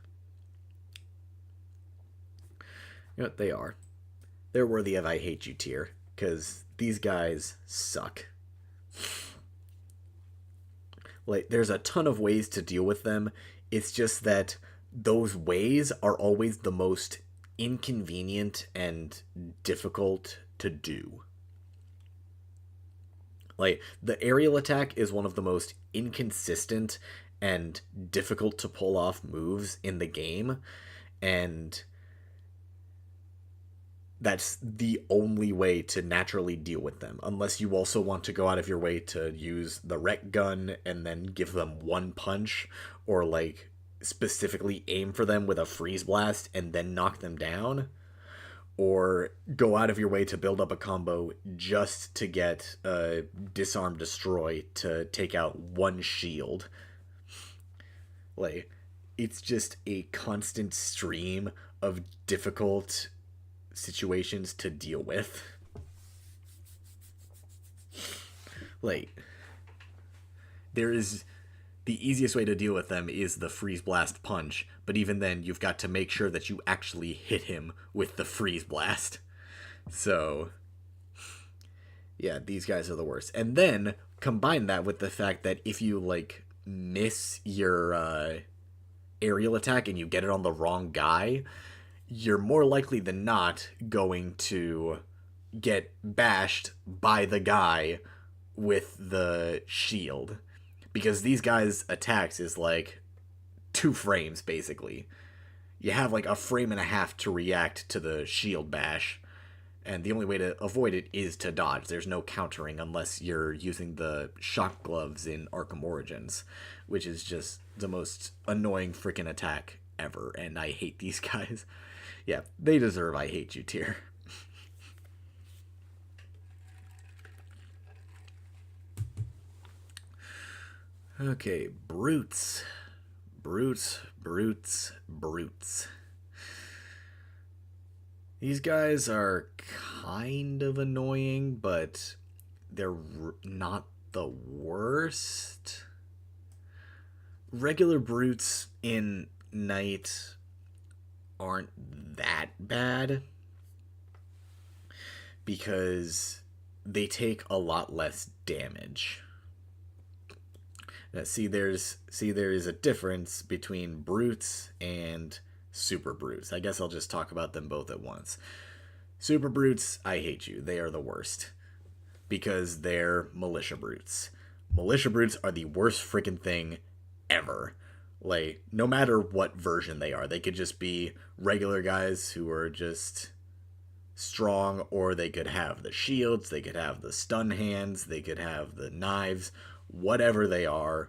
They are. They're worthy of I hate you tier, because these guys suck. Like, there's a ton of ways to deal with them. It's just that those ways are always the most inconvenient and difficult to do. Like, the aerial attack is one of the most inconsistent and difficult to pull off moves in the game, and that's the only way to naturally deal with them, unless you also want to go out of your way to use the rec gun and then give them one punch, or like specifically aim for them with a freeze blast and then knock them down, or go out of your way to build up a combo just to get a disarm destroy to take out one shield. Like, it's just a constant stream of difficult situations to deal with. Like, there is the easiest way to deal with them is the freeze blast punch, but even then you've got to make sure that you actually hit him with the freeze blast. So yeah, these guys are the worst. And then combine that with the fact that if you like miss your aerial attack and you get it on the wrong guy, you're more likely than not going to get bashed by the guy with the shield. Because these guys' attacks is like 2 frames, basically. You have like a frame and a half to react to the shield bash, and the only way to avoid it is to dodge. There's no countering unless you're using the shock gloves in Arkham Origins, which is just the most annoying freaking attack ever, and I hate these guys. Yeah, they deserve I hate you tier. Okay, brutes. Brutes. These guys are kind of annoying, but they're not the worst. Regular brutes in Night aren't that bad because they take a lot less damage. There is a difference between brutes and super brutes. I guess I'll just talk about them both at once. Super brutes, I hate you. They are the worst because they're militia brutes. Militia brutes are the worst freaking thing ever. Like, no matter what version they are, they could just be regular guys who are just strong, or they could have the shields, they could have the stun hands, they could have the knives. Whatever they are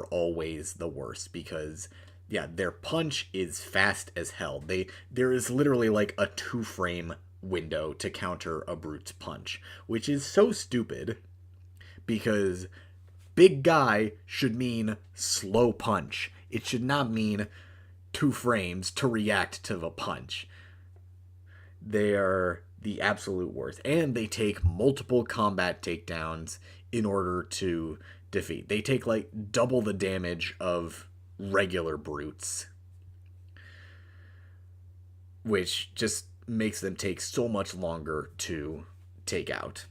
always the worst because yeah, their punch is fast as hell. There is literally like a 2 frame window to counter a brute's punch, which is so stupid because big guy should mean slow punch. It should not mean 2 frames to react to the punch. They are the absolute worst. And they take multiple combat takedowns in order to defeat. They take like double the damage of regular brutes, which just makes them take so much longer to take out.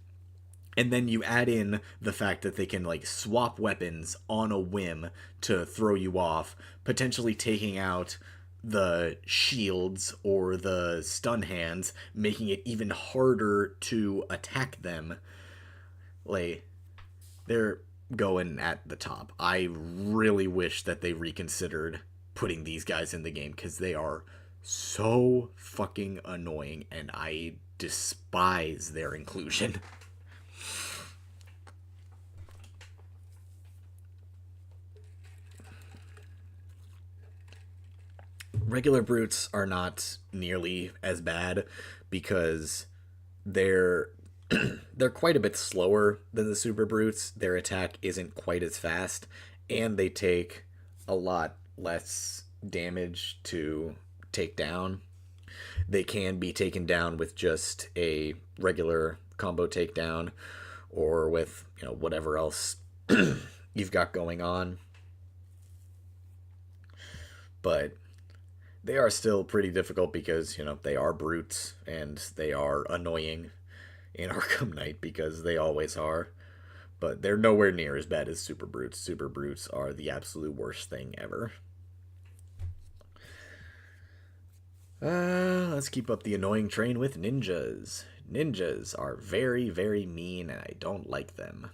And then you add in the fact that they can like swap weapons on a whim to throw you off, potentially taking out the shields or the stun hands, making it even harder to attack them. Like, they're going at the top. I really wish that they reconsidered putting these guys in the game because they are so fucking annoying and I despise their inclusion. Regular brutes are not nearly as bad because they're they're quite a bit slower than the super brutes. Their attack isn't quite as fast, and they take a lot less damage to take down. They can be taken down with just a regular combo takedown or with, whatever else you've got going on. But they are still pretty difficult because, they are brutes and they are annoying in Arkham Knight because they always are. But they're nowhere near as bad as super brutes. Super brutes are the absolute worst thing ever. Let's keep up the annoying train with ninjas. Ninjas are very, very mean and I don't like them.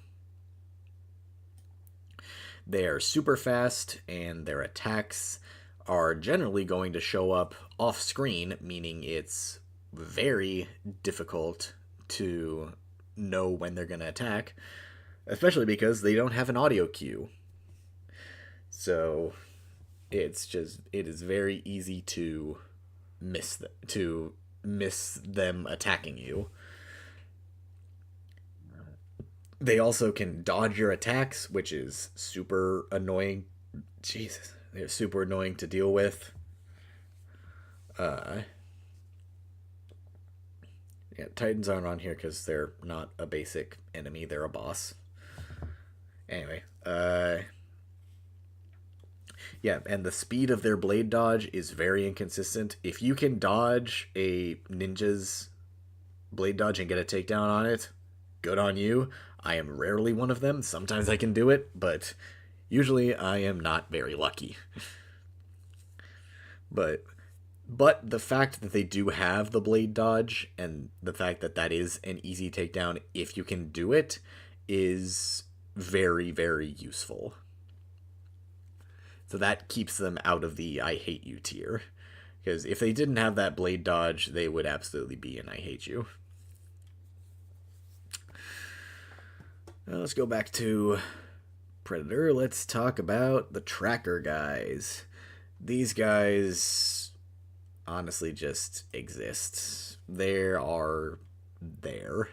They are super fast and their attacks are generally going to show up off screen, meaning it's very difficult to know when they're going to attack, especially because they don't have an audio cue. So it is very easy to miss them attacking you. They also can dodge your attacks, which is super annoying. Jesus, they're super annoying to deal with. Yeah, Titans aren't on here because they're not a basic enemy, they're a boss. Anyway, yeah, and the speed of their blade dodge is very inconsistent. If you can dodge a ninja's blade dodge and get a takedown on it, good on you. I am rarely one of them. Sometimes I can do it, but usually I am not very lucky. But the fact that they do have the blade dodge and the fact that that is an easy takedown if you can do it is very, very useful. So that keeps them out of the I hate you tier. Because if they didn't have that blade dodge, they would absolutely be in I hate you. Now let's go back to Predator. Let's talk about the tracker guys. These guys honestly just exist. They are there.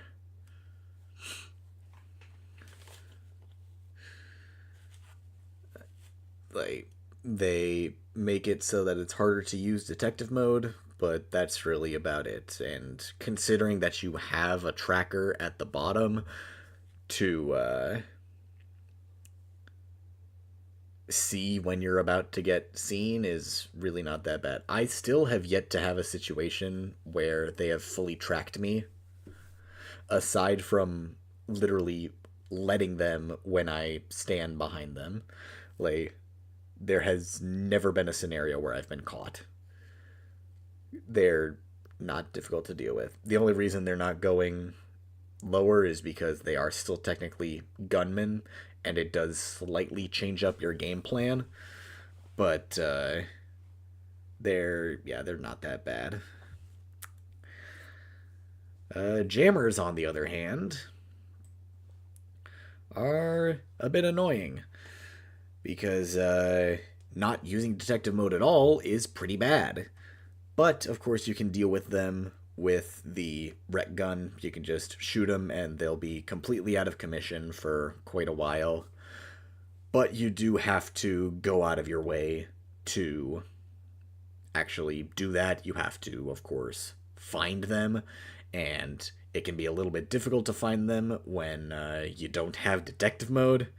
Like, they make it so that it's harder to use detective mode, but that's really about it. And considering that you have a tracker at the bottom to see when you're about to get seen is really not that bad. I still have yet to have a situation where they have fully tracked me, aside from literally letting them when I stand behind them. Like, there has never been a scenario where I've been caught. They're not difficult to deal with. The only reason they're not going lower is because they are still technically gunmen, and it does slightly change up your game plan. But they're not that bad. Jammers, on the other hand, are a bit annoying because not using detective mode at all is pretty bad. But of course, you can deal with them with the rec gun. You can just shoot them, and they'll be completely out of commission for quite a while. But you do have to go out of your way to actually do that. You have to, of course, find them, and it can be a little bit difficult to find them when you don't have detective mode.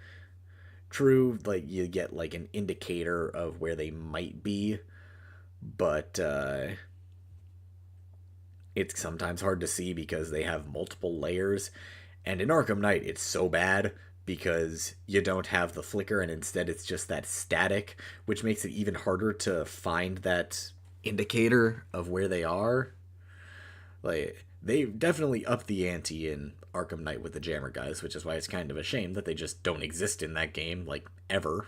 True, like you get like an indicator of where they might be, but it's sometimes hard to see because they have multiple layers. And in Arkham Knight, it's so bad because you don't have the flicker, and instead it's just that static, which makes it even harder to find that indicator of where they are. Like, they definitely upped the ante in Arkham Knight with the jammer guys, which is why it's kind of a shame that they just don't exist in that game, like, ever.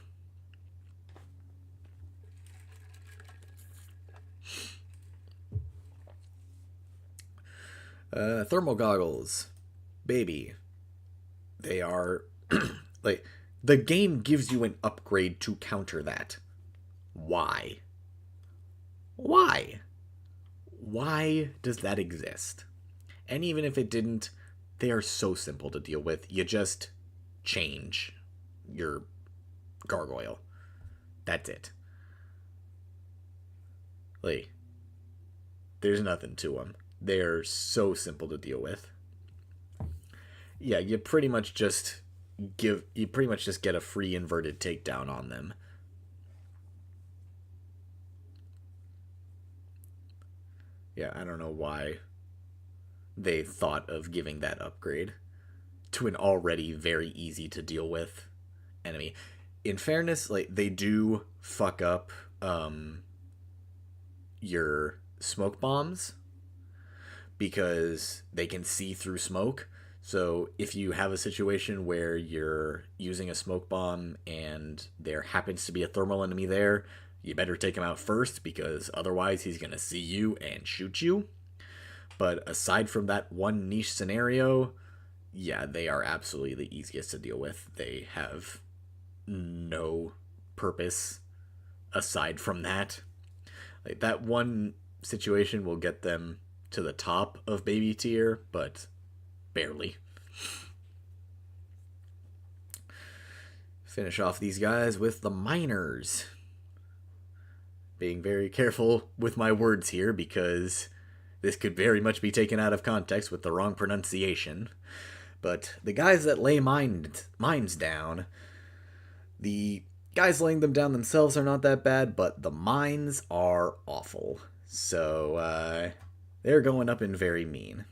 Thermal goggles. Baby. They are... like, the game gives you an upgrade to counter that. Why? Why? Why does that exist? And even if it didn't, they are so simple to deal with. You just change your gargoyle. That's it. Like, there's nothing to them. They're so simple to deal with. Yeah, you pretty much just get a free inverted takedown on them. Yeah, I don't know why they thought of giving that upgrade to an already very easy to deal with enemy. In fairness, like, they do fuck up your smoke bombs because they can see through smoke. So if you have a situation where you're using a smoke bomb and there happens to be a thermal enemy there, you better take him out first because otherwise he's going to see you and shoot you. But aside from that one niche scenario, yeah, they are absolutely the easiest to deal with. They have no purpose aside from that. Like, that one situation will get them to the top of baby tier, but barely. Finish off these guys with the miners. Being very careful with my words here because this could very much be taken out of context with the wrong pronunciation. But the guys that lay mines down, the guys laying them down themselves are not that bad, but the mines are awful. So they're going up in very mean.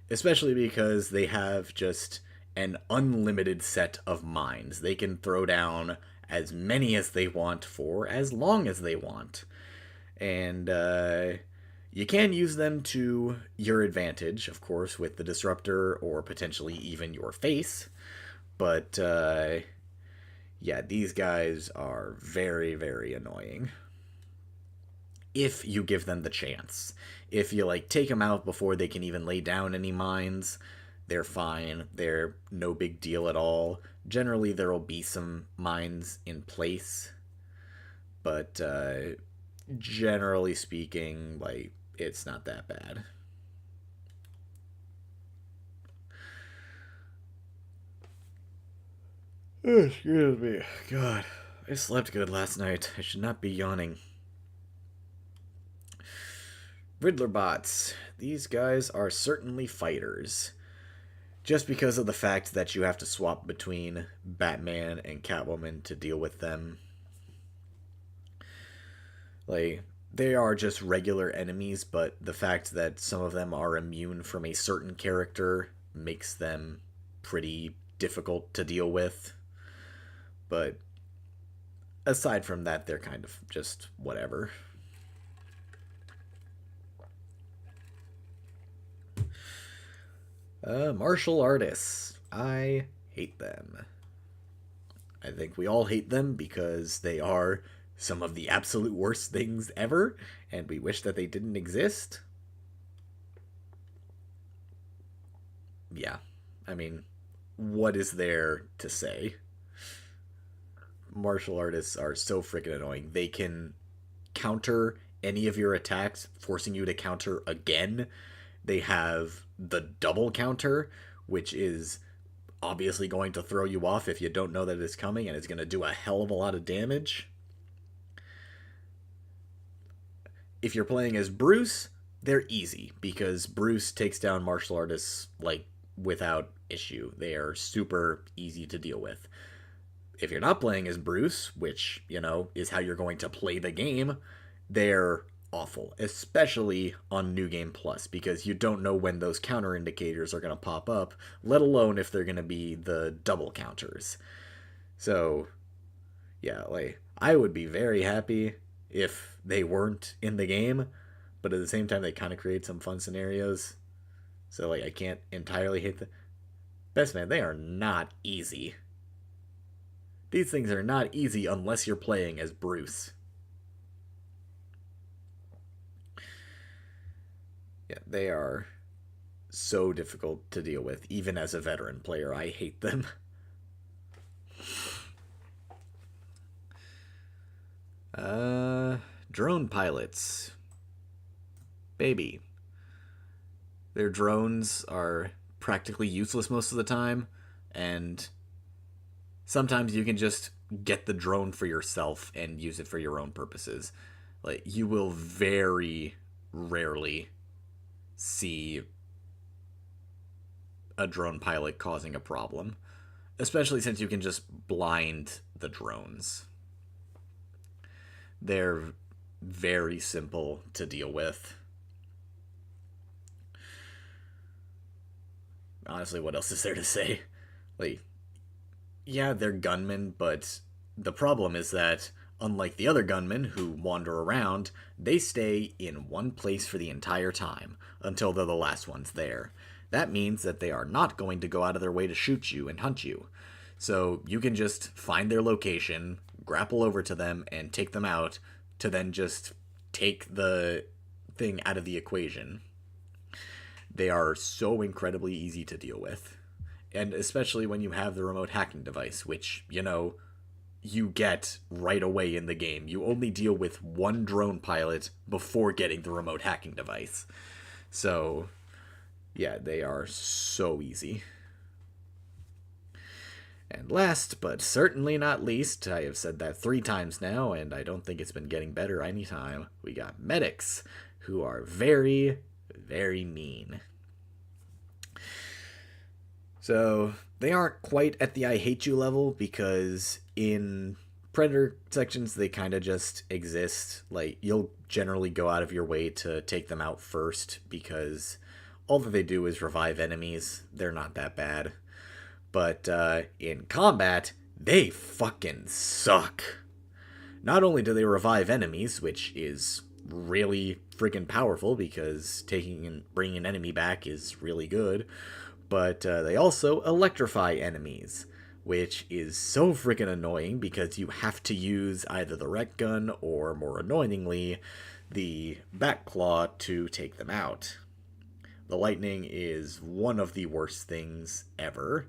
Especially because they have just an unlimited set of mines. They can throw down as many as they want for as long as they want. And you can use them to your advantage, of course, with the Disruptor or potentially even your face. But yeah, these guys are very, very annoying. If you give them the chance. If you, like, take them out before they can even lay down any mines, they're fine. They're no big deal at all. Generally, there will be some mines in place. But generally speaking, like, it's not that bad. Excuse me. God, I slept good last night. I should not be yawning. Riddler bots. These guys are certainly fighters. Just because of the fact that you have to swap between Batman and Catwoman to deal with them. Like, they are just regular enemies, but the fact that some of them are immune from a certain character makes them pretty difficult to deal with. But aside from that, they're kind of just whatever. Martial artists. I hate them. I think we all hate them because they are some of the absolute worst things ever, and we wish that they didn't exist. Yeah, I mean, what is there to say? Martial artists are so freaking annoying. They can counter any of your attacks, forcing you to counter again. They have the double counter, which is obviously going to throw you off if you don't know that it's coming, and it's going to do a hell of a lot of damage. If you're playing as Bruce, they're easy because Bruce takes down martial artists like without issue. They are super easy to deal with. If you're not playing as Bruce, which, is how you're going to play the game, they're awful, especially on New Game Plus, because you don't know when those counter indicators are going to pop up, let alone if they're going to be the double counters. So, yeah, like, I would be very happy if they weren't in the game, but at the same time, they kind of create some fun scenarios. So, like, I can't entirely hate the best man. They are not easy. These things are not easy unless you're playing as Bruce. Yeah, they are so difficult to deal with, even as a veteran player. I hate them. Drone pilots. Baby. Their drones are practically useless most of the time, and sometimes you can just get the drone for yourself and use it for your own purposes. Like, you will very rarely see a drone pilot causing a problem, especially since you can just blind the drones. They're very simple to deal with. Honestly, what else is there to say? Like, yeah, they're gunmen, but the problem is that, unlike the other gunmen who wander around, they stay in one place for the entire time, until they're the last ones there. That means that they are not going to go out of their way to shoot you and hunt you. So you can just find their location, grapple over to them, and take them out, to then just take the thing out of the equation. They are so incredibly easy to deal with. And especially when you have the remote hacking device, which, you get right away in the game. You only deal with one drone pilot before getting the remote hacking device. So, yeah, they are so easy. And last, but certainly not least, I have said that 3 times now, and I don't think it's been getting better anytime, we got medics, who are very, very mean. So, they aren't quite at the I hate you level, because in Predator sections, they kind of just exist. Like, you'll generally go out of your way to take them out first, because all that they do is revive enemies. They're not that bad. But in combat, they fucking suck. Not only do they revive enemies, which is really freaking powerful because bringing an enemy back is really good, but they also electrify enemies, which is so freaking annoying because you have to use either the rec gun or, more annoyingly, the back claw to take them out. The lightning is one of the worst things ever.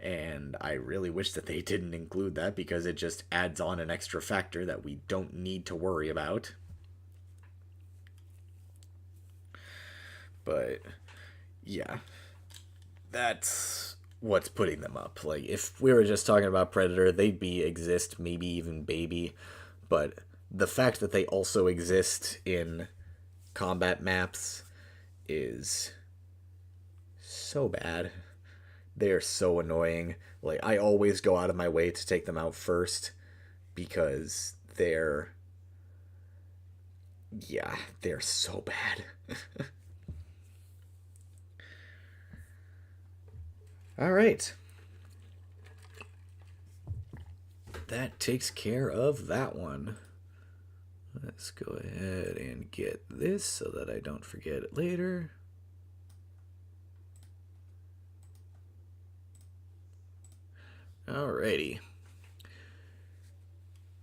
And I really wish that they didn't include that because it just adds on an extra factor that we don't need to worry about. But, yeah. That's what's putting them up. Like, if we were just talking about Predator, they'd be exist, maybe even Baby. But the fact that they also exist in combat maps is so bad. They're so annoying. Like, I always go out of my way to take them out first because they're so bad. All right. that takes care of that one. Let's go ahead and get this so that I don't forget it later. Alrighty.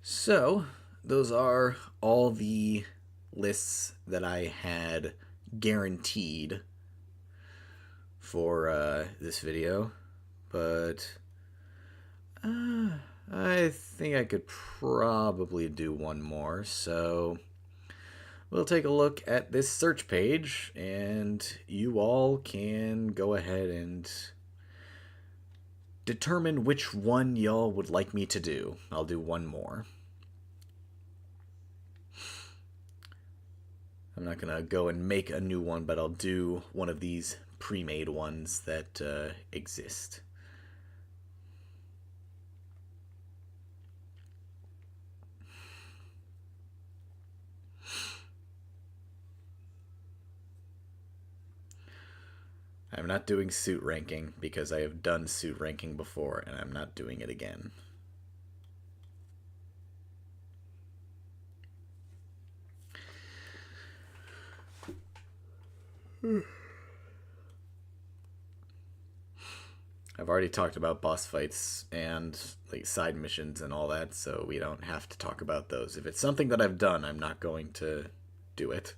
So, those are all the lists that I had guaranteed for this video. But I think I could probably do one more. So we'll take a look at this search page, and you all can go ahead and determine which one y'all would like me to do. I'll do one more. I'm not going to go and make a new one, but I'll do one of these pre-made ones that exist. I'm not doing suit ranking because I have done suit ranking before, and I'm not doing it again. I've already talked about boss fights and like side missions and all that, so we don't have to talk about those. If it's something that I've done, I'm not going to do it.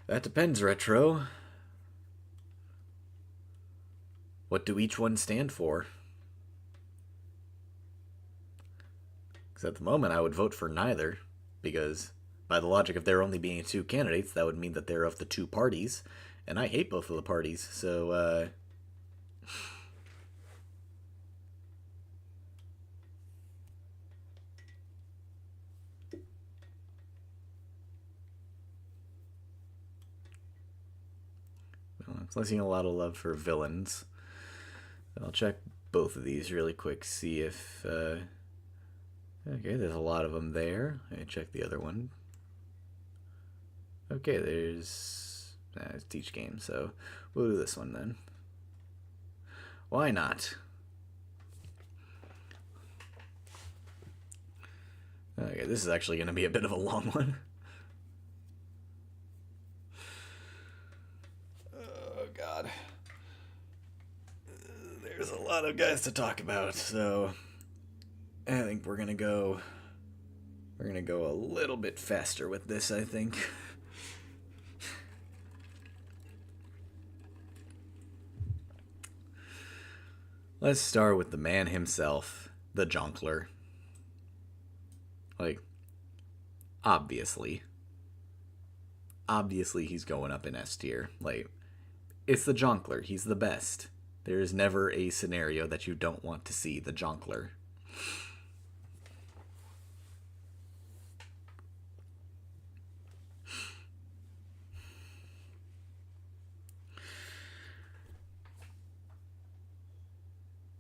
That depends, Retro. What do each one stand for? Because at the moment, I would vote for neither. Because, by the logic of there only being two candidates, that would mean that they're of the two parties. And I hate both of the parties, so, I'm placing a lot of love for villains. I'll check both of these really quick, see if, okay, there's a lot of them there. I check the other one. Okay, there's, it's Teach Game, so we'll do this one then. Why not? Okay, this is actually going to be a bit of a long one. Oh, God. There's a lot of guys to talk about, so I think we're gonna go a little bit faster with this, I think. Let's start with the man himself, the Jonkler. Like, obviously he's going up in S tier. Like, it's the Jonkler, he's the best. There is never a scenario that you don't want to see the Jonkler.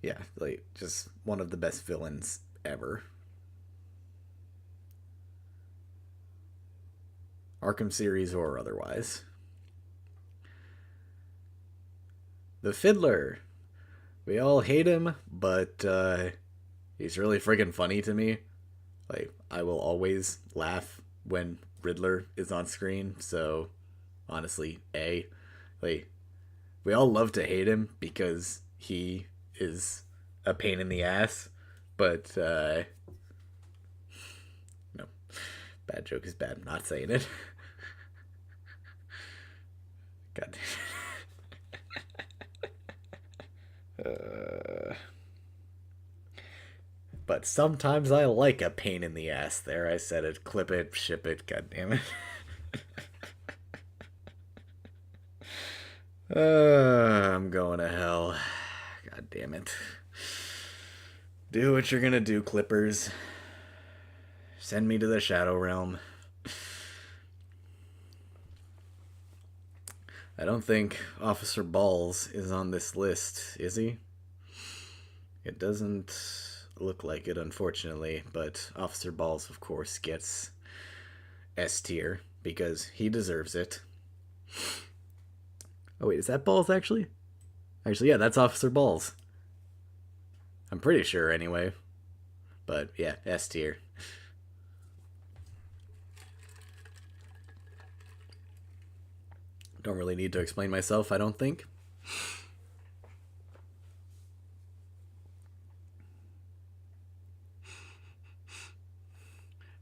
Yeah, like, just one of the best villains ever. Arkham series or otherwise. The Fiddler. We all hate him, but he's really friggin' funny to me. Like, I will always laugh when Riddler is on screen, so honestly, A. Like, we all love to hate him because he is a pain in the ass, but no. Bad joke is bad. I'm not saying it. God damn it. But sometimes I like a pain in the ass. There, I said it. Clip it, ship it. God damn it. I'm going to hell. God damn it. Do what you're gonna do, Clippers. Send me to the Shadow Realm. I don't think Officer Balls is on this list, is he? It doesn't look like it, unfortunately, but Officer Balls, of course, gets S tier because he deserves it. Oh, wait, is that Balls, actually? Actually, yeah, that's Officer Balls. I'm pretty sure, anyway. But, yeah, S tier. Don't really need to explain myself, I don't think.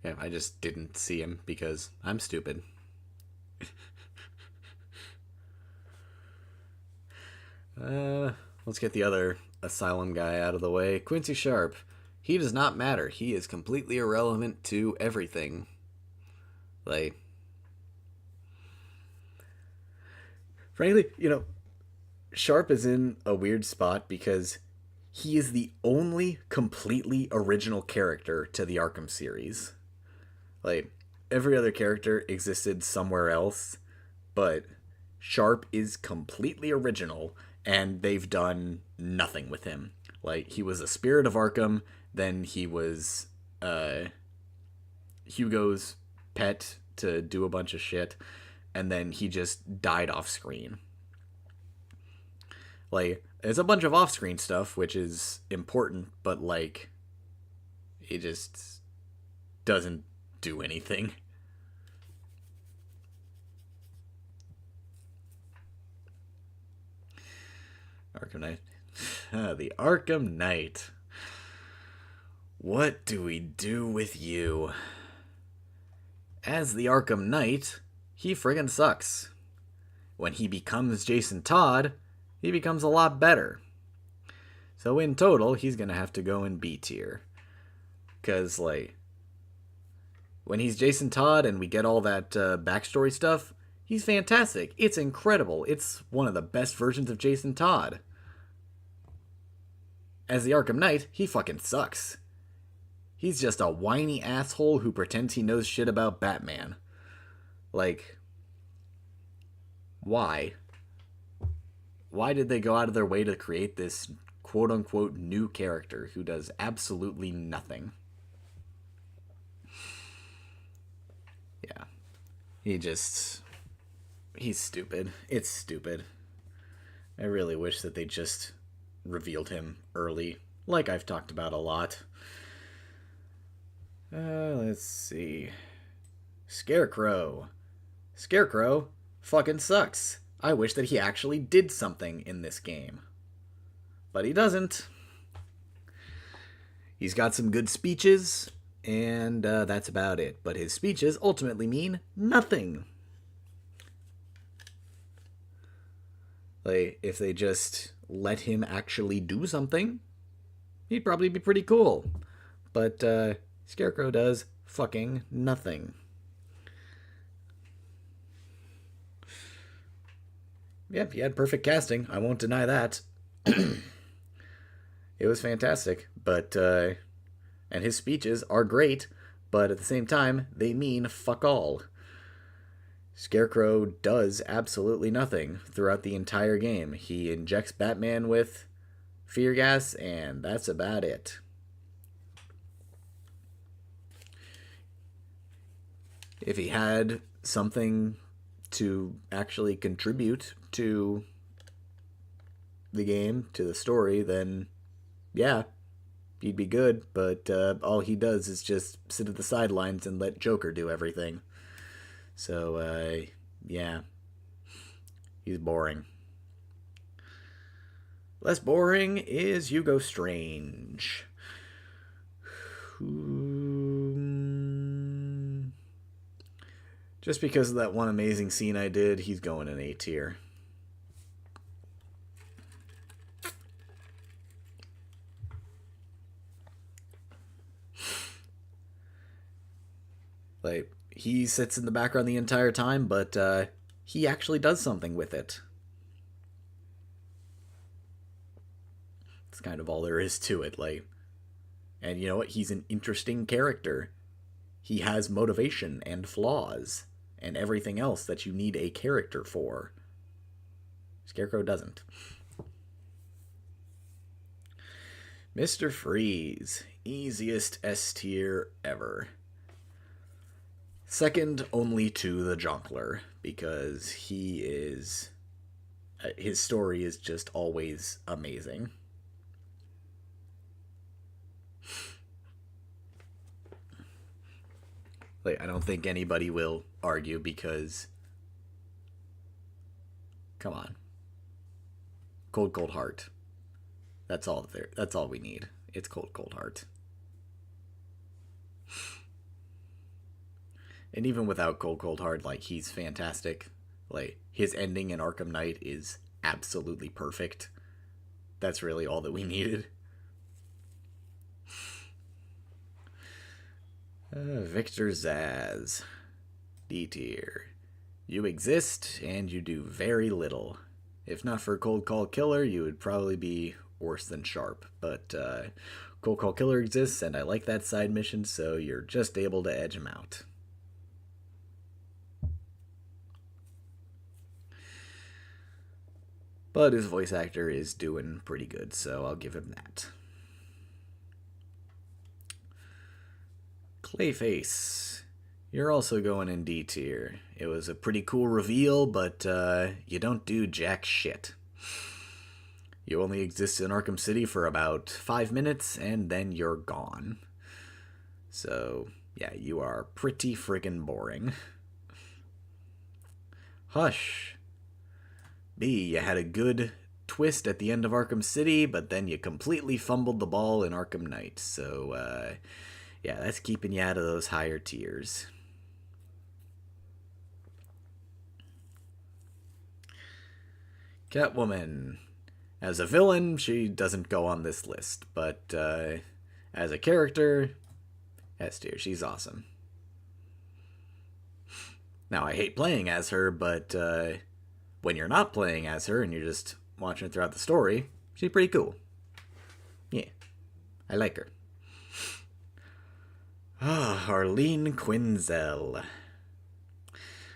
Yeah, I just didn't see him because I'm stupid. Let's get the other asylum guy out of the way. Quincy Sharp. He does not matter. He is completely irrelevant to everything. Like, frankly, Sharp is in a weird spot because he is the only completely original character to the Arkham series. Like, every other character existed somewhere else, but Sharp is completely original, and they've done nothing with him. Like, he was a Spirit of Arkham, then he was Hugo's pet to do a bunch of shit, and then he just died off screen. Like, it's a bunch of off screen stuff, which is important, but, like, he just doesn't do anything. Arkham Knight. The Arkham Knight. What do we do with you? As the Arkham Knight, he friggin' sucks. When he becomes Jason Todd, he becomes a lot better. So in total, he's gonna have to go in B tier. Because, like, when he's Jason Todd and we get all that backstory stuff, he's fantastic. It's incredible. It's one of the best versions of Jason Todd. As the Arkham Knight, he fucking sucks. He's just a whiny asshole who pretends he knows shit about Batman. Like, why? Why did they go out of their way to create this quote-unquote new character who does absolutely nothing? Yeah. He's stupid. It's stupid. I really wish that they just revealed him early, like I've talked about a lot. Let's see. Scarecrow. Scarecrow fucking sucks. I wish that he actually did something in this game. But he doesn't. He's got some good speeches, and that's about it. But his speeches ultimately mean nothing. Like, if they just let him actually do something, he'd probably be pretty cool. But Scarecrow does fucking nothing. Yep, he had perfect casting. I won't deny that. It was fantastic, but and his speeches are great, but at the same time, they mean fuck all. Scarecrow does absolutely nothing throughout the entire game. He injects Batman with fear gas, and that's about it. If he had something to actually contribute to the game, to the story, then yeah, he'd be good. But all he does is just sit at the sidelines and let Joker do everything. So, yeah, he's boring. Less boring is Hugo Strange. Just because of that one amazing scene I did, he's going in A tier. Like, he sits in the background the entire time, but he actually does something with it. That's kind of all there is to it. Like, and you know what? He's an interesting character. He has motivation and flaws and everything else that you need a character for. Scarecrow doesn't. Mr. Freeze. Easiest S tier ever. Second only to the Jonkler, because his story is just always amazing. Like, I don't think anybody will argue because, come on, Cold Cold Heart. That's all there. That's all we need. It's Cold Cold Heart. And even without Cold Cold Heart, like, he's fantastic. Like, his ending in Arkham Knight is absolutely perfect. That's really all that we needed. Victor Zsasz. D tier. You exist, and you do very little. If not for Cold Call Killer, you would probably be worse than Sharp. But Cold Call Killer exists, and I like that side mission, so you're just able to edge him out. But his voice actor is doing pretty good, so I'll give him that. Clayface. You're also going in D tier. It was a pretty cool reveal, but you don't do jack shit. You only exist in Arkham City for about 5 minutes, and then you're gone. So, yeah, you are pretty friggin' boring. Hush. B, you had a good twist at the end of Arkham City, but then you completely fumbled the ball in Arkham Knight. So, yeah, that's keeping you out of those higher tiers. Catwoman. As a villain, she doesn't go on this list, but as a character, S tier. She's awesome. Now, I hate playing as her, but when you're not playing as her and you're just watching her throughout the story, she's pretty cool. Yeah, I like her. Arlene Quinzel.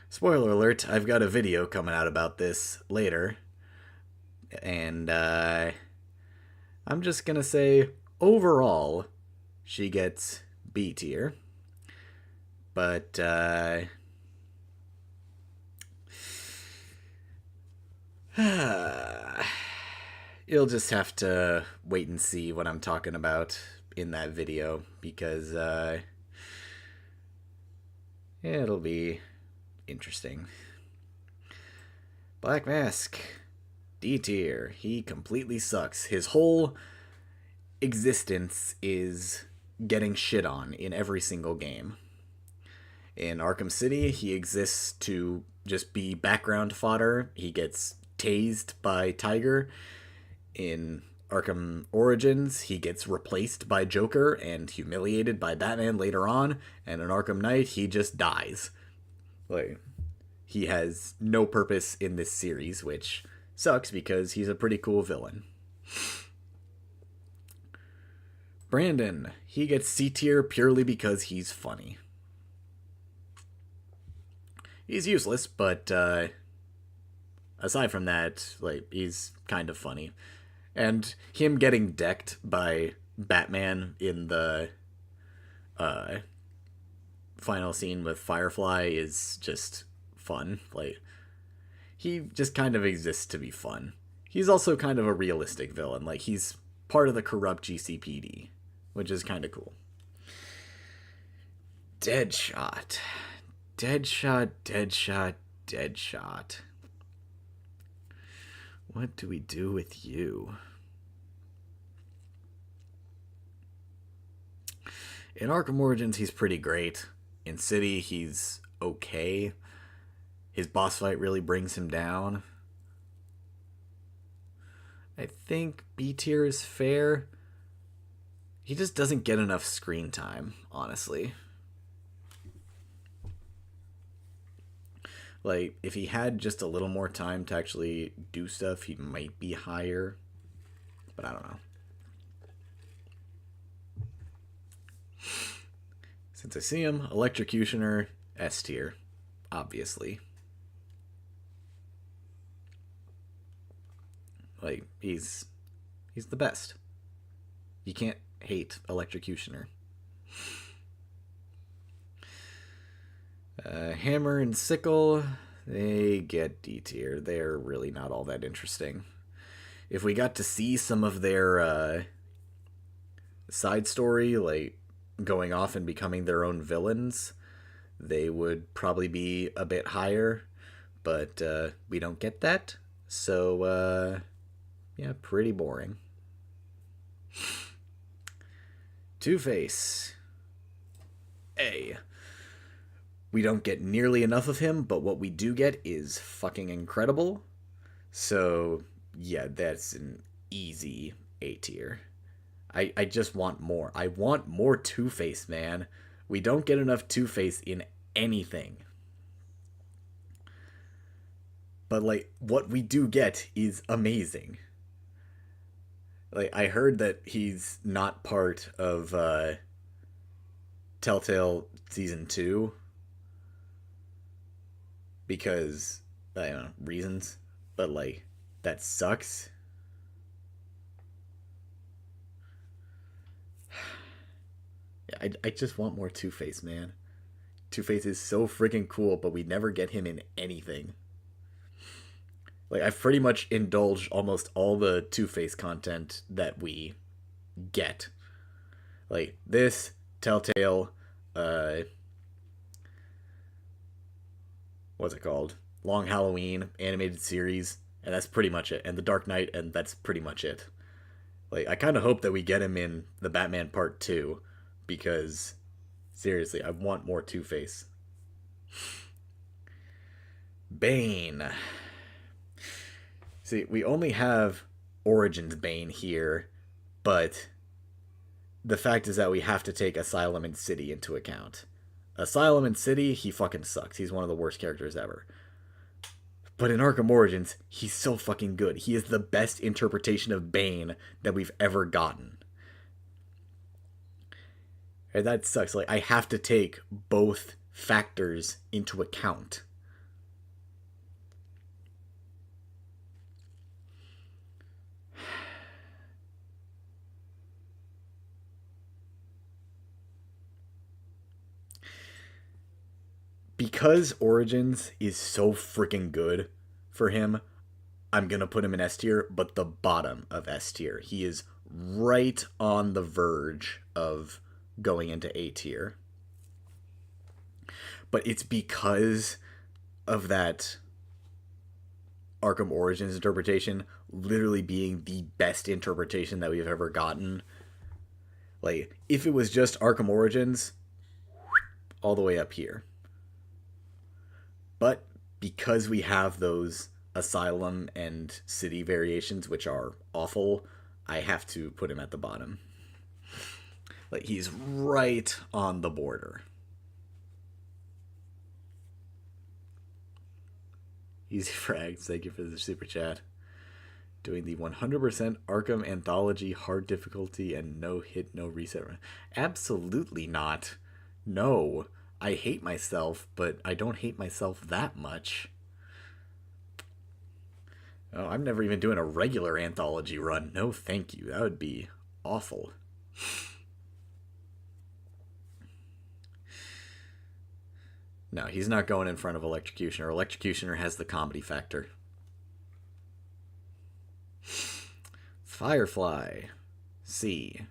Spoiler alert, I've got a video coming out about this later. And I'm just gonna say, overall, she gets B tier. But you'll just have to wait and see what I'm talking about in that video, because it'll be interesting. Black Mask. D tier. He completely sucks. His whole existence is getting shit on in every single game. In Arkham City, he exists to just be background fodder. He gets tased by Tiger. In Arkham Origins, he gets replaced by Joker and humiliated by Batman later on. And in Arkham Knight, he just dies. Like, he has no purpose in this series, which sucks because he's a pretty cool villain. Brandon. He gets C tier purely because he's funny. He's useless, but aside from that, like, he's kind of funny. And him getting decked by Batman in the final scene with Firefly is just fun. Like, he just kind of exists to be fun. He's also kind of a realistic villain. Like, he's part of the corrupt GCPD, which is kind of cool. Deadshot. Deadshot, Deadshot, Deadshot. What do we do with you? In Arkham Origins, he's pretty great. In City, he's okay. His boss fight really brings him down. I think B tier is fair. He just doesn't get enough screen time, honestly. Like, if he had just a little more time to actually do stuff, he might be higher. But I don't know. Since I see him, Electrocutioner, S tier, obviously. Like, he's the best. You can't hate Electrocutioner. Hammer and Sickle, they get D tier. They're really not all that interesting. If we got to see some of their side story, like going off and becoming their own villains, they would probably be a bit higher. But we don't get that. So, yeah, pretty boring. Two-Face. A. We don't get nearly enough of him, but what we do get is fucking incredible. So, yeah, that's an easy A tier. I just want more. I want more Two-Face, man. We don't get enough Two-Face in anything. But, like, what we do get is amazing. Like, I heard that he's not part of Telltale Season 2 because, I don't know, reasons. But, like, that sucks. Yeah, I just want more Two-Face, man. Two-Face is so freaking cool, but we never get him in anything. Like, I've pretty much indulged almost all the Two-Face content that we get. Like, this, Telltale, what's it called? Long Halloween, animated series, and that's pretty much it. And The Dark Knight, and that's pretty much it. Like, I kind of hope that we get him in the Batman Part 2, because, seriously, I want more Two-Face. Bane. See, we only have Origins Bane here, but the fact is that we have to take Asylum and City into account. Asylum and City, he fucking sucks. He's one of the worst characters ever. But in Arkham Origins, he's so fucking good. He is the best interpretation of Bane that we've ever gotten. And that sucks. Like, I have to take both factors into account. Because Origins is so freaking good for him, I'm going to put him in S tier, but the bottom of S tier. He is right on the verge of going into A tier. But it's because of that Arkham Origins interpretation literally being the best interpretation that we've ever gotten. Like, if it was just Arkham Origins, all the way up here. But because we have those Asylum and City variations, which are awful, I have to put him at the bottom. Like, he's right on the border. Easy Frags, thank you for the super chat. Doing the 100% Arkham Anthology hard difficulty and no hit, no reset. Absolutely not. No. I hate myself, but I don't hate myself that much. Oh, I'm never even doing a regular anthology run. No, thank you. That would be awful. No, he's not going in front of Electrocutioner. Electrocutioner has the comedy factor. Firefly. C.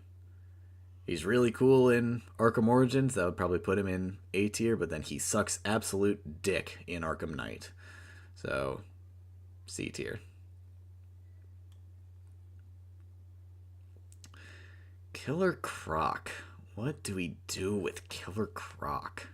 He's really cool in Arkham Origins. That would probably put him in A tier, but then he sucks absolute dick in Arkham Knight. So, C tier. Killer Croc. What do we do with Killer Croc?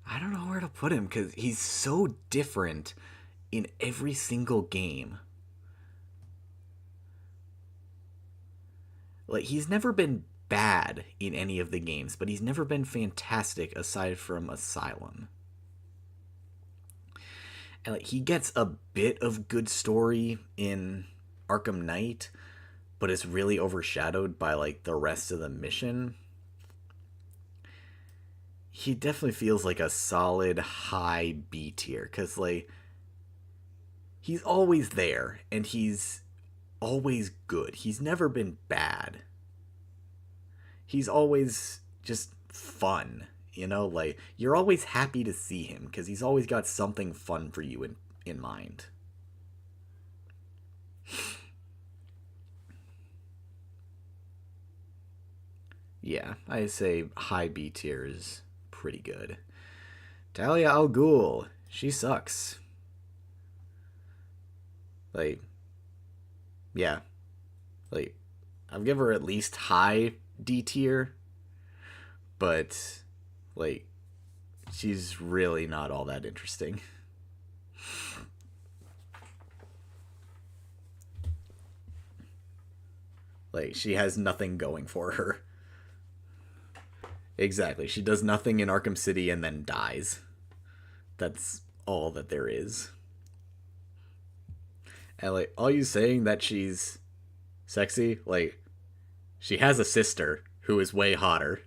I don't know where to put him because he's so different in every single game. Like, he's never been bad in any of the games, but he's never been fantastic aside from Asylum. And, like, he gets a bit of good story in Arkham Knight, but it's really overshadowed by, like, the rest of the mission. he definitely feels like a solid high B tier because like he's always there and he's always good. He's never been bad. He's always just fun. You know, like you're always happy to see him because he's always got something fun for you in mind. Yeah, I say high B tier is pretty good. Talia al Ghul, she sucks. Like, yeah, like I'll give her at least high D tier, but like she's really not all that interesting. Like she has nothing going for her. Exactly. She does nothing in Arkham City and then dies. That's all that there is. And like all you saying that she's sexy, like she has a sister who is way hotter.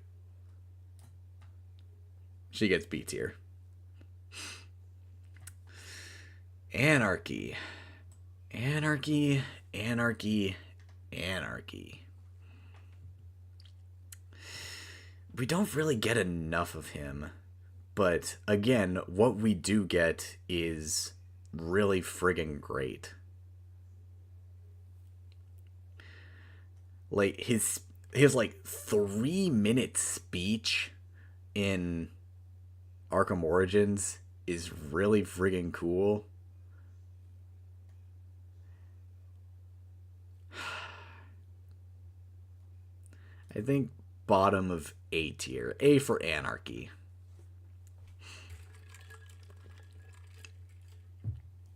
She gets B tier. Anarchy. Anarchy. Anarchy. Anarchy. We don't really get enough of him. But again, what we do get is really friggin' great. Like his like 3 minute speech in Arkham Origins is really friggin' cool. I think bottom of A tier. A for Anarchy.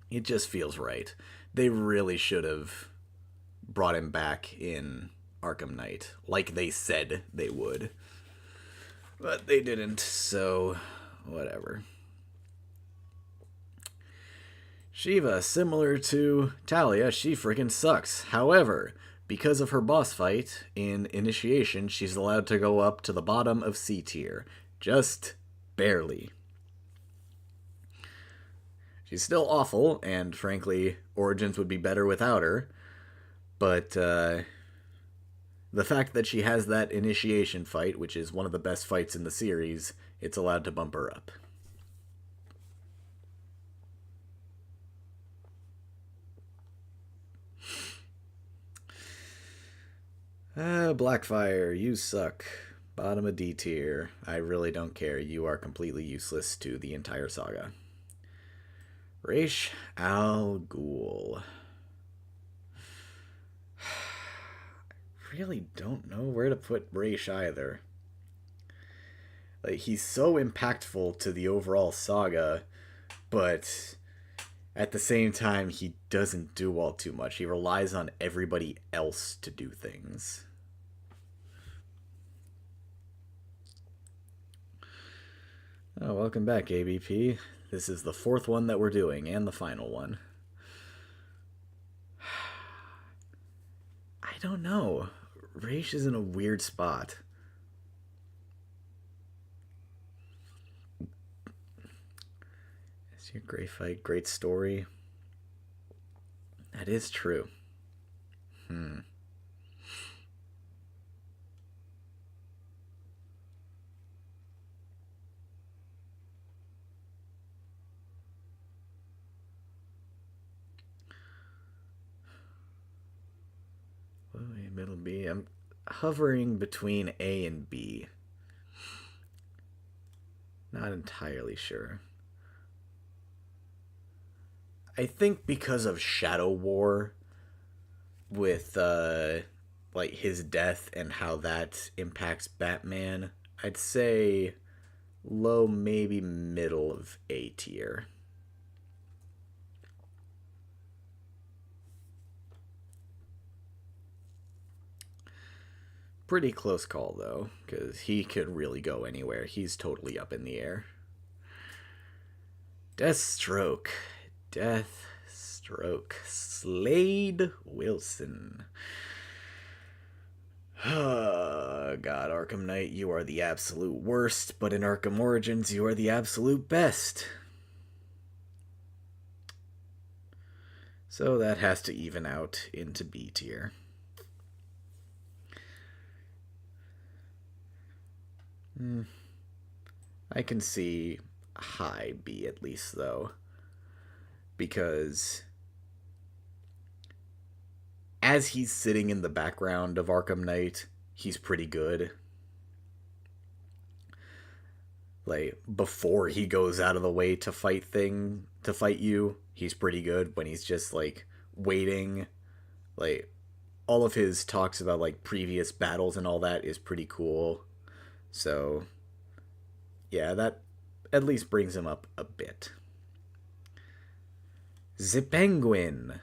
It just feels right. They really should have brought him back in Arkham Knight, like they said they would. But they didn't, so whatever. Shiva, similar to Talia, she freaking sucks. However, because of her boss fight in Initiation, she's allowed to go up to the bottom of C tier. Just barely. She's still awful, and frankly, Origins would be better without her. But the fact that she has that Initiation fight, which is one of the best fights in the series, it's allowed to bump her up. Blackfire, you suck. Bottom of D tier. I really don't care. You are completely useless to the entire saga. Ra's al Ghul. Really don't know where to put Ra's either. Like he's so impactful to the overall saga, but at the same time he doesn't do all too much. He relies on everybody else to do things. Oh, welcome back, ABP. This is the 4th one that we're doing, and the final one. I don't know. Ra's is in a weird spot. It's your great fight, great story. That is true. Middle B. I'm hovering between A and B. Not entirely sure. I think because of Shadow War, with like his death and how that impacts Batman, I'd say low, maybe middle of A tier. Pretty close call, though, because he could really go anywhere. He's totally up in the air. Deathstroke. Deathstroke. Slade Wilson. God, Arkham Knight, you are the absolute worst, but in Arkham Origins, you are the absolute best. So that has to even out into B tier. I can see high B at least, though, because as he's sitting in the background of Arkham Knight, he's pretty good. Like, before he goes out of the way to fight you, he's pretty good. When he's just like waiting, like, all of his talks about like previous battles and all that is pretty cool. So yeah, that at least brings him up a bit. The Penguin,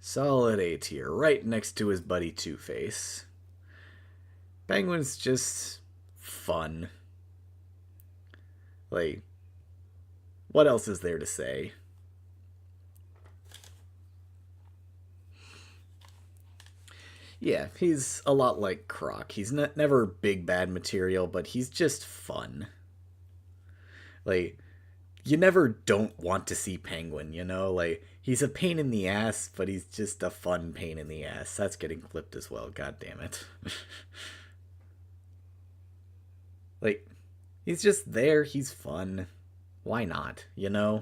solid A tier, right next to his buddy Two-Face. Penguin's just fun. Like, what else is there to say? Yeah, he's a lot like Croc. He's never big bad material, but he's just fun. Like, you never don't want to see Penguin, you know? Like, he's a pain in the ass, but he's just a fun pain in the ass. That's getting clipped as well, god damn it. Like, he's just there, he's fun. Why not, you know?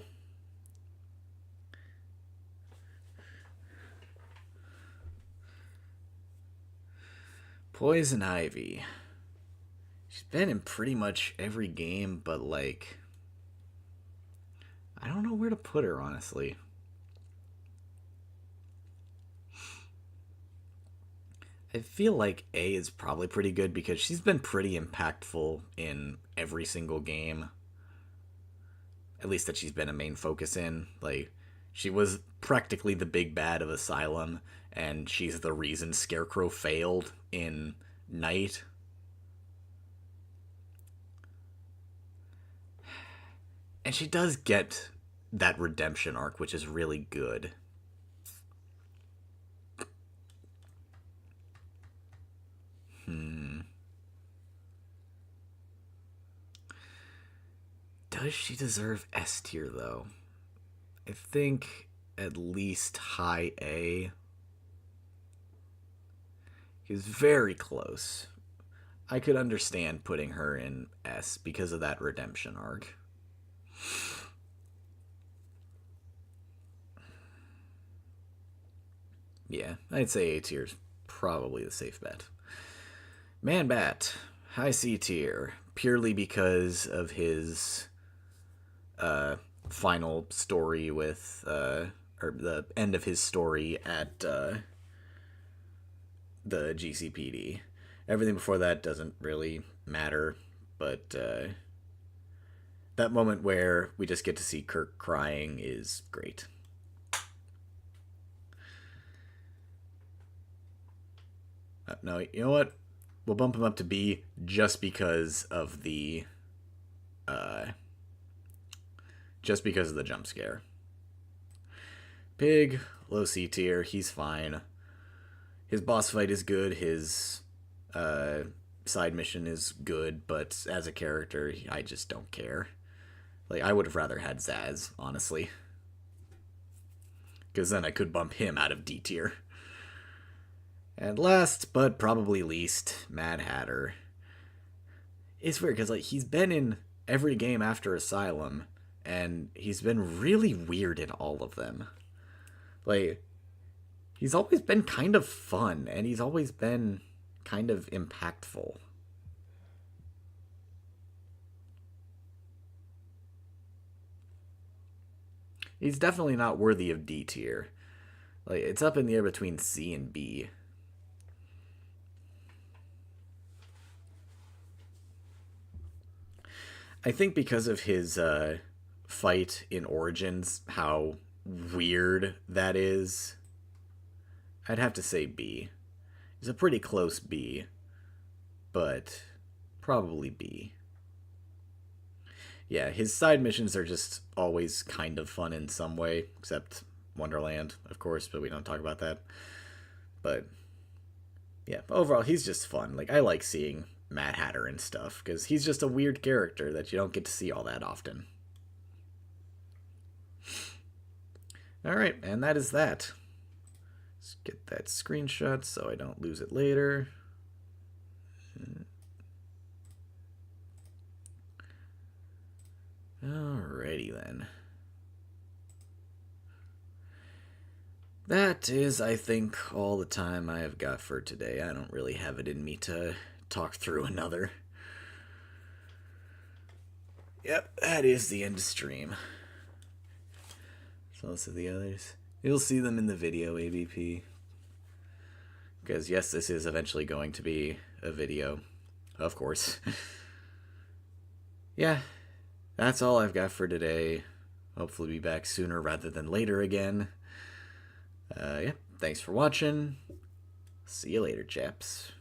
Poison Ivy. She's been in pretty much every game, but like, I don't know where to put her, honestly. I feel like A is probably pretty good because she's been pretty impactful in every single game. At least that she's been a main focus in. Like, she was practically the big bad of Asylum, and she's the reason Scarecrow failed in Night. And she does get that redemption arc, which is really good. Does she deserve S tier, though? I think at least high A. He's very close. I could understand putting her in S because of that redemption arc. Yeah, I'd say A tier is probably the safe bet. Man Bat, high C tier, purely because of his final story with, or the end of his story at the GCPD. Everything before that doesn't really matter, but that moment where we just get to see Kirk crying is great. No, you know what? We'll bump him up to B just because of the jump scare. Pig, low C tier, he's fine. His boss fight is good, his side mission is good, but as a character, I just don't care. Like, I would have rather had Zaz, honestly. Because then I could bump him out of D tier. And last, but probably least, Mad Hatter. It's weird, because like, he's been in every game after Asylum, and he's been really weird in all of them. Like, he's always been kind of fun, and he's always been kind of impactful. He's definitely not worthy of D tier. Like, it's up in the air between C and B. I think because of his fight in Origins, how weird that is, I'd have to say B. It's a pretty close B, but probably B. Yeah, his side missions are just always kind of fun in some way, except Wonderland, of course, but we don't talk about that. But yeah, overall, he's just fun. Like, I like seeing Mad Hatter and stuff, because he's just a weird character that you don't get to see all that often. Alright, and that is that. Let's get that screenshot so I don't lose it later. Alrighty then. That is, I think, all the time I have got for today. I don't really have it in me to talk through another. Yep, that is the end of stream. So most of the others. You'll see them in the video, ABP. Because, yes, this is eventually going to be a video. Of course. Yeah, that's all I've got for today. Hopefully be back sooner rather than later again. Yeah, thanks for watching. See you later, chaps.